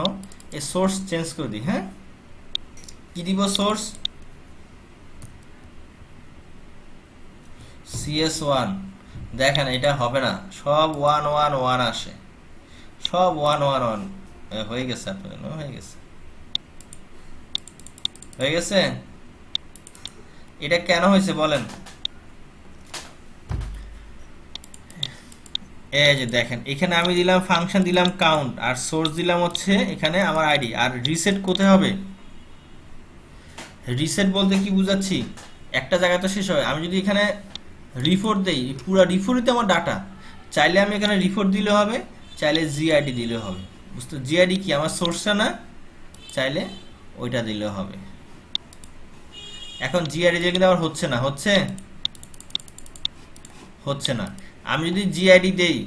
এই সোর্স চেঞ্জ করে দিই, হ্যাঁ। কি দিব, সোর্স CS1। দেখেন এটা হবে না, সব 1 1 1 আসে, সব 1 1 1 হয়ে গেছে, আপনাদের হয়ে গেছে, হয়ে গেছে। এটা কেন হয়েছে বলেন, এই যে দেখেন এখানে আমি দিলাম ফাংশন, দিলাম কাউন্ট, আর সোর্স দিলাম হচ্ছে এখানে আমার আইডি। আর রিসেট কোথায় হবে, রিসেট বলতে কি বুঝাচ্ছি, একটা জায়গায় তো শেষ হয়। আমি যদি এখানে রিপোর্ট দেই, পুরো রিপোর্টই আমার ডাটা, চাইলে আমি এখানে রিপোর্ট দিলে হবে, চাইলে জিআইডি দিলে হবে, বুঝতে, জিআইডি কি আমার সোর্সটা না, চাইলে ওইটা দিলে হবে। এখন জিআইডি দিয়ে কিন্তু আমার হচ্ছে না, হচ্ছে না। আমি যদি জিআইডি দেই,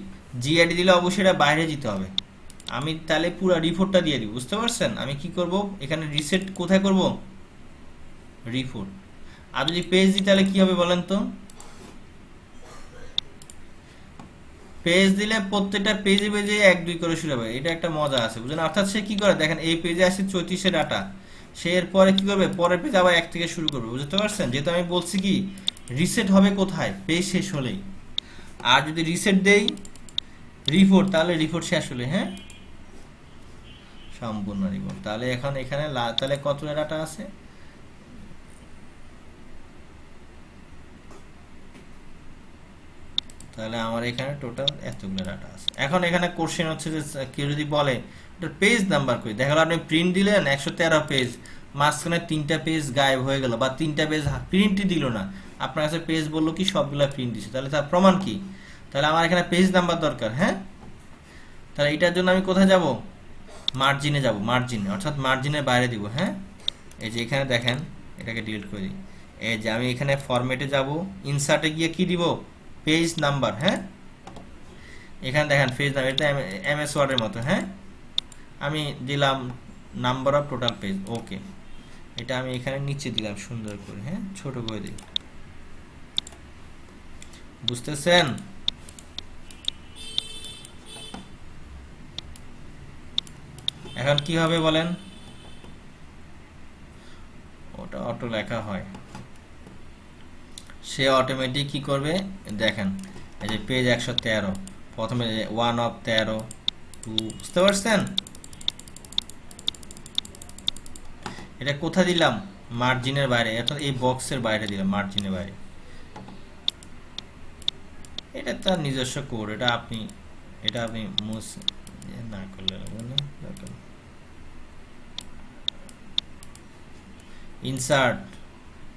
জিআইডি দিলে অবশ্যই এটা বাইরে যেতে হবে, আমি তাহলে পুরো রিপোর্টটা দিয়ে দিব, বুঝতে পারছেন? আমি কি করব, এখানে রিসেট কোথায় করব, রিপোর্ট। আর যদি পেজ দিই তাহলে কি হবে বলেন তো, পেজ দিলে প্রত্যেকটা পেজে পেজে 1 2 করে শুরু হবে, এটা একটা মজা আছে, বুঝলেন? অর্থাৎ সে কি করে, দেখেন এই পেজে আসে 34 ডাটা, সে এরপরে কি করবে, পরের পেজ আবার 1 থেকে শুরু করবে, বুঝতে পারছেন? যেহেতু আমি বলছি কি রিসেট হবে কোথায়, পেজ শেষ হলেই। আর যদি রিসেট দেই রিপোর্ট, তাহলে রিপোর্ট শেষ হলে, হ্যাঁ, সম্পূর্ণ রিপোর্ট। তাহলে এখন এখানে তাহলে কতটা ডাটা আছে, তাহলে আমার এখানে টোটাল এতগুলো ডাটা আছে। এখন এখানে কোশ্চেন হচ্ছে যে কেউ যদি বলে এটা পেজ নাম্বার কই, দেখা গেল আপনি প্রিন্ট দিলেন 113 পেজ, মাঝখানে 3টা পেজ গায়েব হয়ে গেল, বা 3টা পেজ প্রিন্টই দিল না, আপনার কাছে পেজ বললো কি সবগুলা প্রিন্ট দিছে, তাহলে তার প্রমাণ কি? তাহলে আমার এখানে পেজ নাম্বার দরকার, হ্যাঁ। তাহলে এটার জন্য আমি কোথায় যাব, মার্জিনে যাব, মার্জিনে, অর্থাৎ মার্জিনের বাইরে দিব, হ্যাঁ। এই যে এখানে দেখেন, এটাকে ডিলিট করে দিই, এই যে আমি এখানে ফরম্যাটে যাব, ইনসার্টে গিয়ে কি দিব, পেজ নাম্বার, হ্যাঁ। এখানে দেখেন পেজ নাম্বার, এটা MS ওয়ার্ডের মতো, হ্যাঁ। আমি দিলাম নাম্বার অফ টোটাল পেজ, ওকে। এটা আমি এখানে নিচে দিলাম সুন্দর করে, হ্যাঁ, ছোট করে দিই, বুঝতেছেন? এখন কি হবে বলেন, ওটা অটো লেখা হয়, সে অটোমেটিক কি করবে, দেখেন এই যে পেজ 113, প্রথমে 1 অফ 13 2, বুঝতে পারছেন? এটা কোথায় দিলাম, মার্জিনের বাইরে, অর্থাৎ এই বক্সের বাইরে দিলাম, মার্জিনের বাইরে। এটা তার নিজস্ব কোড, এটা আপনি না করলে ইনসার্ট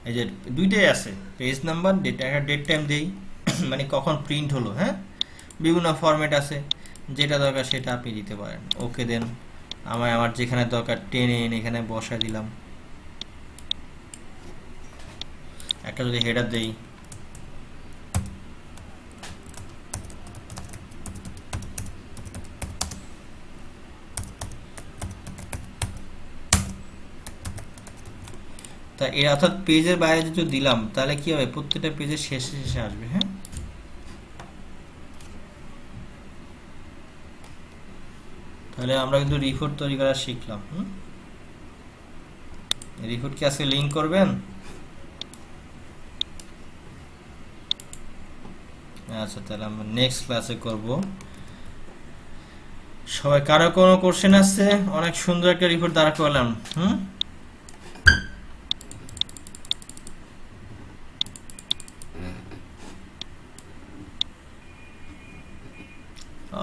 এই যে দুইটাই আছে, পেজ নাম্বার, ডেট, একটা ডেট টাইম দেই মানে কখন প্রিন্ট হলো। হ্যাঁ, বিভিন্ন ফরম্যাট আছে, যেটা দরকার সেটা আপনি দিতে পারেন। ওকে দেন, আমার যেখানে দরকার টেনে এনে এখানে বসায় দিলাম। একটা যদি হেডার দেই, তা এর অর্থাৎ পেজের বাইরে যদি দিলাম তাহলে কি হবে, প্রত্যেকটা পেজের শেষে শেষে আসবে। হ্যাঁ, তাহলে আমরা কিন্তু রিপোর্ট তৈরি করা শিখলাম। রিপোর্ট কি আজকে লিঙ্ক করবেন? আচ্ছা, তাহলে আমরা নেক্সট ক্লাসে করব। সবাই কারো কোনো কোশ্চেন আছে? অনেক সুন্দর একটা রিপোর্ট দাঁড়া করলাম।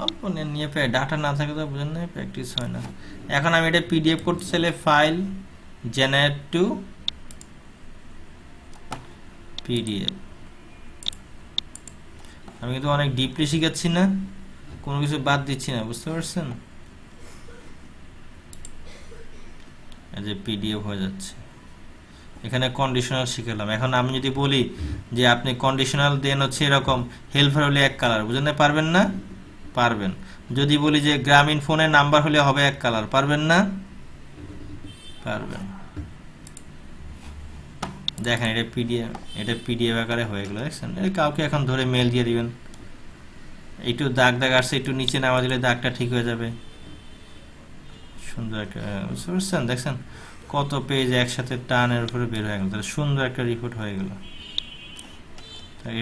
অল্প নিয়ে ডাটা না থাকে তো বুঝেন না, প্র্যাকটিস হয় না। এখন আমি এটা পিডিএফ করতে চাইলে ফাইল, জেনারেট টু পিডিএফ। আমি কিন্তু অনেক ডিপলি শিখাচ্ছি না, কোনো কিছু বাদ দিচ্ছি না, বুঝতে পারছেন? এই যে পিডিএফ হয়ে যাচ্ছে। এখানে কন্ডিশনাল শিখালাম। এখন আমি যদি বলি যে আপনি কন্ডিশনাল দেন হচ্ছে এরকম, হেল্পার হলে এক কালার, বুঝেন না? পারবেন না? পারবেন। যদি বলি যে গ্রামীণ ফোনের নাম্বার হলে হবে এক কালার, পারবেন না? পারবেন। দেখেন এটা পিডিএফ আকারে হয়ে গেল, দেখছেন? কাউকে এখন ধরে মেল দিয়ে দিবেন, একটু দাগ আসছে, একটু নিচে নামা দিলে দাগটা ঠিক হয়ে যাবে। সুন্দর একটা, বুঝতে পারছেন? দেখছেন কত পেজ একসাথে টানের উপরে বের হয়ে গেল, তাহলে সুন্দর একটা রিপোর্ট হয়ে গেল।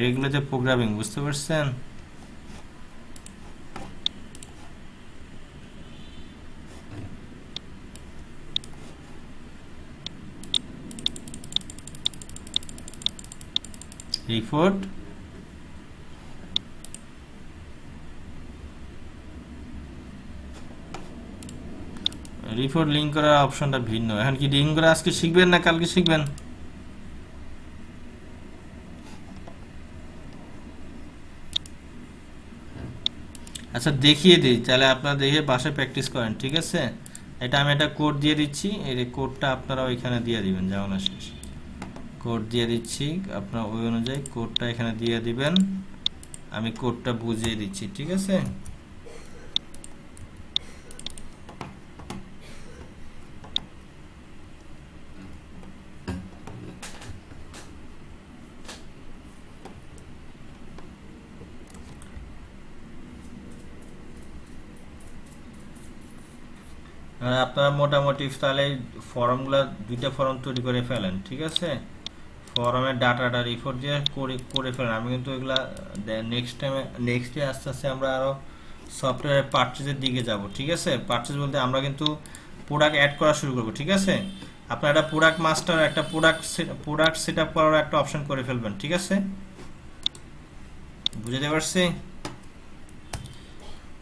এগুলো যে প্রোগ্রামিং, বুঝতে পারছেন? রিপোর্ট লিঙ্ক করার অপশনটা ভিন্ন। এখন কি লিঙ্ক করা আজকে শিখবেন না কালকে শিখবেন? আচ্ছা, দেখিয়ে দিই, তাহলে আপনারা দেখে বাসায় প্র্যাকটিস করেন, ঠিক আছে? এটা আমি একটা কোড দিয়ে দিচ্ছি, এই কোডটা আপনারা ওইখানে দিয়ে দিবেন। যেমন শেষ কোড দিয়ে দিচ্ছি, আপনারা ওই অনুযায়ী কোডটা এখানে দিয়ে দিবেন। আমি কোডটা বুঝিয়ে দিচ্ছি, ঠিক আছে? আপনারা মোটামুটি তাহলে ফর্মগুলো, দুইটা ফর্ম তৈরি করে ফেলেন, ঠিক আছে? ফর্মের ডাটাটা রিপোর্ট দিয়ে করে ফেলেন। আমি কিন্তু এগুলা নেক্সট ডে আস্তে আস্তে আমরা আরও সফটওয়্যার পারচেজের দিকে যাব, ঠিক আছে? পারচেজ বলতে আমরা কিন্তু প্রোডাক্ট অ্যাড করা শুরু করব, ঠিক আছে? আপনার একটা প্রোডাক্ট মাস্টার, একটা প্রোডাক্ট সেট আপ করার একটা অপশন করে ফেলবেন, ঠিক আছে? বুঝতে পারছি?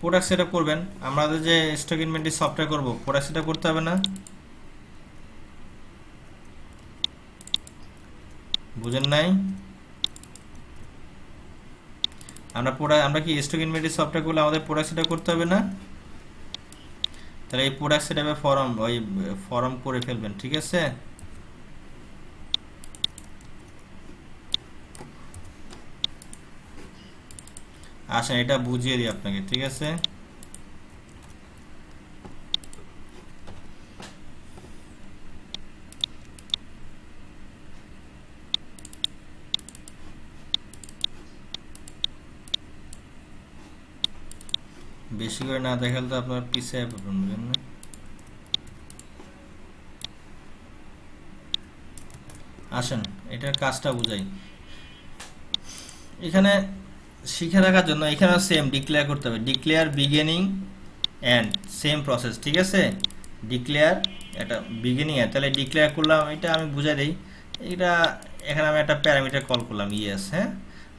প্রোডাক্ট সেট আপ করবেন, আমাদের যে স্টক ইনভেন্টরি সফটওয়্যার করব, প্রোডাক্ট সেট আপ করতে হবে না? বুঝেন নাই? আমরা কি স্টক ইনভেন্টরি সফটওয়্যার করলে আমাদের প্রোডাক্ট সেট আপ করতে হবে না? তাহলে এই প্রোডাক্ট সেট আপে ফর্ম করে ফেলবেন, ঠিক আছে? আসেন এটা বুঝিয়ে দিই আপনাকে, ঠিক আছে? বেশি করে না দেখালে তো আপনার পিছিয়ে পড়বেন, বুঝলেন না? আসেন এটার কাজটা বুঝাই। এখানে শিখে রাখার জন্য এখানে সেম ডিক্লেয়ার করতে হবে, declare beginning end, same process, ঠিক আছে? ডিক্লেয়ার একটা বিগিনিং এন্ড, তাহলে ডিক্লেয়ার করলাম, এটা আমি বুঝাই দিই। এটা এখানে আমি একটা প্যারামিটার কল করলাম, ইয়েস। হ্যাঁ,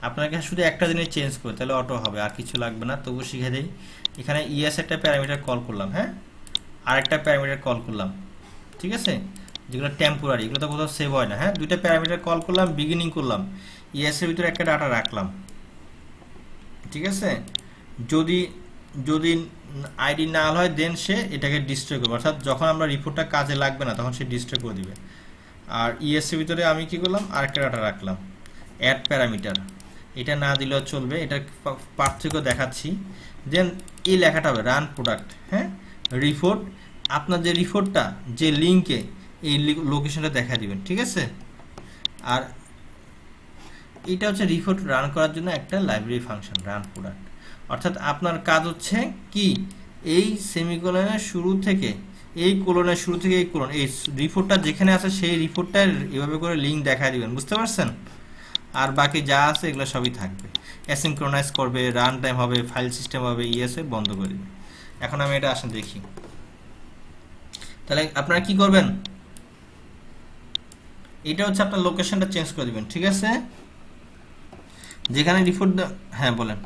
আপনাকে শুধু একটা জিনিস চেঞ্জ করে, তাহলে অটো হবে, আর কিছু লাগবে না। তবু শিখে দিই, এখানে ইয়েস একটা প্যারামিটার কল করলাম, হ্যাঁ, আর একটা প্যারামিটার কল করলাম, ঠিক আছে? যেগুলো টেম্পোরারি, এগুলো তো কোথাও সেভ হয় না। হ্যাঁ, দুইটা প্যারামিটার কল করলাম, বিগিনিং করলাম, ইএস এর ভিতরে একটা ডাটা রাখলাম, ঠিক আছে। যদি যদি আইডি না হয় দেন সে এটাকে ডিস্ট্রয় করবে, অর্থাৎ যখন আমরা রিপোর্টটা কাজে লাগবে না তখন সে ডিস্ট্রয় করে দিবে। আর ইএস এর ভিতরে আমি কি করলাম, আরেকটা ডাটা রাখলাম, অ্যাড প্যারামিটার। এটা না দিলেও চলবে, এটা পার্থক্য দেখাচ্ছি। দেন এই লেখাটা হবে রান প্রোডাক্ট, হ্যাঁ, রিপোর্ট। আপনার যে রিপোর্টটা যে লিঙ্কে, এই লোকেশনটা দেখা দিবেন, ঠিক আছে। আর এটা হচ্ছে রিপোর্ট রান করার জন্য একটা লাইব্রেরি ফাংশন, রান প্রোডাক্ট। অর্থাৎ আপনার কাজ হচ্ছে কি, এই সেমিকোলনের শুরু থেকে, এই কোলনের শুরু থেকে এই কোলন, এই রিপোর্টটা যেখানে আছে সেই রিপোর্টটার এভাবে করে লিঙ্ক দেখা দিবেন, বুঝতে পারছেন। আর বাকি যা আছে এগুলো সবই থাকবে। অ্যাসিনক্রোনাইজ করবে, রান টাইম হবে, ফাইল সিস্টেম হবে, ইএসএ বন্ধ করে দিবে। এখন আমি এটা আসেন দেখি, তাহলে আপনারা কি করবেন, এটা হচ্ছে আপনার লোকেশনটা চেঞ্জ করে দিবেন, ঠিক আছে। যেখানে রিপোর্ট, হ্যাঁ বলেন।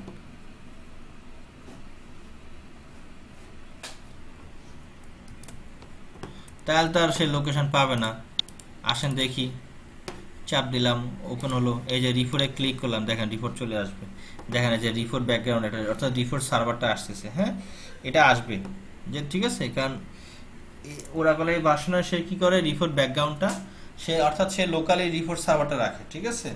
তাহলে তো আর সেই লোকেশন পাবে না। আসেন দেখি, চাপ দিলাম, ওপেন হলো, এই যে রিপোর্টে ক্লিক করলাম, দেখেন রিপোর্ট চলে আসবে। দেখেন এই যে রিপোর্ট ব্যাকগ্রাউন্ড, এটা অর্থাৎ রিপোর্ট সার্ভারটা আসতেছে, হ্যাঁ, এটা আসবে যে, ঠিক আছে। কারণ ওরাকলে এই ভার্সনে সে কি করে, রিপোর্ট ব্যাকগ্রাউন্ডটা সে, অর্থাৎ সে লোকালি রিপোর্ট সার্ভারটা রাখে, ঠিক আছে।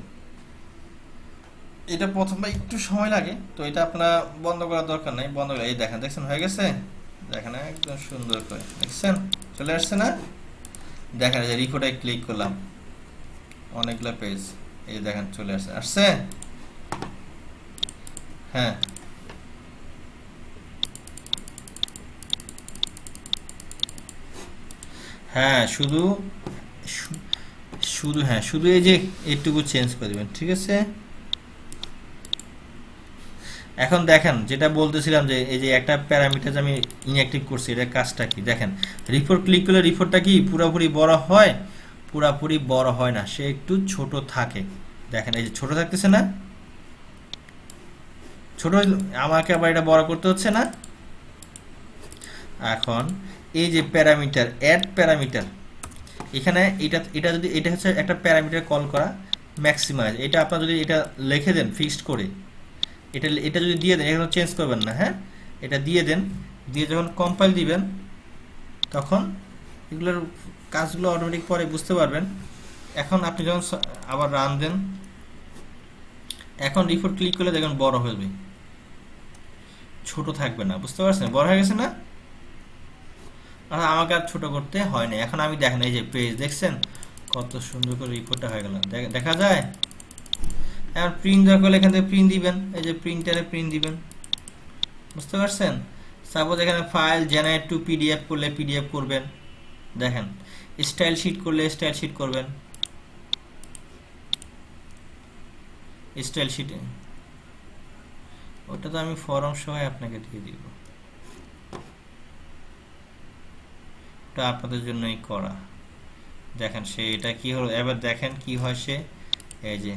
এটা প্রথমবার একটু সময় লাগে, তো এটা আপনার বন্ধ করার দরকার নাই, বন্ধ করে এই দেখেন, দেখছেন হয়ে গেছে, দেখেন একদম সুন্দর করে, দেখছেন চলে আসছে না। দেখেন এই যে রিপোর্টে ক্লিক করলাম, অনেকগুলো পেজ, এই দেখেন চলে আসছে, আসছে, হ্যাঁ। হ্যাঁ শুধু শুধু হ্যাঁ শুধু এই যে এইটুকু চেঞ্জ করে দেবেন, ঠিক আছে। এখন দেখেন যেটা বলতেছিলাম, যে এই যে একটা প্যারামিটার আমি ইনঅ্যাক্টিভ করছি, এটা কাজটা কি দেখেন। রিপোর্ট ক্লিক করলে রিপোর্টটা কি পুরোপুরি বড় হয়, পুরোপুরি বড় হয় না, সে একটু ছোট থাকে। দেখেন এই যে ছোট থাকতেছে না, ছোট আমাকে আবার এটা বড় করতে হচ্ছে না। এখন এই যে প্যারামিটার, অ্যাড প্যারামিটার, এখানে এটা এটা যদি, এটা হচ্ছে একটা প্যারামিটার কল করা, ম্যাক্সিমাইজ। এটা আপনার যদি এটা লিখে দেন ফিক্সড করে, এটা এটা যদি দিয়ে দেন, এখানে চেঞ্জ করবেন না, হ্যাঁ, এটা দিয়ে দেন, দিয়ে যখন কম্পাইল দিবেন তখন এগুলোর কাজগুলো অটোমেটিক পরে বুঝতে পারবেন। এখন আপনি যখন আবার রান দেন, এখন রিপোর্ট ক্লিক করলে দেখুন বড় হবে, ছোট থাকবে না, বুঝতে পারছেন, বড় হয়ে গেছে না। আর আমাকে আর ছোট করতে হয় না। এখন আমি দেখেন এই যে পেজ, দেখছেন কত সুন্দর করে রিপোর্টটা হয়ে গেল, দেখা যায়। এখন প্রিন্ট দরকার হলে এখান থেকে প্রিন্ট দিবেন, এই যে প্রিন্টারে প্রিন্ট দিবেন, বুঝতে পারছেন। সাপোজ এখানে ফাইল জেনারেট টু পিডিএফ করলে পিডিএফ করবেন, দেখেন স্টাইল শিট করলে স্টাইল শিট করবেন, স্টাইল শিটে ওটা তো আমি ফরম সহ আপনাকে দিয়ে দিব, ওটা আপনাদের জন্যই করা। দেখেন সে এটা কি হলো, এবার দেখেন কি হয়, সে এই যে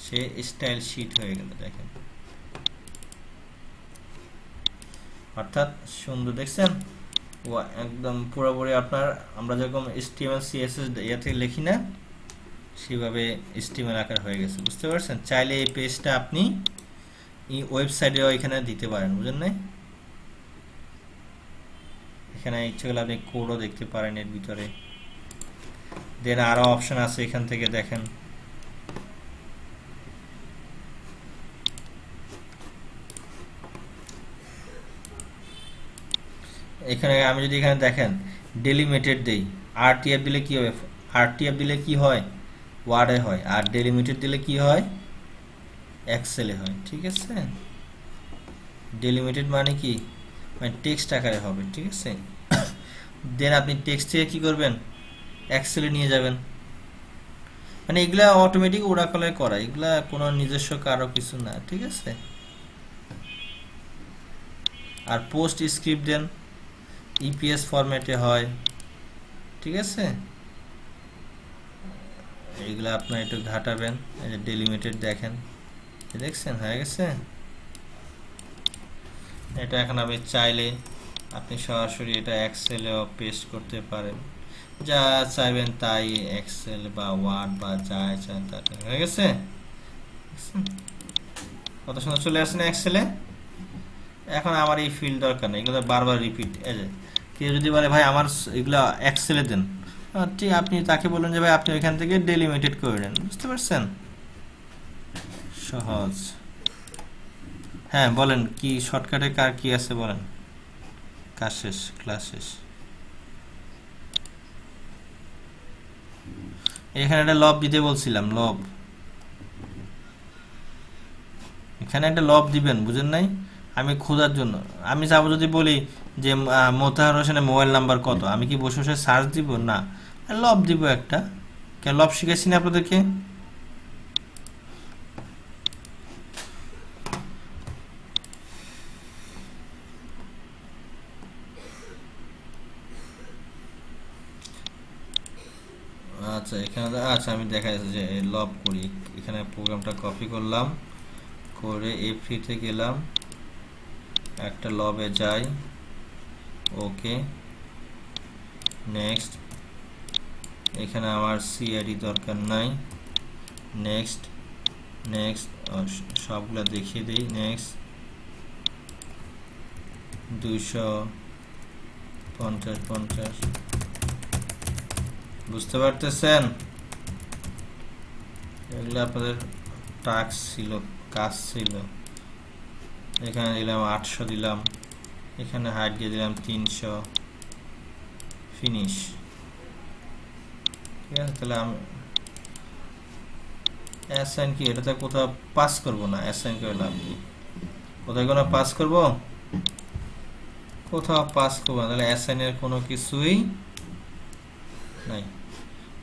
সে স্টাইল শিট হয়ে গেল, দেখেন অর্থাৎ সুন্দর, দেখছেন ও একদম পুরোপুরি আপনার, আমরা যেরকম HTML CSS ইয়াতে লিখি না, সেভাবে HTML আকার হয়ে গেছে, বুঝতে পারছেন। চাইলে এই পেজটা আপনি এই ওয়েবসাইটেও এখানে দিতে পারেন, বুঝলেন না। এখানে ইচ্ছে করলে আপনি কোডও দেখতে পারেন এর ভিতরে। দেন আরো অপশন আছে এখান থেকে, দেখেন এখানে আমি যদি এখানে দেখেন ডেলিমিটেড দেই, RTF দিলে কি হবে, RTF দিলে কি হয়, ওয়ার্ডে হয়, আর ডেলিমিটেড দিলে কি হয়, এক্সেলে হয়, ঠিক আছে। ডেলিমিটেড মানে কি, মানে টেক্সট আকারে হবে, ঠিক আছে। দেন আপনি টেক্সট থেকে কি করবেন, এক্সেলে নিয়ে যাবেন। মানে এগুলা অটোমেটিক ওরাকলে করা, এগুলা কোনো নিজস্ব কারো কিছু না, ঠিক আছে। আর পোস্ট স্ক্রিপ্ট দেন, EPS ফরম্যাটে হয়, ঠিক আছে। এইগুলা আপনার একটু ঘাটাবেন, এই যে ডেলিমিটেড দেখেন, দেখছেন হয়ে গেছে। এটা এখন আমি চাইলে আপনি সরাসরি এটা এক্সেলেও পেস্ট করতে পারেন, যা চাইবেন তাই এক্সেল বা ওয়ার্ড বা যা চান তা হয়ে গেছে। কত সুন্দর চলে আসছে না এক্সেলে। এখন আমার এই ফিল্ড দরকার নেই, এগুলো বারবার রিপিট। এই যে কেউ যদি বলে ভাই আমার এগুলো এক্সেলে দেন, ঠিক আপনি তাকে বলুন যে ভাই আপনি ওইখান থেকে ডেলিমিটেড করে নেন। বুঝতে পারছেন? সহজ। হ্যাঁ বলেন, কি শর্টকাটে কার কি আছে বলেন। কাজ শেষ, ক্লাস শেষ। এখানে একটা লব দিতে বলছিলাম, লব। এখানে একটা লব দিবেন, বুঝেন নাই? আমি খোঁজার জন্য আমি যাবো, যদি বলি যে মোতাহার হোসেনের মোবাইল নাম্বার কত, আমি কি বসে বসে সার্চ দিব? না, লব দিব একটা। কেন লব শিখেছি না আপনাদেরকে? আচ্ছা এখানে আচ্ছা আমি দেখা যাচ্ছে যে লব করি। এখানে প্রোগ্রামটা কপি করলাম, করে F3 গেলাম, একটা লবে যাই, ওকে নেক্সট। এখানে আমার সিআইডি দরকার নাই, নেক্সট নেক্সট। সবগুলো দেখিয়ে দিই, নেক্সট। 250 বুঝতে পারতেছেন? এগুলো আপনাদের টাস্ক ছিল, কাজ ছিল। এখানে দিলাম 800, দিলাম এখানে হাইট দিয়ে দিলাম 300, ফিনিশ। ঠিক আছে, তাহলে আমি অ্যাসাইন কি এটাতে কোথাও পাস করব না, অ্যাসাইন করে লাভ কি? কোথায় কোনো পাস করব? কোথাও পাস করব না, তাহলে অ্যাসাইনের কোনো কিছুই নাই।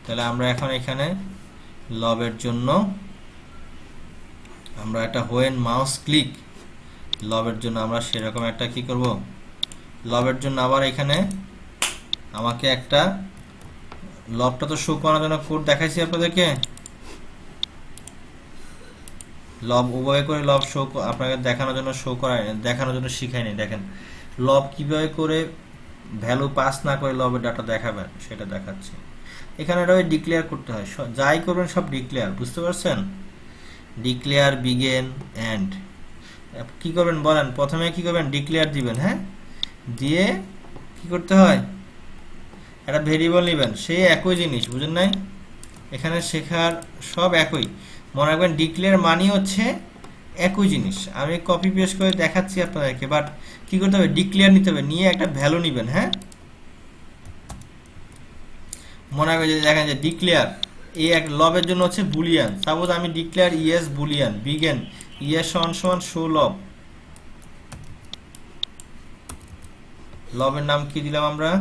তাহলে আমরা এখন এখানে লবের জন্য আমরা একটা হোয়েন মাউস ক্লিক, লবের জন্য আমরা সেরকম একটা কি করব, লবের জন্য আবার এখানে আমাকে একটা লবটা তো শো করানোর জন্য কোড দেখাইছি আপনাদেরকে। লব উভয় করে লব শো আপনাকে দেখানোর জন্য শো করায়, দেখানোর জন্য শিখাইনি। দেখেন লব কিভাবে করে ভ্যালু পাস না করে লবের ডাটা দেখাবেন সেটা দেখাচ্ছি। এখানে এটা ডিক্লেয়ার করতে হয়, যাই করবেন সব ডিক্লেয়ার। বুঝতে পারছেন? Declare, begin, end. কি করবেন বলেন? প্রথমে কি করবেন? ডিক্লেয়ার দিবেন। হ্যাঁ, দিয়ে কি করতে হয়? একটা ভেরিয়েবল নেবেন, সেই একই জিনিস, বুঝেন নাই? এখানে শেখার সব একই, মনে রাখবেন। ডিক্লেয়ার মানি হচ্ছে একই জিনিস। আমি কপি পেস্ট করে দেখাচ্ছি আপনাদেরকে, বাট কি করতে হবে? ডিক্লেয়ার নিতে হবে, নিয়ে একটা ভ্যালু নেবেন। হ্যাঁ, মনে রাখবেন যে দেখেন যে ডিক্লেয়ার এই এক লবের জন্য হচ্ছে বুলিয়ান। সাপোজ আমি declare yes Boolean, begin yes সমান শো লব। লবের নাম কি দিলাম আমরা?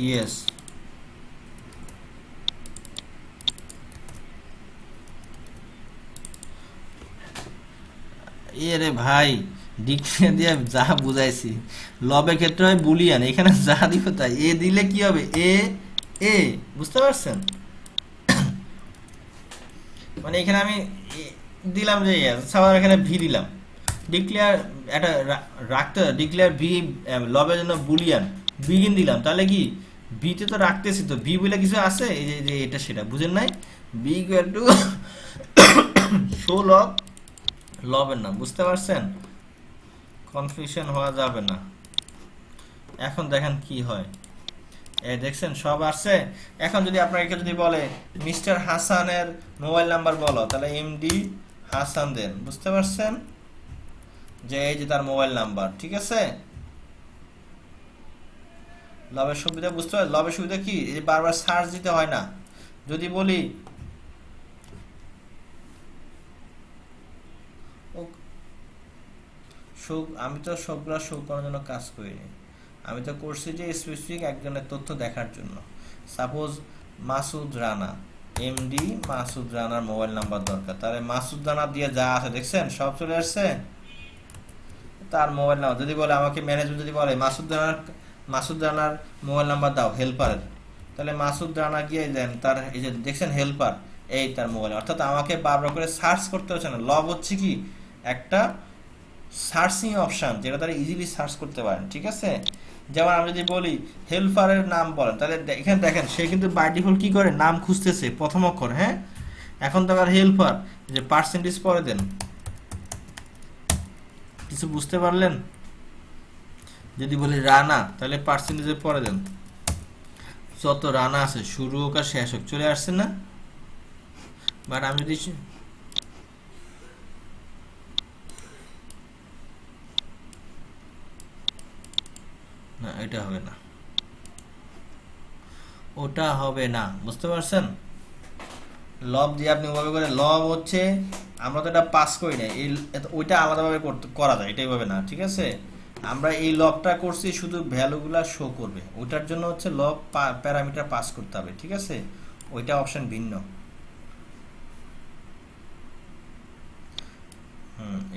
ইয়েস। এরে ভাই, ডিকশনারি দিয়ে যা বুঝাইছি, লবের ক্ষেত্রে হয় বুলিয়ান, এখানে যা দিব তাই। এ দিলে কি হবে? এ এ, বুঝতে পারছেন? মানে এখানে আমি দিলাম যে সাবার, এখানে ভি দিলাম। ডিক্লেয়ার একটা রাখতে, ডিক্লেয়ার ভি লবের জন্য বুলিয়ান, বিগিন দিলাম। তাহলে কি বিতে তো রাখতেছি, তো ভি বলে কিছু আছে, এই যে এটা সেটা বুঝেন নাই? বি ইকুয়াল টু শো লব, লবের নাম। বুঝতে পারছেন? কনফিউশন হওয়া যাবে না। এখন দেখেন কি হয়, এই দেখছেন সব আসছে। এখন যদি আপনাকে যদি বলে মিস্টার হাসানের মোবাইল নাম্বার বলো, তাহলে এমডি হাসান দেন। বুঝতে পারছেন? যে এই যে তার মোবাইল নাম্বার। ঠিক আছে, লবের সুবিধা বুঝতে পারেন? লবের সুবিধা কি? এই বারবার সার্চ দিতে হয় না। যদি বলি আমি তো সবগুলো শো করার জন্য কাজ করিনি, আমি তো করছি যে স্পেসিফিক একজনের তথ্য দেখার জন্য। সাপোজ মাসুদ রানা, এমডি মাসুদ রানার মোবাইল নাম্বার দরকার, তাহলে মাসুদ রানা দিয়ে যা আছে দেখছেন সব চলে আসছে। তার মোবাইল নাম্বার যদি বলে, আমাকে ম্যানেজমেন্ট যদি বলে মাসুদ রানার মোবাইল নাম্বার দাও হেল্পারের, তাহলে মাসুদ রানা গিয়ে দেন তার, এই যে দেখছেন হেল্পার, এই তার মোবাইল। অর্থাৎ আমাকে বারবার করে সার্চ করতে হচ্ছে না। লব হচ্ছে কি? একটা সার্চিং অপশন, যেটা তারা ইজিলি সার্চ করতে পারেন, ঠিক আছে। যেমন আমরা যদি বলি হেল্পারের নাম বলেন, তাহলে এখানে দেখেন সে কিন্তু বাই ডিফল্ট কি করে, নাম খুঁজতেছে প্রথম অক্ষর, হ্যাঁ। এখন তো আবার হেল্পার, যে পার্সেন্টেজ পরে দেন, কিছু বুঝতে পারলেন? যদি বলি রানা, তাহলে পার্সেন্টেজের পরে দেন, যত রানা আছে শুরু হোক আর শেষ হোক, চলে আসছে না? বাট আমি যদি না, এটা হবে না, ওটা হবে না, বুঝতে পারছেন? লব দিয়ে আপনি ওভাবে করে, লব হচ্ছে আমরা তো এটা পাস করি না, এই ওইটা আলাদাভাবে করা যায়, এটা এইভাবে না, ঠিক আছে। আমরা এই লবটা করছি শুধু ভ্যালুগুলা শো করবে, ওইটার জন্য হচ্ছে লব প্যারামিটার পাস করতে হবে, ঠিক আছে। ওইটা অপশন ভিন্ন।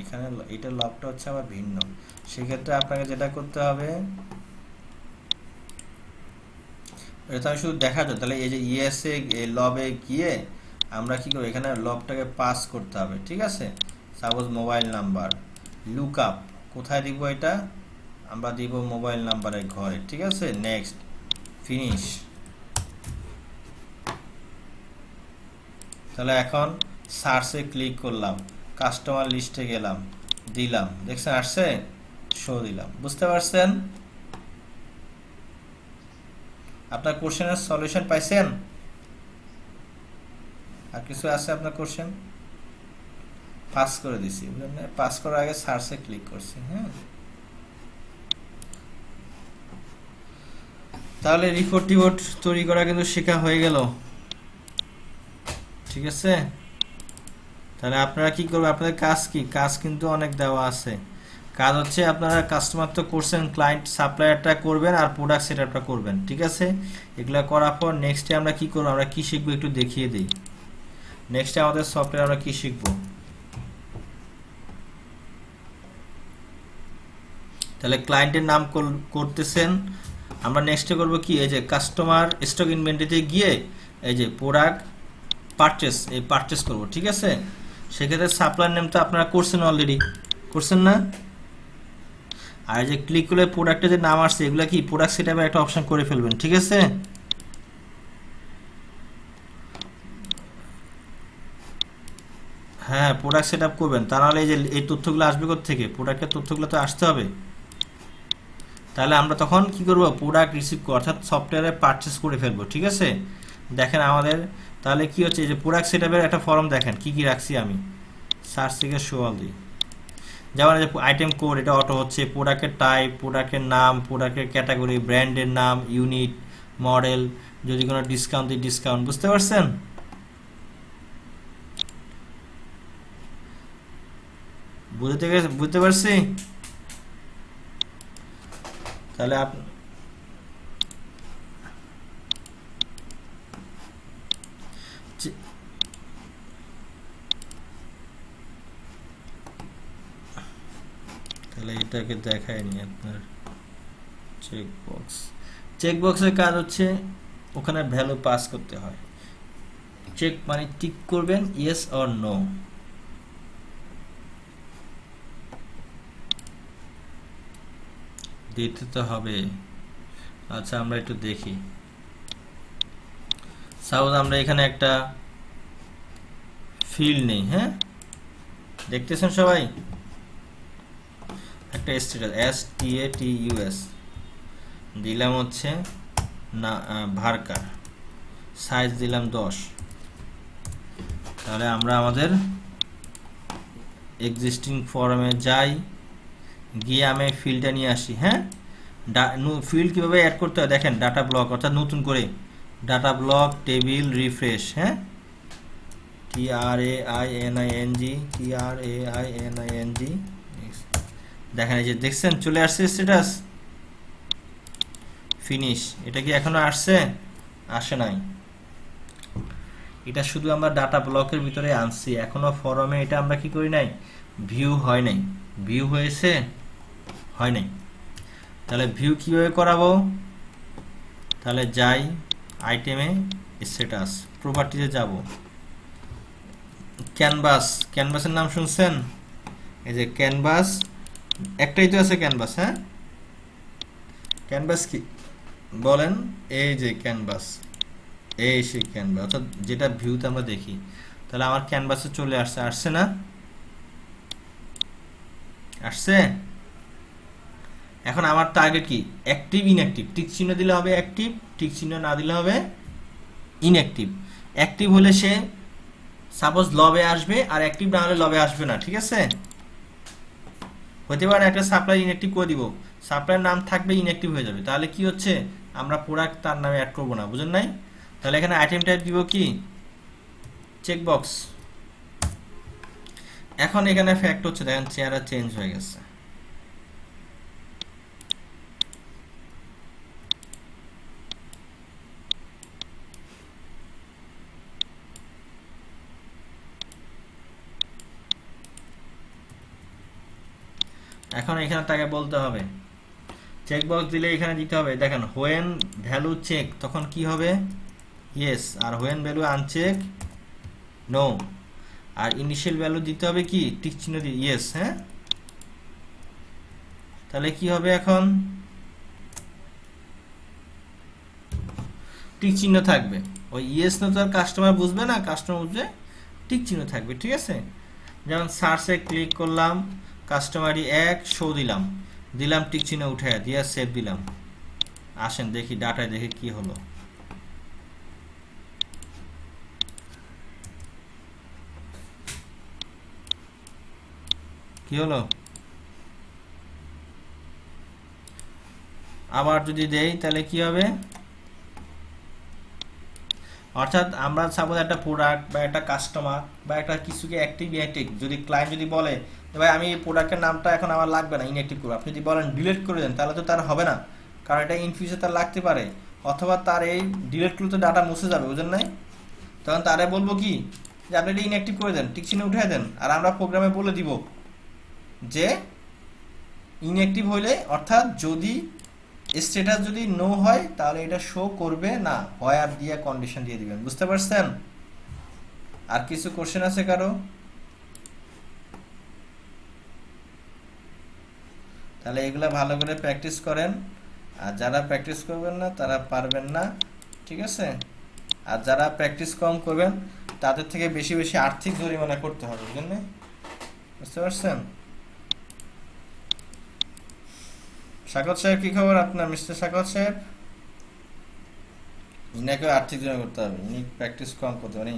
এখানে এটা লবটা হচ্ছে আবার ভিন্ন। সেক্ষেত্রে আপনাকে যেটা করতে হবে, এটা আমি শুধু দেখা যায়, তাহলে এই যে ইএসএ লবে গিয়ে আমরা কি করব, এখানে লবটাকে পাস করতে হবে, ঠিক আছে। Suppose mobile number, look up কোথায় দিব, এটা আমরা দিব মোবাইল নাম্বারের ঘরে, ঠিক আছে। Next, finish. তাহলে এখন সার্চে ক্লিক করলাম, কাস্টমার লিস্টে গেলাম, দিলাম, দেখছেন আসছে, শো দিলাম, বুঝতে পারছেন? আপনার কোশ্চেনের সলিউশন পাইছেন? আর কিছু আছে আপনার কোশ্চেন? পাস করে দিছি, বুঝলেন না? পাস করার আগে সার্চে ক্লিক করছি, হ্যাঁ। তাহলে রিপোর্ট টিপোর্ট তৈরি করা কিন্তু শেখা হয়ে গেল, ঠিক আছে। তাহলে আপনারা কি করবেন, আপনাদের কাজ কি, কাজ কিন্তু অনেক দেওয়া আছে। কাজ হচ্ছে আপনারা কাস্টমার তো করছেন, ক্লায়েন্ট সাপ্লায়ারটা করবেন আর প্রোডাক্ট সেটআপটা করবেন, ঠিক আছে। এগুলা করার পর নেক্সটে আমরা কি করব, আমরা কি শিখবো একটু দেখিয়ে দিই। নেক্সটে আমাদের সফটওয়্যার আমরা কি শিখবো, তাহলে ক্লায়েন্টের নাম করতেছেন, আমরা নেক্সটে করব কি, এই যে কাস্টমার স্টক ইনভেন্টরিতে গিয়ে এই যে প্রোডাক্ট পারচেস, এই পারচেস করব, ঠিক আছে। সেক্ষেত্রে সাপ্লায়ার নেম তো আপনারা করছেন, অলরেডি করছেন না? আর যে ক্লিক করলে প্রোডাক্টের যে নাম আসছে, এগুলা কি প্রোডাক্ট সেটআপের একটা অপশন করে ফেলবেন, ঠিক আছে। হ্যাঁ, প্রোডাক্ট সেটআপ করবেন, তা নাহলে এই যে এই তথ্যগুলো আসবে কোথা থেকে, প্রোডাক্টের তথ্যগুলো তো আসতে হবে। তাহলে আমরা তখন কি করব, প্রোডাক্ট রিসিভ অর্থাৎ সফটওয়্যারে পারচেস করে ফেলবো, ঠিক আছে। দেখেন আমাদের তাহলে কি হচ্ছে, যে প্রোডাক্ট সেটআপের একটা ফর্ম দেখেন কি কি রাখছি আমি, সার্চ থেকে শো অল দিই। যেমন যে আইটেম কোড, এটা অটো হচ্ছে, প্রোডাক্টের টাইপ, প্রোডাক্টের নাম, প্রোডাক্টের ক্যাটাগরি, ব্র্যান্ডের নাম, ইউনিট, মডেল, যদি কোনো ডিসকাউন্ট দিই ডিসকাউন্ট, বুঝতে পারছেন? বুঝতে পারছি। তাহলে তাহলে এটাকে দেখায়নি আপনার চেকবক্স। চেকবক্সের কাজ হচ্ছে ওখানে ভ্যালু পাস করতে হয়, চেক মানে টিক করবেন ইয়েস অর নো। দিতে তো হবে। আচ্ছা আমরা একটু দেখি, সাপোজ আমরা এখানে একটা ফিল্ড নেই, হ্যাঁ, দেখতেছেন সবাই, একটা স্ট্যাটাস STATUS দিলাম হচ্ছে না ভার্কার, সাইজ দিলাম 10। তাহলে আমরা আমাদের এক্সিস্টিং ফর্মে যাই, গিয়ে আমি ফিল্ডটা নিয়ে আসি, হ্যাঁ। ফিল্ড কীভাবে অ্যাড করতে হয় দেখেন, ডাটা ব্লক, অর্থাৎ নতুন করে ডাটা ব্লক, টেবিল, রিফ্রেশ, হ্যাঁ, TRAINING দেখেন, এই যে দেখছেন চলে আসছে স্ট্যাটাস, ফিনিশ। এটা কি এখনো আসছে? আসে নাই, এটা শুধু আমরা ডাটা ব্লকের ভিতরে আনছি, এখনো ফরমে এটা আমরা কি করি নাই, ভিউ হয় নাই। ভিউ হয়েছে? হয় নাই। তাহলে ভিউ কিভাবে করাবো, তাহলে যাই আইটেমে, স্ট্যাটাস, প্রপার্টিতে যাব, ক্যানভাস, ক্যানভাসের নাম শুনছেন, এই যে ক্যানভাস একটাই তো আছে ক্যানভাস, হ্যাঁ? ক্যানভাস কি বলেন? এই যে ক্যানভাস, এই সেই ক্যানভাস, অর্থাৎ যেটা ভিউতে আমরা দেখি। তাহলে আমার ক্যানভাসে চলে আসছে, আসছে না? আসছে। এখন আমার টার্গেট কি? Active inactive. টিক চিহ্ন দিলে হবে অ্যাক্টিভ, টিক চিহ্ন না দিলে হবে ইনঅ্যাক্টিভ। অ্যাক্টিভ হলে সে সাপোজ লবে আসবে, আর অ্যাক্টিভ না হলে লবে আসবে না, ঠিক আছে? হতে পারে একটা সাপ্লাই ইনঅ্যাক্টিভ করে দিব, সাপ্লাইয়ের নাম থাকবে ইনঅ্যাক্টিভ হয়ে যাবে, তাহলে কি হচ্ছে? আমরা প্রোডাক্ট তার নামে অ্যাড করবো না, বুঝেন নাই? তাহলে এখানে আইটেম টাইপ দিব কি? চেকবক্স। এখন এখানে ফ্যাক্ট হচ্ছে, দেখেন চেহারা চেঞ্জ হয়ে গেছে। এখন এখানে তাকে বলতে হবে, চেকবক্স দিলে এখানে দিতে হবে, দেখেন হোয়েন ভ্যালু চেক তখন কি হবে? ইয়েস। আর হোয়েন ভ্যালু আনচেক নো। আর ইনিশিয়াল ভ্যালু দিতে হবে কি? টিক চিহ্ন দিয়ে ইয়েস, হ্যাঁ? তাহলে কি হবে এখন? টিক চিহ্ন থাকবে। ওই ইয়েস নো তো আর কাস্টমার বুঝবে না, কাস্টমার বুঝবে টিক চিহ্ন থাকবে, ঠিক আছে? যেমন সার্চে ক্লিক করলাম, কাস্টমারই এক শো দিলাম, দিলাম টিক চিহ্ন উঠে দিয়ে সেভ দিলাম। আসেন দেখি ডাটায়, দেখি কি হলো। কি হলো? আবার যদি দেই তাহলে কি হবে? অর্থাৎ আমরা সাপোজ একটা প্রোডাক্ট বা একটা কাস্টমার বা একটা কিছুকে অ্যাক্টিভ ইনঅ্যাক্টিভ, যদি ক্লায়েন্ট যদি বলে যে ভাই আমি এই প্রোডাক্টের নামটা এখন আমার লাগবে না, ইনঅ্যাক্টিভ করবো, আপনি যদি বলেন ডিলিট করে দেন, তাহলে তো তার হবে না, কারণ এটা ইন ফিউচার তার লাগতে পারে, অথবা তার এই ডিলিট করলে তো ডাটা মুছে যাবে, বুঝেন নাই? তখন তারে বলবো কি যে আপনি এটা ইনঅ্যাক্টিভ করে দেন, টিক চিহ্ন উঠাই দেন, আর আমরা প্রোগ্রামে বলে দিব যে ইনঅ্যাক্টিভ হইলে, অর্থাৎ যদি স্ট্যাটাস যদি নো হয় তাহলে এটা শো করবে না, হয় আর দিয়ে কন্ডিশন দিয়ে দিবেন, বুঝতে পারছেন? আর কিছু কোশ্চেন আছে কারো? তাহলে এগুলা ভালো করে প্র্যাকটিস করেন, আর যারা প্র্যাকটিস করবেন না তারা পারবেন না, ঠিক আছে? আর যারা প্র্যাকটিস কম করবেন তাদের থেকে বেশি বেশি আর্থিক জরিমানা করতে হবে, বুঝলেন? বুঝতে পারছেন? সাকত সাহেব কি খবর আপনার? মিস্টার সাকত সাহেব, ইনাকে আর্থিক জরিমানা করতে হবে, ইনি প্র্যাকটিস কম করতে হবে,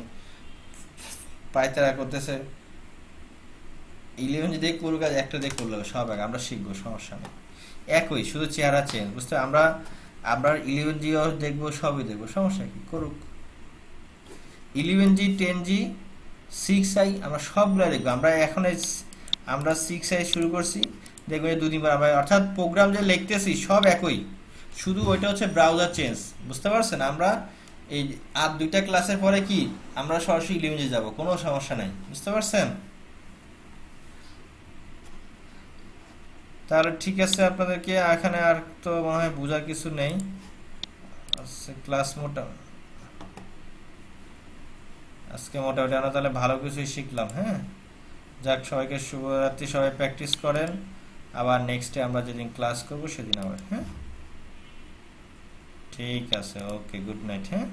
পায়তারা করতেছে। 11 যদি করুক আর একটা দিয়ে করলে সব এক, আমরা শিখবো, সমস্যা নেই, একই, শুধু চেহারা চেঞ্জ, বুঝতে? আমরা আমরা 11G দেখবো, সবই দেখবো, সমস্যা কি? করুক। 11G 10G 6i আমরা সবগুলো দেখবো। আমরা এখন আমরা 6i শুরু করছি, দেখবো এই 2-3 বার আমরা, অর্থাৎ প্রোগ্রাম যে লিখতেছি সব একই, শুধু ওইটা হচ্ছে ব্রাউজার চেঞ্জ, বুঝতে পারছেন? আমরা এই আর 2টা ক্লাসের পরে কি আমরা সরাসরি 11G যাবো, কোনো সমস্যা নাই, বুঝতে পারছেন? তাহলে ঠিক আছে, আপনাদেরকে এখানে আর তো মনে হয় বোঝার কিছু নেই। ক্লাস আজকে মোটামুটি আমরা তাহলে ভালো কিছুই শিখলাম, হ্যাঁ? যাক, সবাইকে শুভরাত্রি, সবাই প্র্যাকটিস করেন, আবার নেক্সটে আমরা যেদিন ক্লাস করব সেদিন আবার, হ্যাঁ? ঠিক আছে, ওকে, গুড নাইট, হ্যাঁ?